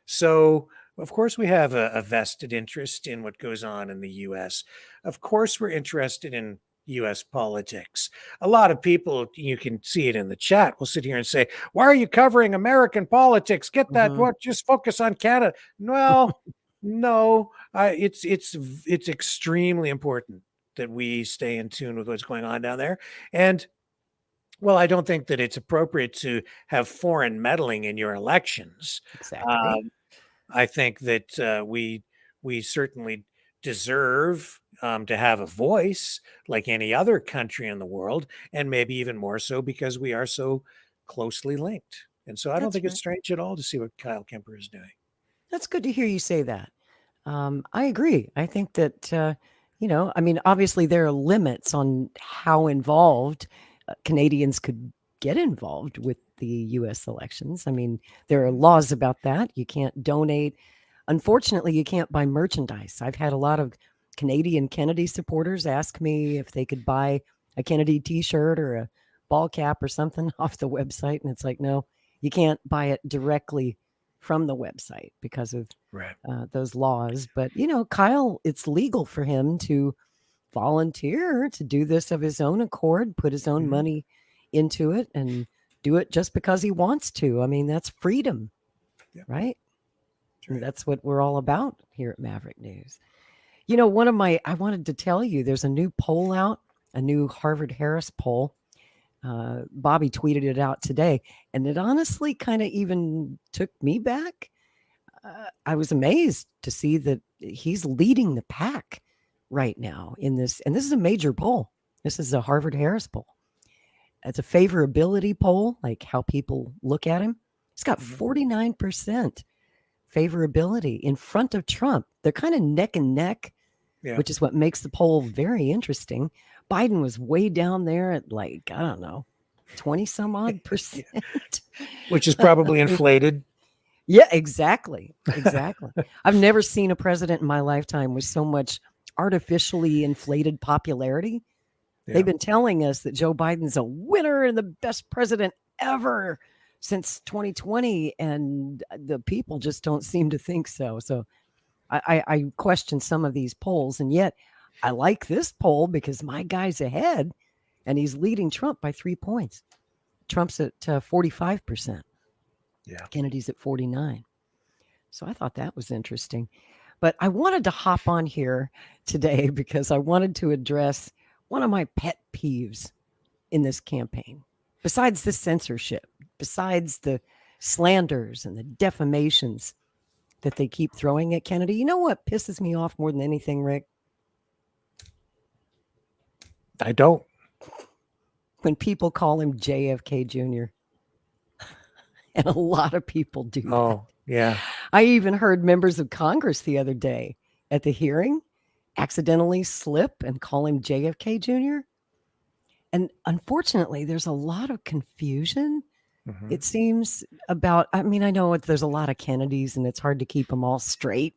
S2: So, of course, we have a vested interest in what goes on in the US. Of course, we're interested in US politics. A lot of people, you can see it in the chat, will sit here and say, why are you covering American politics? Get that, what? Just focus on Canada. Well, no, it's extremely important that we stay in tune with what's going on down there. And well, I don't think that it's appropriate to have foreign meddling in your elections.
S14: Exactly.
S2: I think that we certainly deserve to have a voice like any other country in the world, and maybe even more so because we are so closely linked. And so I don't
S14: That's
S2: think it's
S14: right.
S2: strange at all to see what Kyle Kemper is doing.
S14: That's good to hear you say that. I agree. I think that, you know, I mean, obviously there are limits on how involved Canadians could get involved with the U.S. elections. I mean, there are laws about that. You can't donate. Unfortunately, you can't buy merchandise. I've had a lot of Canadian Kennedy supporters ask me if they could buy a Kennedy t-shirt or a ball cap or something off the website. And it's like, no, you can't buy it directly from the website because of those laws. But, you know, Kyle, it's legal for him to volunteer to do this of his own accord, put his own money into it and do it just because he wants to. I mean, that's freedom, right? That's what we're all about here at Maverick News. You know, I wanted to tell you, there's a new poll out, a new Harvard-Harris poll. Bobby tweeted it out today, and it honestly kind of even took me back. I was amazed to see that he's leading the pack right now in this, and this is a major poll. This is a Harvard-Harris poll. It's a favorability poll, like how people look at him. He's got 49% favorability in front of Trump. They're kind of neck and neck, which is what makes the poll very interesting. Biden was way down there at like, I don't know, 20 some odd percent.
S2: Which is probably inflated.
S14: Yeah, exactly. Exactly. I've never seen a president in my lifetime with so much artificially inflated popularity. They've been telling us that Joe Biden's a winner and the best president ever since 2020, and the people just don't seem to think so. So I question some of these polls, and yet I like this poll because my guy's ahead, and he's leading Trump by 3 points. Trump's at 45%.
S2: Yeah.
S14: Kennedy's at 49%. So I thought that was interesting. But I wanted to hop on here today because I wanted to address one of my pet peeves in this campaign. Besides the censorship, besides the slanders and the defamations that they keep throwing at Kennedy, you know what pisses me off more than anything, Rick?
S2: I don't.
S14: When people call him JFK Jr. And a lot of people do that.
S2: Oh, yeah.
S14: I even heard members of Congress the other day at the hearing accidentally slip and call him JFK Jr. And unfortunately, there's a lot of confusion, it seems, about, I mean, I know there's a lot of Kennedys and it's hard to keep them all straight.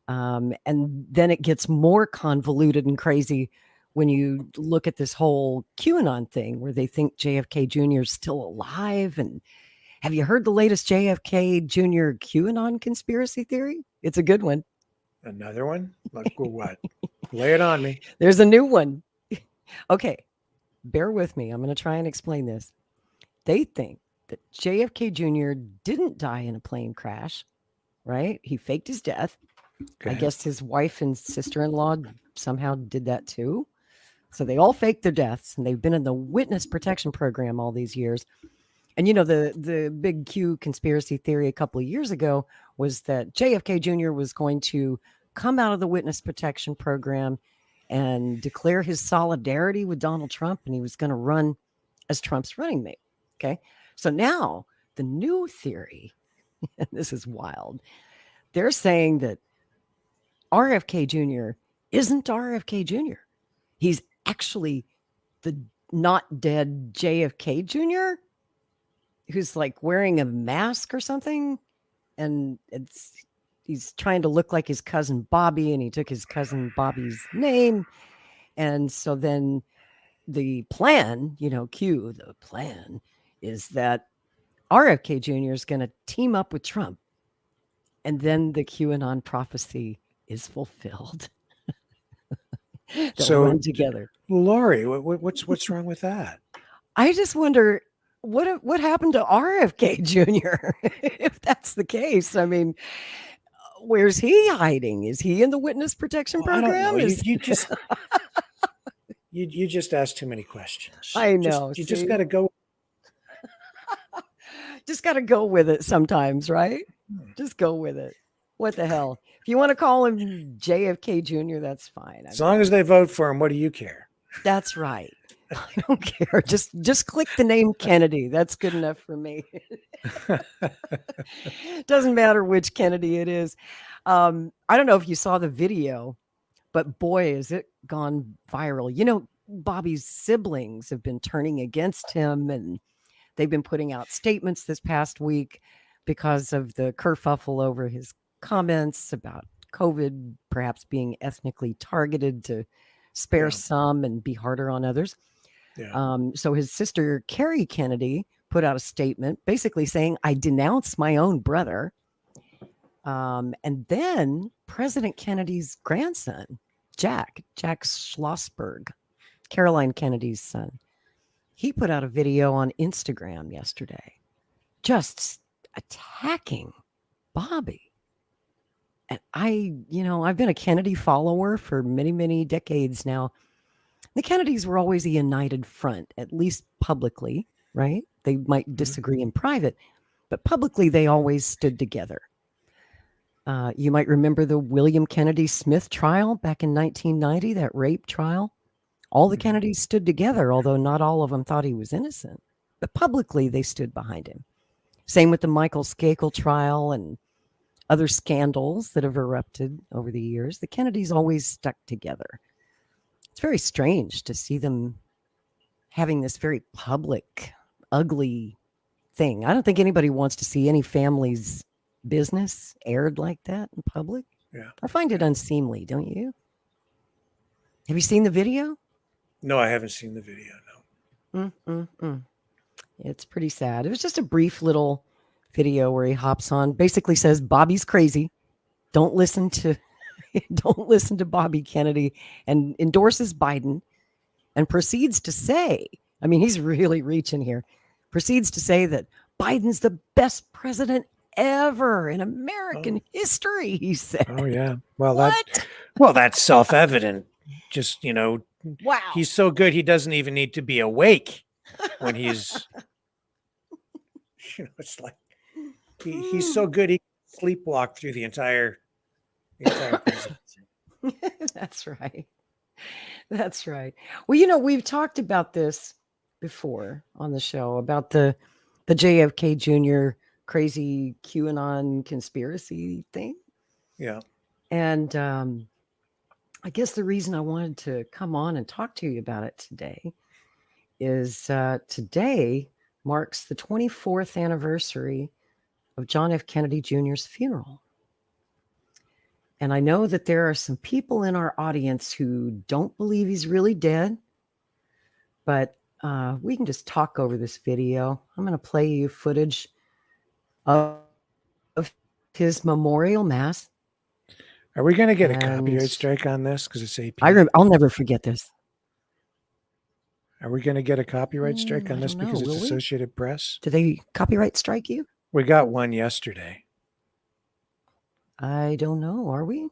S14: And then it gets more convoluted and crazy when you look at this whole QAnon thing where they think JFK Jr. is still alive. And have you heard the latest JFK Jr. QAnon conspiracy theory? It's a good one.
S2: Another one? Like what? Lay it on me.
S14: There's a new one. Okay, bear with me. I'm going to try and explain this. They think that JFK Jr. didn't die in a plane crash, right? He faked his death.
S2: Okay.
S14: I guess his wife and sister-in-law somehow did that too. So they all faked their deaths, and they've been in the witness protection program all these years. And you know, the big Q conspiracy theory a couple of years ago was that JFK Jr. was going to come out of the witness protection program and declare his solidarity with Donald Trump, and he was going to run as Trump's running mate. Okay. So now the new theory, and this is wild, they're saying that RFK Jr. isn't RFK Jr. He's actually the not dead JFK Jr., who's like wearing a mask or something. And he's trying to look like his cousin Bobby, and he took his cousin Bobby's name. And so then the plan, Q, the plan is that RFK Jr. is going to team up with Trump. And then the QAnon prophecy is fulfilled. They'll run together.
S2: Laurie, what's wrong with that?
S14: I just wonder what happened to RFK Jr. if that's the case. I mean, where's he hiding? Is he in the witness protection program?
S2: I don't know. You just asked too many questions.
S14: I know.
S2: You just got to go.
S14: Just got to go with it sometimes, right? Just go with it. What the hell? If you want to call him JFK Jr., that's fine.
S2: As long as they vote for him, what do you care?
S14: That's right. I don't care. Just click the name Kennedy. That's good enough for me. Doesn't matter which Kennedy it is. I don't know if you saw the video, but boy, has it gone viral. Bobby's siblings have been turning against him, and they've been putting out statements this past week because of the kerfuffle over his comments about COVID perhaps being ethnically targeted to spare some and be harder on others. Yeah. So his sister, Carrie Kennedy, put out a statement basically saying, I denounce my own brother. And then President Kennedy's grandson, Jack Schlossberg, Caroline Kennedy's son, he put out a video on Instagram yesterday, just attacking Bobby. And I've been a Kennedy follower for many, many decades now. The Kennedys were always a united front, at least publicly, right? They might disagree in private, but publicly they always stood together. You might remember the William Kennedy Smith trial back in 1990, that rape trial. All the Kennedys stood together, although not all of them thought he was innocent. But publicly they stood behind him. Same with the Michael Skakel trial and other scandals that have erupted over the years. The Kennedys always stuck together. It's very strange to see them having this very public, ugly thing. I don't think anybody wants to see any family's business aired like that in public.
S2: Yeah.
S14: I find it unseemly, don't you? Have you seen the video?
S2: No, I haven't seen the video, no.
S14: It's pretty sad. It was just a brief little video where he hops on, basically says Bobby's crazy. Don't listen to Bobby Kennedy, and endorses Biden, and proceeds to say, I mean, he's really reaching here, proceeds to say that Biden's the best president ever in American history, he said.
S2: Oh, yeah. Well, that's self-evident. Just,
S14: wow.
S2: He's so good, he doesn't even need to be awake when he's, it's like, he's so good, he can sleepwalk through the entire presidency.
S14: That's right. That's right. Well, we've talked about this before on the show about the JFK Jr. crazy QAnon conspiracy thing.
S2: Yeah.
S14: And I guess the reason I wanted to come on and talk to you about it today is today marks the 24th anniversary of John F. Kennedy Jr.'s funeral. And I know that there are some people in our audience who don't believe he's really dead, but we can just talk over this video. I'm going to play you footage of his memorial mass.
S2: Are we going to get a
S14: And
S2: copyright strike on this because it's AP?
S14: I'll never forget this.
S2: Are we going to get a copyright strike on this because it's
S14: will we?
S2: Associated Press?
S14: Do they copyright strike you?
S2: We got one yesterday.
S14: I don't know. Are we?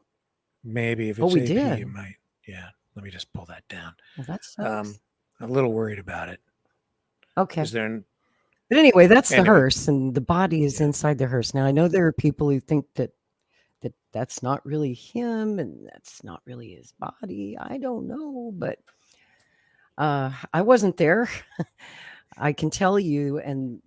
S2: Maybe if
S14: Oh,
S2: it's
S14: we
S2: AP,
S14: did.
S2: you might. Yeah. Let me just pull that down.
S14: Well, that sucks.
S2: A little worried about it.
S14: Okay.
S2: But
S14: anyway, that's the hearse, and the body is inside the hearse. Now, I know there are people who think that's not really him and that's not really his body. I don't know, but I wasn't there. I can tell you, and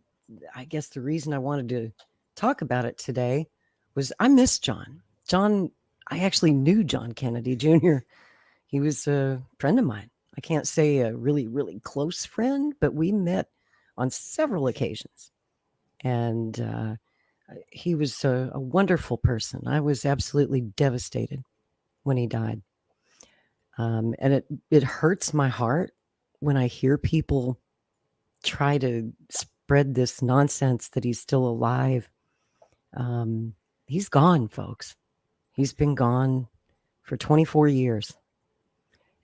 S14: I guess the reason I wanted to talk about it today was I miss John. I actually knew John Kennedy Jr. He was a friend of mine. I can't say a really, really close friend, but we met on several occasions. And he was a wonderful person. I was absolutely devastated when he died. And it hurts my heart when I hear people try to spread this nonsense that he's still alive. He's gone, folks. He's been gone for 24 years.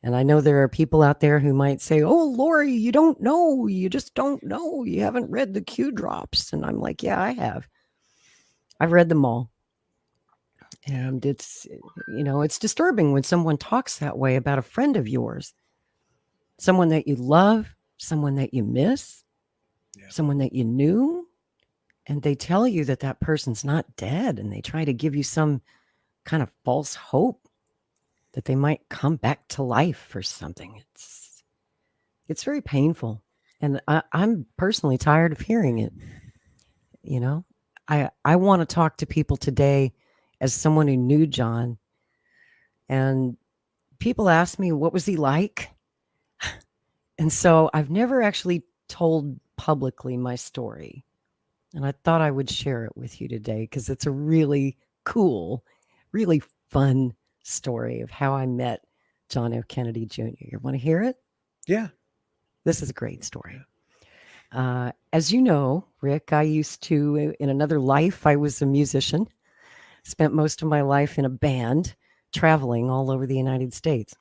S14: And I know there are people out there who might say, oh, Lori, you don't know. You just don't know. You haven't read the Q drops. And I'm like, yeah, I have. I've read them all. And it's disturbing when someone talks that way about a friend of yours, someone that you love, someone that you miss, someone that you knew, and they tell you that that person's not dead, and they try to give you some kind of false hope that they might come back to life or something. It's very painful, and I'm personally tired of hearing it. I want to talk to people today as someone who knew John, and people ask me, what was he like? And so I've never actually told publicly my story, and I thought I would share it with you today because it's a really cool, really fun story of how I met John F. Kennedy Jr. You want to hear it?
S2: Yeah.
S14: This is a great story. As you know, Rick, I used to, in another life, I was a musician, spent most of my life in a band, traveling all over the United States.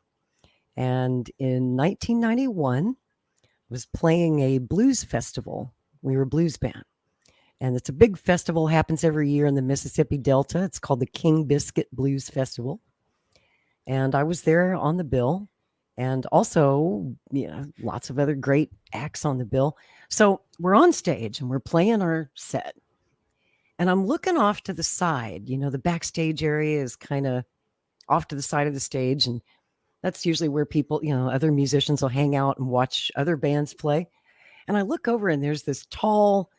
S14: And in 1991, I was playing a blues festival. We were a blues band. And it's a big festival, happens every year in the Mississippi Delta. It's called the King Biscuit Blues Festival. And I was there on the bill. And also, lots of other great acts on the bill. So we're on stage and we're playing our set. And I'm looking off to the side. The backstage area is kind of off to the side of the stage. And that's usually where people, other musicians will hang out and watch other bands play. And I look over and there's this tall,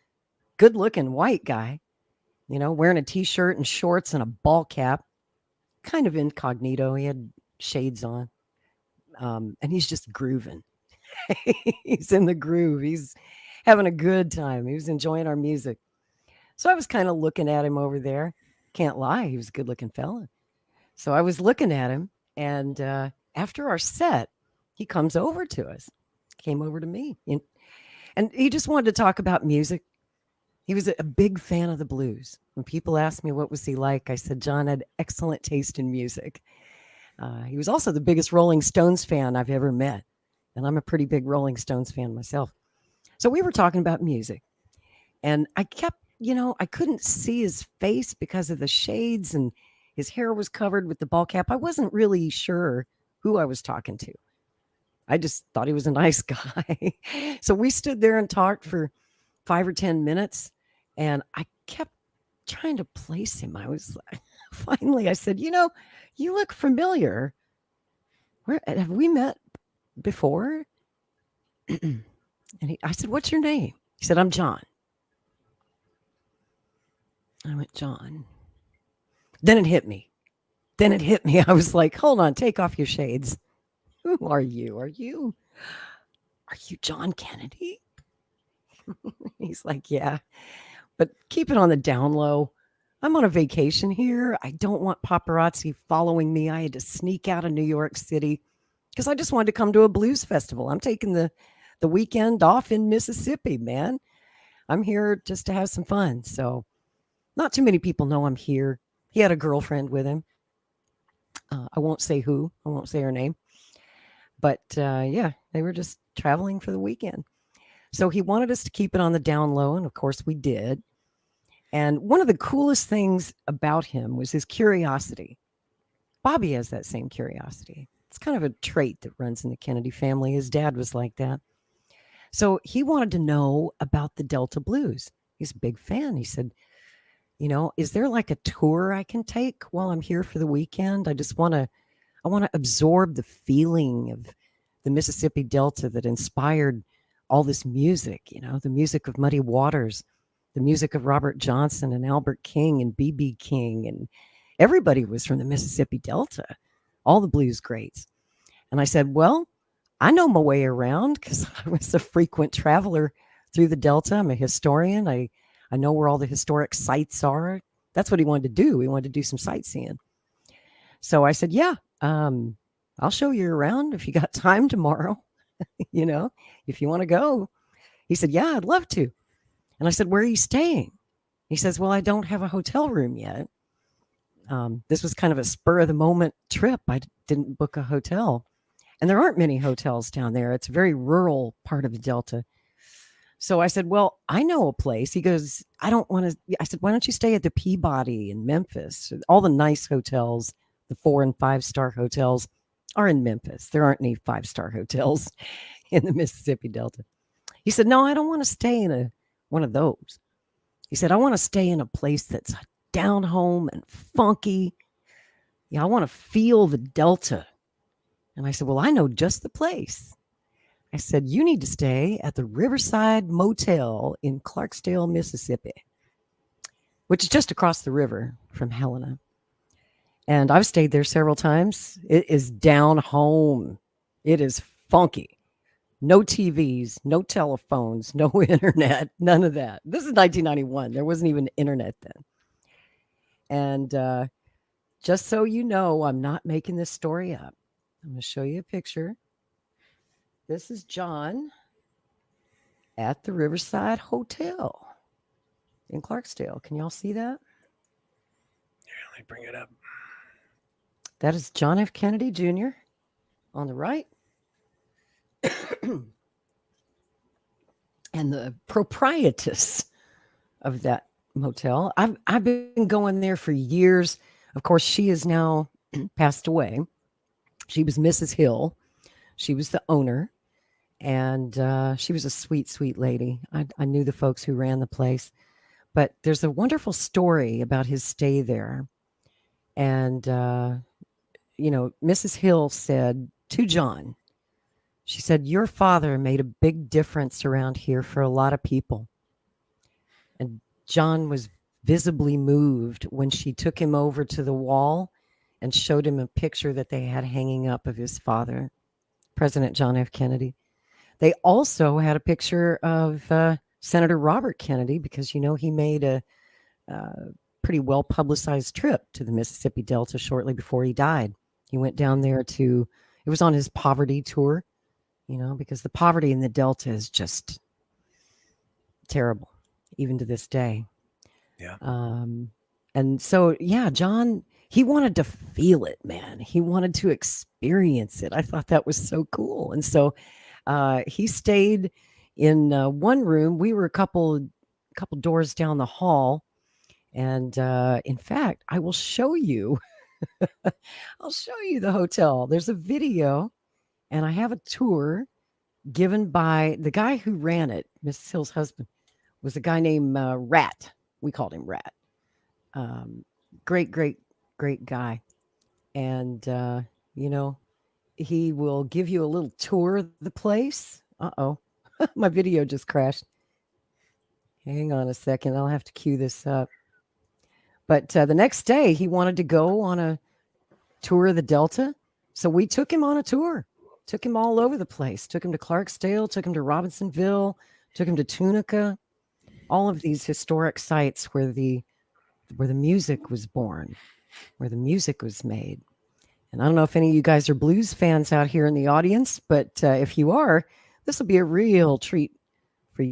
S14: good-looking white guy, wearing a T-shirt and shorts and a ball cap, kind of incognito. He had shades on. And he's just grooving. He's in the groove. He's having a good time. He was enjoying our music. So I was kind of looking at him over there. Can't lie. He was a good looking fella. So I was looking at him. And after our set, he comes over to us, came over to me. And he just wanted to talk about music. He was a big fan of the blues. When people asked me what was he like, I said, John had excellent taste in music. He was also the biggest Rolling Stones fan I've ever met. And I'm a pretty big Rolling Stones fan myself. So we were talking about music. And I kept, I couldn't see his face because of the shades and his hair was covered with the ball cap. I wasn't really sure who I was talking to. I just thought he was a nice guy. So we stood there and talked for 5 or 10 minutes. And I kept trying to place him. I was finally, I said, you look familiar. Where have we met before? And I said, what's your name? He said, I'm John. I went, John. Then it hit me. I was like, hold on, take off your shades. Who are you? Are you John Kennedy? He's like, yeah, but keep it on the down low. I'm on a vacation here. I don't want paparazzi following me. I had to sneak out of New York City because I just wanted to come to a blues festival. I'm taking the weekend off in Mississippi, man. I'm here just to have some fun. So not too many people know I'm here. He had a girlfriend with him. I won't say who. I won't say her name. But yeah, they were just traveling for the weekend. So he wanted us to keep it on the down low, and of course we did. And one of the coolest things about him was his curiosity. Bobby has that same curiosity. It's kind of a trait that runs in the Kennedy family. His dad was like that. So he wanted to know about the Delta Blues. He's a big fan. He said, is there like a tour I can take while I'm here for the weekend? I want to absorb the feeling of the Mississippi Delta that inspired all this music, the music of Muddy Waters, the music of Robert Johnson and Albert King and B.B. King, and everybody was from the Mississippi Delta, all the blues greats. And I said, well, I know my way around because I was a frequent traveler through the Delta. I'm a historian. I know where all the historic sites are. That's what he wanted to do. He wanted to do some sightseeing. So I said, yeah, I'll show you around if you got time tomorrow, if you want to go. He said, yeah, I'd love to. And I said, where are you staying? He says, well, I don't have a hotel room yet. This was kind of a spur of the moment trip. I didn't book a hotel. And there aren't many hotels down there. It's a very rural part of the Delta. So I said, well, I know a place. He goes, I said, why don't you stay at the Peabody in Memphis? All the nice hotels, the 4- and 5-star hotels are in Memphis. There aren't any 5-star hotels in the Mississippi Delta. He said, no, I don't want to stay in one of those. He said, I want to stay in a place that's down home and funky. Yeah, I want to feel the Delta. And I said, well, I know just the place. I said, you need to stay at the Riverside Motel in Clarksdale, Mississippi, which is just across the river from Helena. And I've stayed there several times. It is down home. It is funky. No TVs, no telephones, no internet, none of that. This is 1991. There wasn't even internet then. And just so you know, I'm not making this story up. I'm going to show you a picture. This is John at the Riverside Hotel in Clarksdale. Can y'all see that?
S2: Yeah, let me bring it up.
S14: That is John F. Kennedy Jr. on the right. And the proprietress of that motel. I've been going there for years. Of course, she is now passed away. She was Mrs. Hill. She was the owner. And she was a sweet, sweet lady. I knew the folks who ran the place. But there's a wonderful story about his stay there. And, Mrs. Hill said to John, she said, your father made a big difference around here for a lot of people. And John was visibly moved when she took him over to the wall and showed him a picture that they had hanging up of his father, President John F. Kennedy. They also had a picture of Senator Robert Kennedy because, he made a pretty well-publicized trip to the Mississippi Delta shortly before he died. He went down there it was on his poverty tour, because the poverty in the Delta is just terrible, even to this day.
S2: Yeah.
S14: And so, John, he wanted to feel it, man. He wanted to experience it. I thought that was so cool. And so he stayed in one room. We were a couple doors down the hall. And in fact, I will show you. I'll show you the hotel. There's a video, and I have a tour given by the guy who ran it. Mrs. Hill's husband was a guy named Rat. We called him Rat. Great, great, great guy. And, he will give you a little tour of the place. Uh-oh. My video just crashed. Hang on a second. I'll have to cue this up. But the next day, he wanted to go on a tour of the Delta. So we took him on a tour. Took him all over the place. Took him to Clarksdale. Took him to Robinsonville. Took him to Tunica. All of these historic sites where the music was born, where the music was made. And I don't know if any of you guys are blues fans out here in the audience, but if you are, this will be a real treat for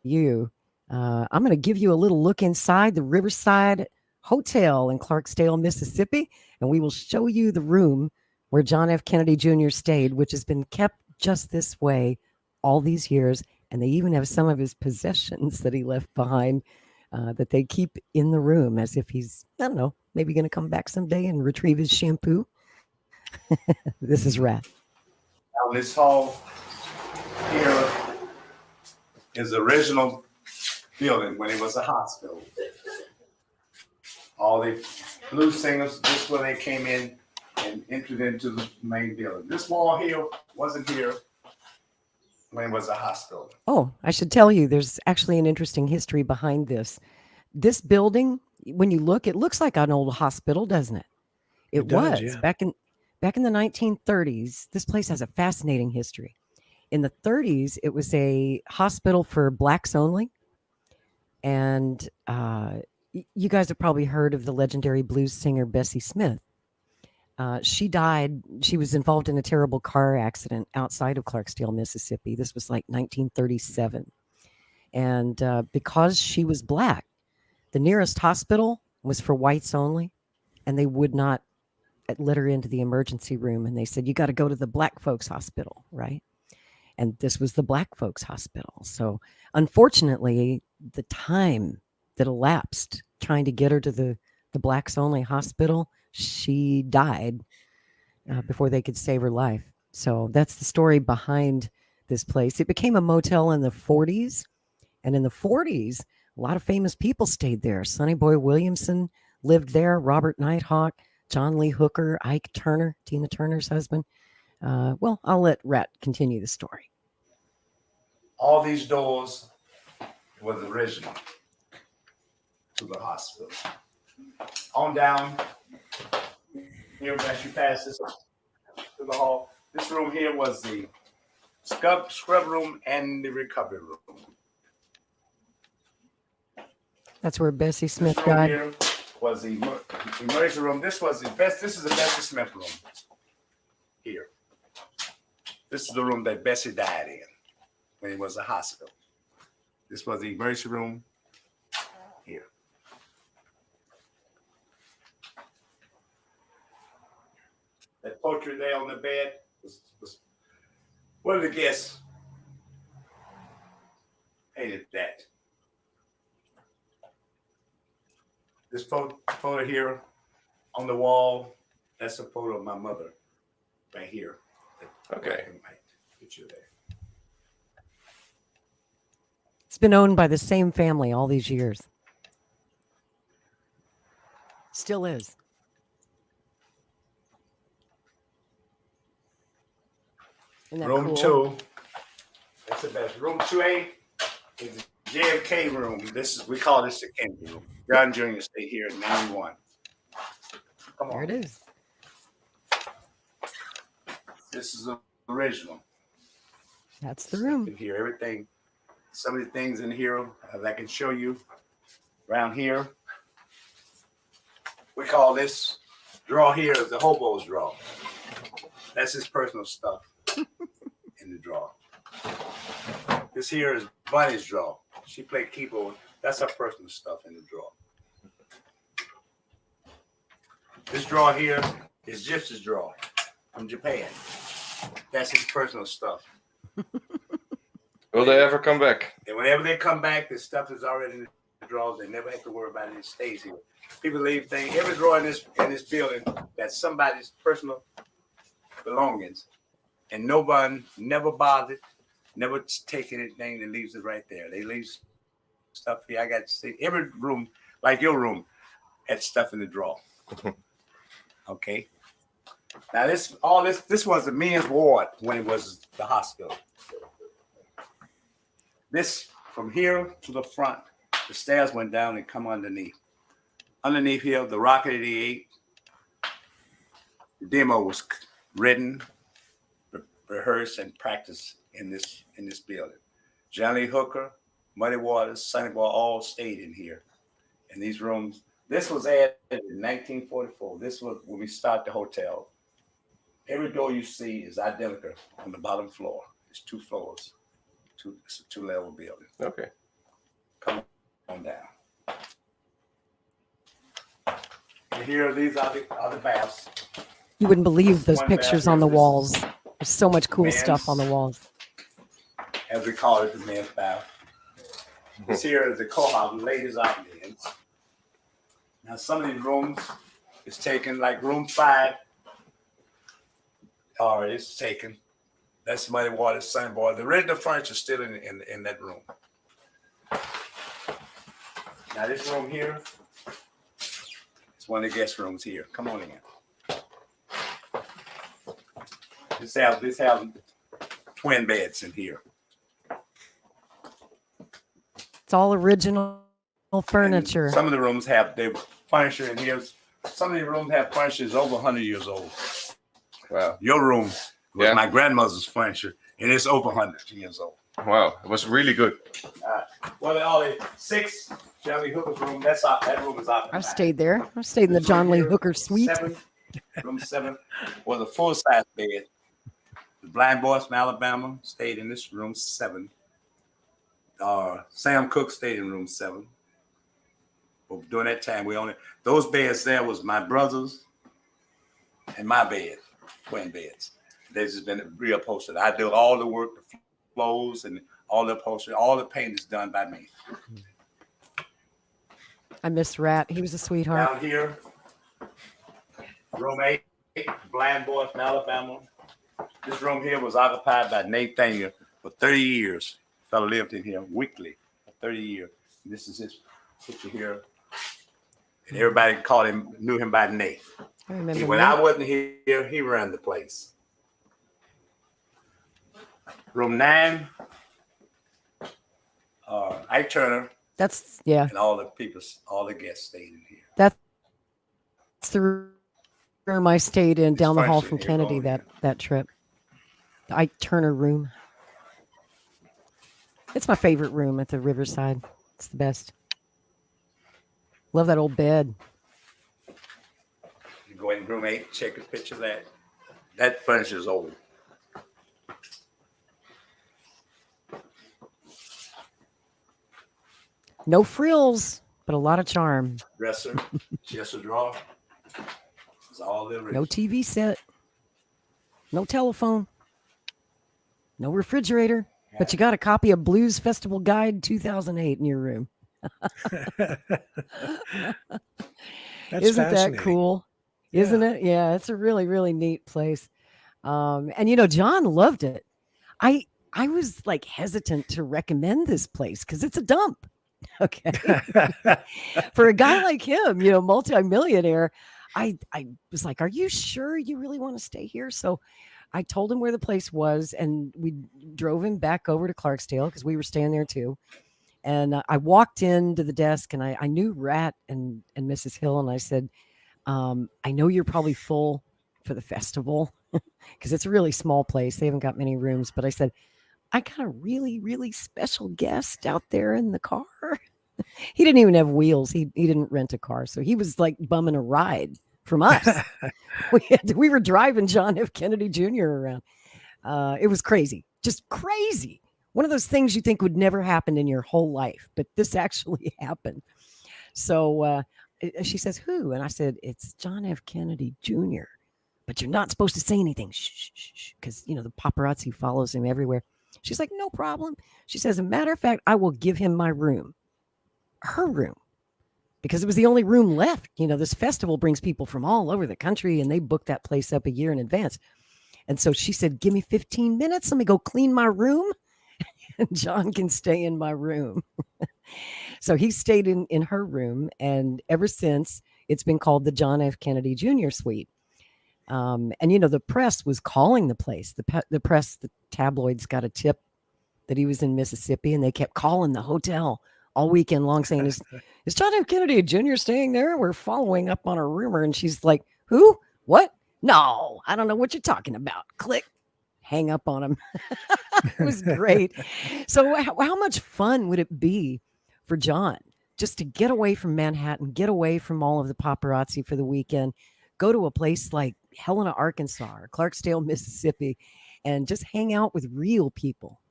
S14: you. I'm going to give you a little look inside the Riverside Hotel in Clarksdale, Mississippi, and we will show you the room where John F. Kennedy Jr. stayed, which has been kept just this way all these years. And they even have some of his possessions that he left behind that they keep in the room as if he's, I don't know, maybe going to come back someday and retrieve his shampoo. This is Rat.
S7: Now this hall here is the original building when it was a hospital. All the blues singers, this is where they came in and entered into the main building. This wall here wasn't here when it was a hospital.
S14: Oh, I should tell you, there's actually an interesting history behind this. This building, when you look, it looks like an old hospital, doesn't it? It
S2: does,
S14: was
S2: yeah.
S14: back in the 1930s. This place has a fascinating history. In the 30s, it was a hospital for blacks only. And you guys have probably heard of the legendary blues singer Bessie Smith. She died. She was involved in a terrible car accident outside of Clarksdale, Mississippi. This was like 1937. And because she was black, the nearest hospital was for whites only. And they would not let her into the emergency room. And they said, you got to go to the black folks hospital, right? And this was the black folks hospital. So unfortunately, the time that elapsed trying to get her to the blacks only hospital, she died before they could save her life. So that's the story behind this place. It became a motel in the 40s. And in the 40s, a lot of famous people stayed there. Sonny Boy Williamson lived there, Robert Nighthawk, John Lee Hooker, Ike Turner, Tina Turner's husband. Well, I'll let Rat continue the story.
S7: All these doors was original to the hospital. On down here, as you pass this to the hall, this room here was the scrub room and the recovery room.
S14: That's where Bessie Smith
S7: This room
S14: died.
S7: here was the emergency room. This was the best. This is the Bessie Smith room here. This is the room that Bessie died in when it was a hospital. This was the emergency room here. That portrait there on the bed was one of the guests painted that. This photo here on the wall, that's a photo of my mother right here.
S22: Okay.
S7: Picture there.
S14: It's been owned by the same family all these years. Still is. Isn't that
S7: Room
S14: cool?
S7: 2. That's the best. Room 2A is the JFK room. We call this the Kennedy room. John Jr. stayed here in 91. Come on.
S14: There it is.
S7: This is the original.
S14: That's the room.
S7: You can hear everything. Some of the things in here that I can show you around here. We call this drawer here is the hobo's drawer. That's his personal stuff in the drawer. This here is Bunny's drawer. She played keyboard. That's her personal stuff in the drawer. This drawer here is Gypsy's drawer from Japan. That's his personal stuff.
S22: Will they ever come back?
S7: And whenever they come back, the stuff is already in the drawers. They never have to worry about it. It stays here. People leave things. Every drawer in this building that's somebody's personal belongings, and no one never bothered, never taking anything and leaves it right there. They leave stuff here. I got to see every room, like your room, had stuff in the drawer. Okay. Now this was the men's ward when it was the hospital. This from here to the front, the stairs went down and come underneath. Underneath here, the Rocket 88, the demo was written, rehearsed, and practiced in this building. Johnny Hooker, Muddy Waters, Sonny Boy all stayed in here. In these rooms, this was added in 1944. This was when we start the hotel. Every door you see is identical on the bottom floor. It's 2 floors. It's a 2-level building.
S22: Okay.
S7: Come on down. And here, these are the baths.
S14: You wouldn't believe those
S7: One
S14: pictures
S7: bath
S14: on the
S7: here,
S14: walls. There's so much cool stuff on the walls.
S7: As we call it, the men's bath. This here is the courthouse, the ladies are in. Now, some of these rooms is taken, like room 5. All right, it's taken. That's muddy water, sunboard. The original furniture is still in that room. Now, this room here is one of the guest rooms here. Come on in. This has twin beds in here.
S14: It's all original furniture.
S7: Some of the rooms have their furniture in here. Some of the rooms have furniture that's over 100 years old.
S22: Wow.
S7: Your room was my grandmother's furniture, and it's over 100 years old.
S22: Wow, it was really good.
S7: Well, all the 6 John Lee Hooker's room, that room is occupied.
S14: I've stayed there. I've stayed in the John Lee Hooker suite.
S7: Room 7 was a full-size bed. The blind boys from Alabama stayed in this room 7. Sam Cooke stayed in room 7. But during that time, those beds there was my brother's and my bed, twin beds. They've just been reupholstered. I do all the work, the flows and all the upholstery, all the paint is done by me.
S14: I miss Rat. He was a sweetheart.
S7: Down here, room 8, blind boy from Alabama. This room here was occupied by Nathaniel for 30 years. Fellow lived in here weekly for 30 years. And this is his picture here. And everybody knew him by Nate.
S14: I remember
S7: When I wasn't here, he ran the place. Room 9, Ike Turner.
S14: That's, yeah.
S7: And all the guests stayed in here.
S14: That's the room I stayed in down the hall from Kennedy that trip. The Ike Turner room. It's my favorite room at the Riverside. It's the best. Love that old bed.
S7: You go in room 8, check a picture of that. That furniture is old.
S14: No frills, but a lot of charm.
S7: Dresser, chest of drawer. It's all the original.
S14: No TV set. No telephone. No refrigerator. But you got a copy of Blues Festival Guide 2008 in your room. Isn't that cool? Yeah. Isn't it? Yeah, it's a really, really neat place. And John loved it. I was like hesitant to recommend this place because it's a dump. Okay. For a guy like him, multimillionaire, I was like, are you sure you really want to stay here? So I told him where the place was, and we drove him back over to Clarksdale because we were staying there too. And I walked into the desk, and I knew Rat and Mrs. Hill, and I said, I know you're probably full for the festival because it's a really small place. They haven't got many rooms, but I said, I got a really, really special guest out there in the car. He didn't even have wheels. He didn't rent a car, so he was like bumming a ride from us. we were driving John F. Kennedy Jr. around. It was crazy, just crazy. One of those things you think would never happen in your whole life, but this actually happened. So she says, who? And I said, it's John F. Kennedy Jr., but you're not supposed to say anything. Shh, because, the paparazzi follows him everywhere. She's like, no problem. She says, as a matter of fact, I will give him my room, her room, because it was the only room left. This festival brings people from all over the country, and they book that place up a year in advance. And so she said, give me 15 minutes. Let me go clean my room. And John can stay in my room. So he stayed in her room. And ever since, it's been called the John F. Kennedy Jr. Suite. And, the press was calling the place. The press, the tabloids got a tip that he was in Mississippi, and they kept calling the hotel all weekend long saying, is John F. Kennedy Jr. staying there? We're following up on a rumor. And she's like, who? What? No, I don't know what you're talking about. Click. Hang up on him. It was great. So how much fun would it be for John just to get away from Manhattan, get away from all of the paparazzi for the weekend, go to a place like Helena, Arkansas, or Clarksdale, Mississippi, and just hang out with real people.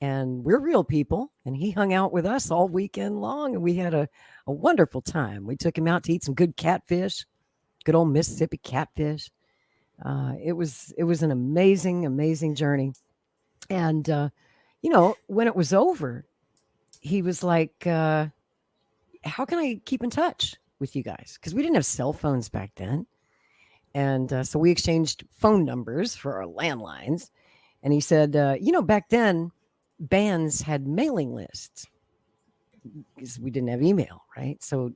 S14: and we're real people. And he hung out with us all weekend long, and we had a wonderful time. We took him out to eat some good catfish, good old Mississippi catfish. It was an amazing journey. And when it was over, he was like, how can I keep in touch with you guys? Because we didn't have cell phones back then. And so we exchanged phone numbers for our landlines. And he said, back then, bands had mailing lists because we didn't have email, right? So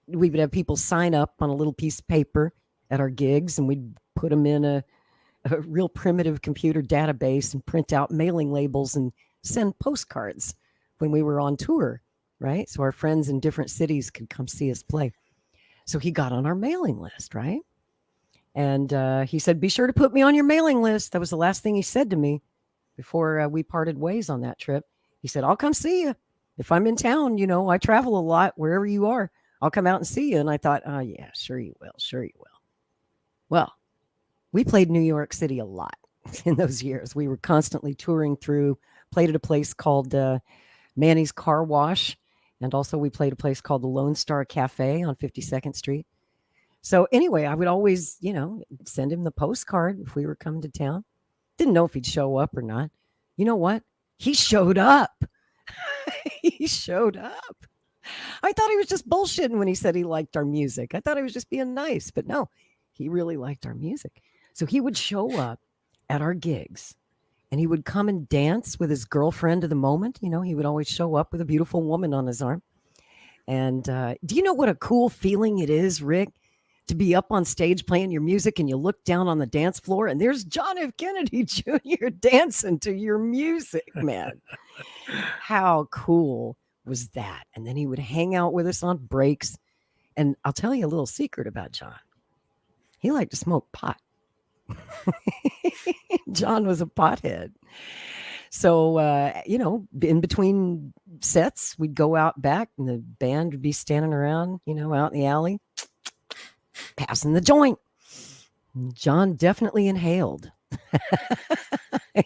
S14: we would have people sign up on a little piece of paper at our gigs, and we'd put them in a real primitive computer database and print out mailing labels and send postcards when we were on tour, right? So our friends in different cities could come see us play. So he got on our mailing list, right? And he said, be sure to put me on your mailing list. That was the last thing he said to me before we parted ways on that trip. He said, I'll come see you. If I'm in town, I travel a lot, wherever you are, I'll come out and see you. And I thought, oh, yeah, sure you will. Sure you will. Well, we played New York City a lot in those years. We were constantly touring through, played at a place called Manny's Car Wash. And also we played a place called the Lone Star Cafe on 52nd Street. So anyway, I would always, send him the postcard if we were coming to town. Didn't know if he'd show up or not. You know what? He showed up. He showed up. I thought he was just bullshitting when he said he liked our music. I thought he was just being nice, but no, he really liked our music. So he would show up at our gigs, and he would come and dance with his girlfriend of the moment. He would always show up with a beautiful woman on his arm. And do you know what a cool feeling it is, Rick, to be up on stage playing your music and you look down on the dance floor and there's John F. Kennedy Jr. dancing to your music, man. How cool was that? And then he would hang out with us on breaks. And I'll tell you a little secret about John. He liked to smoke pot. John was a pothead. So, in between sets, we'd go out back and the band would be standing around, out in the alley, passing the joint. John definitely inhaled.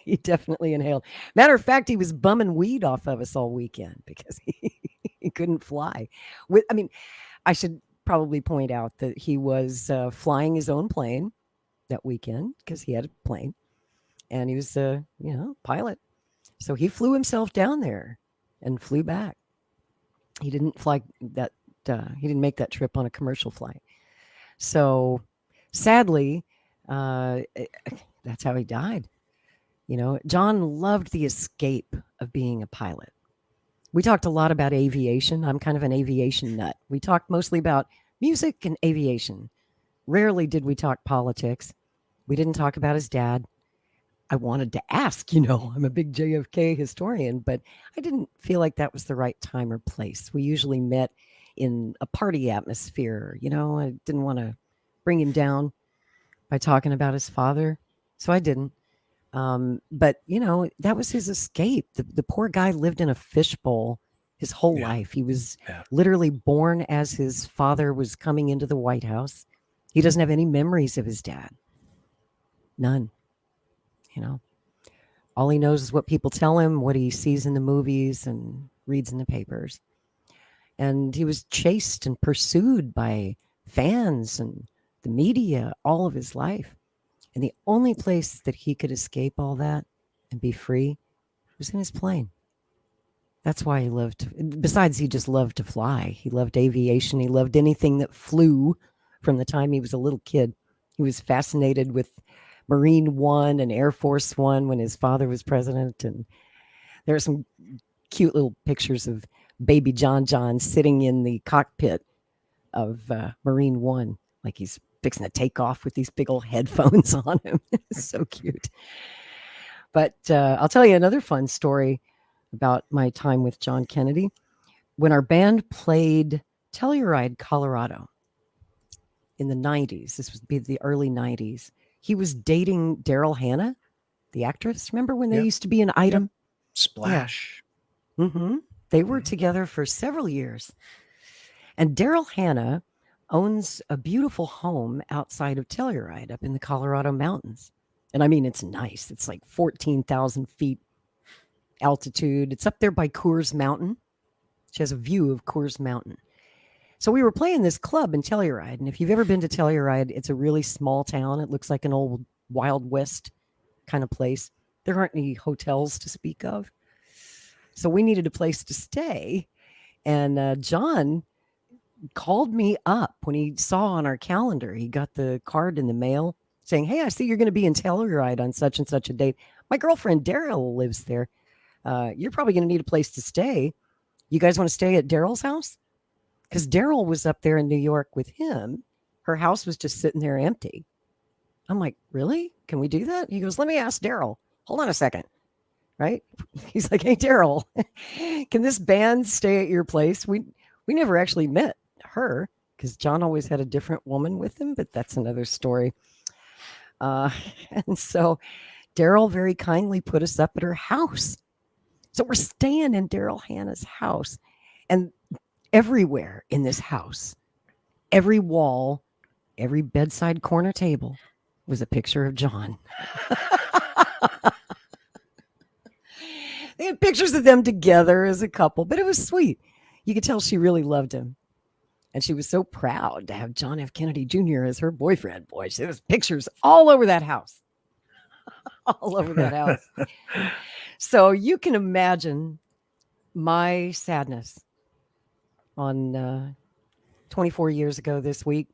S14: He definitely inhaled. Matter of fact, he was bumming weed off of us all weekend because he couldn't fly. I should probably point out that he was flying his own plane that weekend because he had a plane, and he was pilot. So he flew himself down there and flew back. He didn't fly that. He didn't make that trip on a commercial flight. So sadly, that's how he died. John loved the escape of being a pilot. We talked a lot about aviation. I'm kind of an aviation nut. We talked mostly about music and aviation. Rarely did we talk politics. We didn't talk about his dad. I wanted to ask, I'm a big JFK historian, but I didn't feel like that was the right time or place. We usually met in a party atmosphere. I didn't want to bring him down by talking about his father, so I didn't. But that was his escape. The poor guy lived in a fishbowl his whole life. He was literally born as his father was coming into the White House. He doesn't have any memories of his dad. None. All he knows is what people tell him, what he sees in the movies and reads in the papers. And he was chased and pursued by fans and the media all of his life. And the only place that he could escape all that and be free was in his plane. That's why he loved, besides he just loved to fly. He loved aviation. He loved anything that flew from the time he was a little kid. He was fascinated with Marine One and Air Force One when his father was president. And there are some cute little pictures of baby John sitting in the cockpit of Marine One, like he's fixing to take off with these big old headphones on him. It's so cute. But I'll tell you another fun story about my time with John Kennedy. When our band played Telluride, Colorado in the 90s, this would be the early 90s, he was dating Daryl Hannah, the actress. Remember when they used to be an item?
S2: Splash.
S14: Yeah. Mm-hmm. They were together for several years. And Daryl Hannah owns a beautiful home outside of Telluride up in the Colorado mountains. And I mean, it's nice. It's like 14,000 feet altitude. It's up there by Coors Mountain. She has a view of Coors Mountain. So we were playing this club in Telluride. And if you've ever been to Telluride, it's a really small town. It looks like an old Wild West kind of place. There aren't any hotels to speak of. So we needed a place to stay. And John called me up when he saw on our calendar. He got the card in the mail saying, hey, I see you're going to be in Telluride on such and such a date. My girlfriend Daryl lives there. You're probably going to need a place to stay. You guys want to stay at Daryl's house? Because Daryl was up there in New York with him. Her house was just sitting there empty. I'm like, really? Can we do that? He goes, let me ask Daryl. Hold on a second. Right? He's like, hey, Daryl, can this band stay at your place? We never actually met her because John always had a different woman with him, but that's another story. And so Daryl very kindly put us up at her house. So we're staying in Daryl Hannah's house, and everywhere in this house, every wall, every bedside corner table was a picture of John. They had pictures of them together as a couple, but it was sweet. You could tell she really loved him. And she was so proud to have John F. Kennedy Jr. as her boyfriend. Boy, there was pictures all over that house. All over that house. So you can imagine my sadness on 24 years ago this week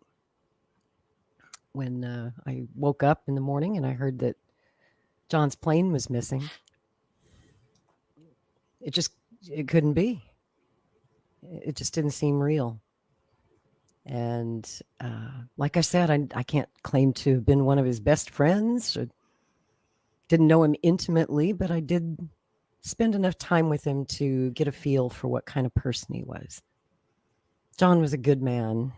S14: when I woke up in the morning and I heard that John's plane was missing. It couldn't be. It just didn't seem real. And like I said, I can't claim to have been one of his best friends. Or didn't know him intimately, but I did spend enough time with him to get a feel for what kind of person he was. John was a good man.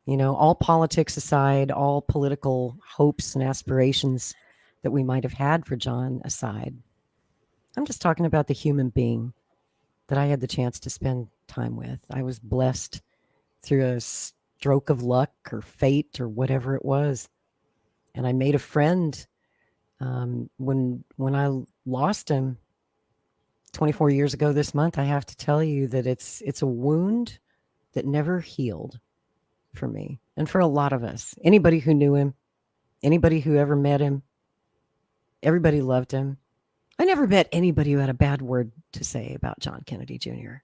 S14: You know, all politics aside, all political hopes and aspirations that we might have had for John aside. I'm just talking about the human being that I had the chance to spend time with. I was blessed through a stroke of luck or fate or whatever it was. And I made a friend when I lost him 24 years ago this month. I have to tell you that it's a wound that never healed for me and for a lot of us. Anybody who knew him, anybody who ever met him, everybody loved him. I never met anybody who had a bad word to say about John Kennedy Jr.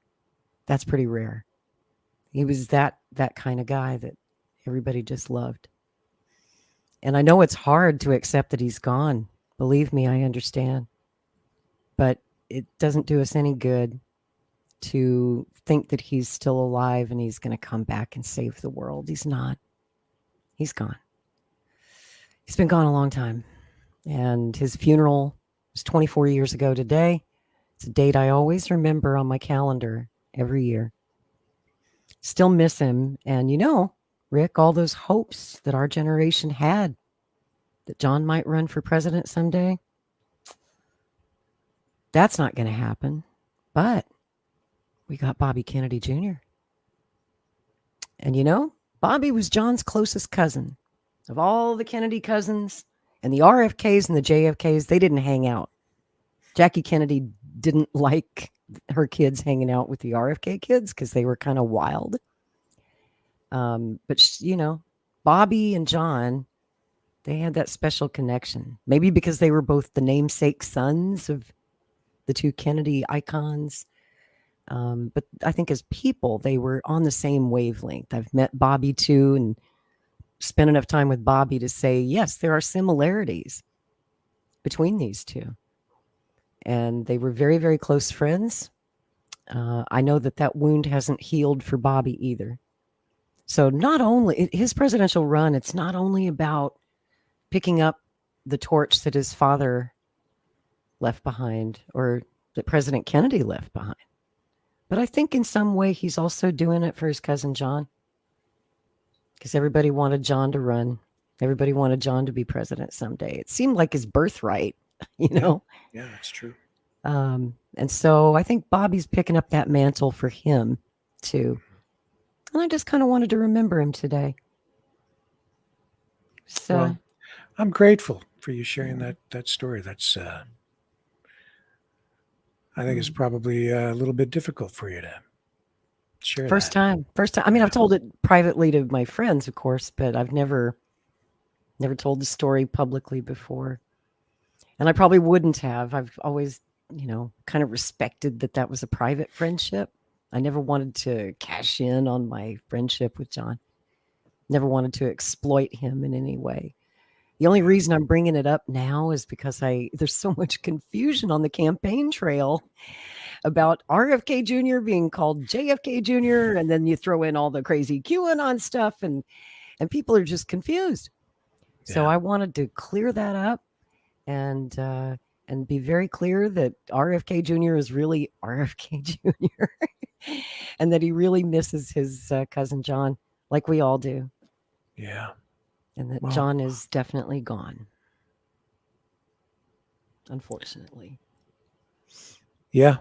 S14: That's pretty rare. He was that kind of guy that everybody just loved. And I know it's hard to accept that he's gone. Believe me, I understand. But it doesn't do us any good to think that he's still alive and he's going to come back and save the world. He's not. He's gone. He's been gone a long time. And his funeral was 24 years ago today. It's a date I always remember on my calendar every year. Still miss him. And you know, Rick, all those hopes that our generation had that John might run for president someday, that's not going to happen. But we got Bobby Kennedy Jr. And you know, Bobby was John's closest cousin. Of all the Kennedy cousins and the RFKs and the JFKs, they didn't hang out. Jackie Kennedy didn't like her kids hanging out with the RFK kids because they were kind of wild. But you know, Bobby and John, they had that special connection. Maybe because they were both the namesake sons of the two Kennedy icons. But I think as people, they were on the same wavelength. I've met Bobby too and spent enough time with Bobby to say, yes, there are similarities between these two. And they were very, very close friends. I know that wound hasn't healed for Bobby either. So not only his presidential run, it's not only about picking up the torch that his father left behind or that President Kennedy left behind. But I think in some way he's also doing it for his cousin John. Because everybody wanted John to run. Everybody wanted John to be president someday. It seemed like his birthright, you know?
S2: Yeah, that's true.
S14: And so I think Bobby's picking up that mantle for him too. And I just kind of wanted to remember him today. So
S2: well, I'm grateful for you sharing that story. That's I think it's probably a little bit difficult for you to share
S14: First
S2: that.
S14: time. I mean, I've told it privately to my friends, of course, but I've never told the story publicly before. And I probably wouldn't have. I've always, kind of respected that was a private friendship. I never wanted to cash in on my friendship with John. Never wanted to exploit him in any way. The only reason I'm bringing it up now is because there's so much confusion on the campaign trail about RFK Jr. being called JFK Jr. And then you throw in all the crazy QAnon stuff and people are just confused. So I wanted to clear that up and be very clear that RFK Jr. is really RFK Jr. and that he really misses his cousin John, like we all do.
S2: Yeah.
S14: And that John is definitely gone. Unfortunately.
S2: Yeah.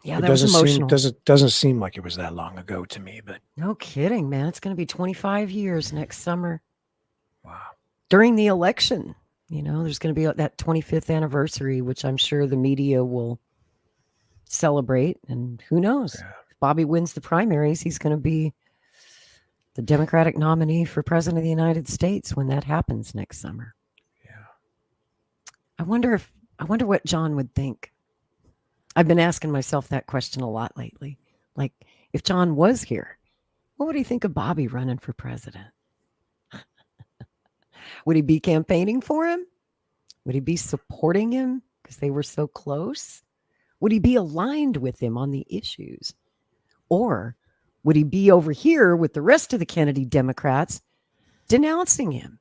S14: Yeah,
S2: it
S14: that was emotional.
S2: Doesn't seem like it was that long ago to me, but
S14: no kidding, man. It's going to be 25 years next summer.
S2: Wow.
S14: During the election, there's going to be that 25th anniversary, which I'm sure the media will celebrate. And who knows? Yeah. If Bobby wins the primaries, he's going to be the Democratic nominee for president of the United States when that happens next summer.
S2: Yeah.
S14: I wonder what John would think. I've been asking myself that question a lot lately. Like, if John was here, what would he think of Bobby running for president? Would he be campaigning for him? Would he be supporting him because they were so close? Would he be aligned with him on the issues? Or would he be over here with the rest of the Kennedy Democrats denouncing him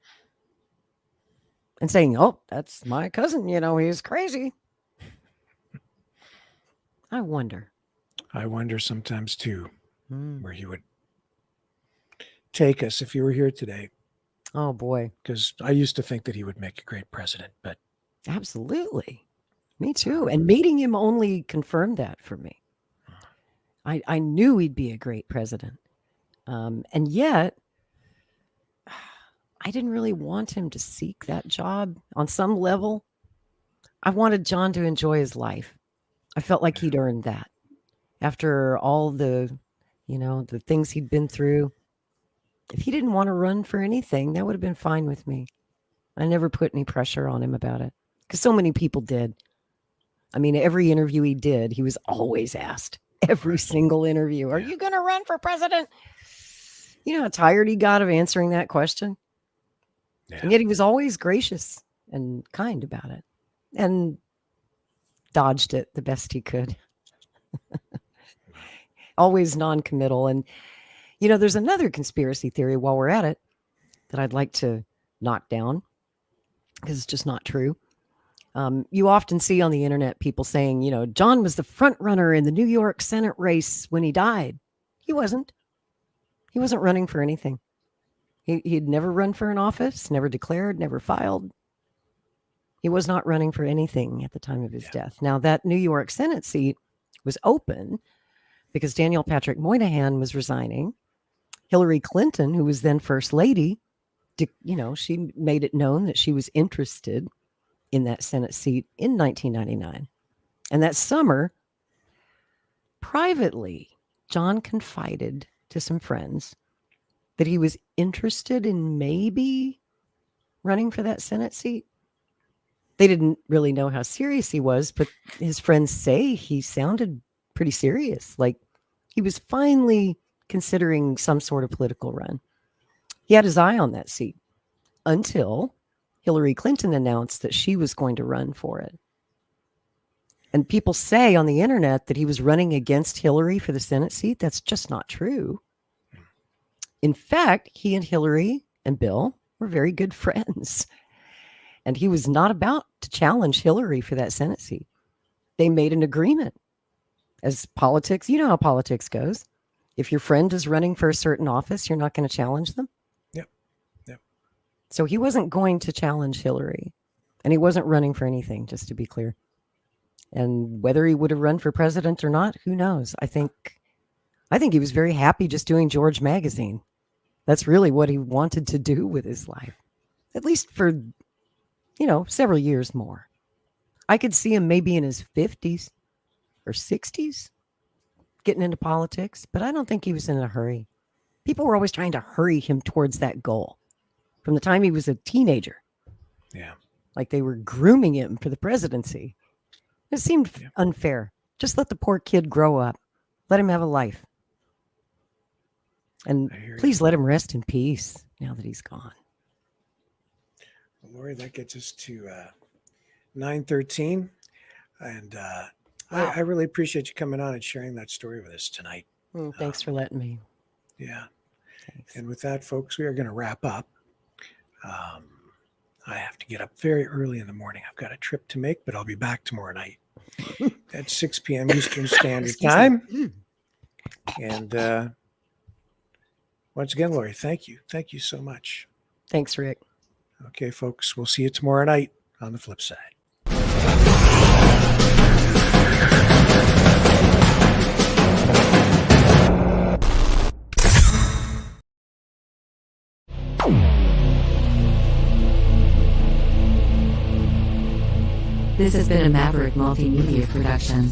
S14: and saying, oh, that's my cousin, he's crazy? I wonder
S2: sometimes too, where he would take us if you were here today.
S14: Oh boy.
S2: Because I used to think that he would make a great president, but
S14: absolutely. Me too. And meeting him only confirmed that for me. I knew he'd be a great president. And yet, I didn't really want him to seek that job on some level. I wanted John to enjoy his life. I felt like he'd earned that. After all the things he'd been through, if he didn't want to run for anything, that would have been fine with me. I never put any pressure on him about it because so many people did. I mean, every interview he did, he was always asked. Every single interview, are you going to run for president? You know how tired he got of answering that question? Yeah. And yet he was always gracious and kind about it and dodged it the best he could. Always non-committal. And, there's another conspiracy theory while we're at it that I'd like to knock down because it's just not true. You often see on the internet people saying, John was the front runner in the New York Senate race when he died. He wasn't. He wasn't running for anything. He'd never run for an office, never declared, never filed. He was not running for anything at the time of his death. Now, that New York Senate seat was open because Daniel Patrick Moynihan was resigning. Hillary Clinton, who was then First Lady, she made it known that she was interested in that Senate seat in 1999. And that summer, privately, John confided to some friends that he was interested in maybe running for that Senate seat. They didn't really know how serious he was, but his friends say he sounded pretty serious, like he was finally considering some sort of political run. He had his eye on that seat until Hillary Clinton announced that she was going to run for it. And people say on the internet that he was running against Hillary for the Senate seat. That's just not true. In fact, he and Hillary and Bill were very good friends. And he was not about to challenge Hillary for that Senate seat. They made an agreement. As politics, you know how politics goes. If your friend is running for a certain office, you're not going to challenge them. So he wasn't going to challenge Hillary, and he wasn't running for anything, just to be clear. And whether he would have run for president or not, who knows? I think he was very happy just doing George Magazine. That's really what he wanted to do with his life, at least for, several years more. I could see him maybe in his 50s or 60s getting into politics, but I don't think he was in a hurry. People were always trying to hurry him towards that goal from the time he was a teenager.
S2: Yeah.
S14: Like they were grooming him for the presidency. It seemed unfair. Just let the poor kid grow up. Let him have a life. And please let him rest in peace now that he's gone.
S2: Well, Lori, that gets us to 9:13. And I really appreciate you coming on and sharing that story with us tonight.
S14: Thanks for letting me.
S2: Yeah. Thanks. And with that, folks, we are going to wrap up. I have to get up very early in the morning. I've got a trip to make, but I'll be back tomorrow night at 6 p.m. Eastern Standard Time. And once again, Lori, thank you. Thank you so much.
S14: Thanks, Rick.
S2: Okay, folks, we'll see you tomorrow night on the flip side.
S9: This has been a Maverick Multimedia production.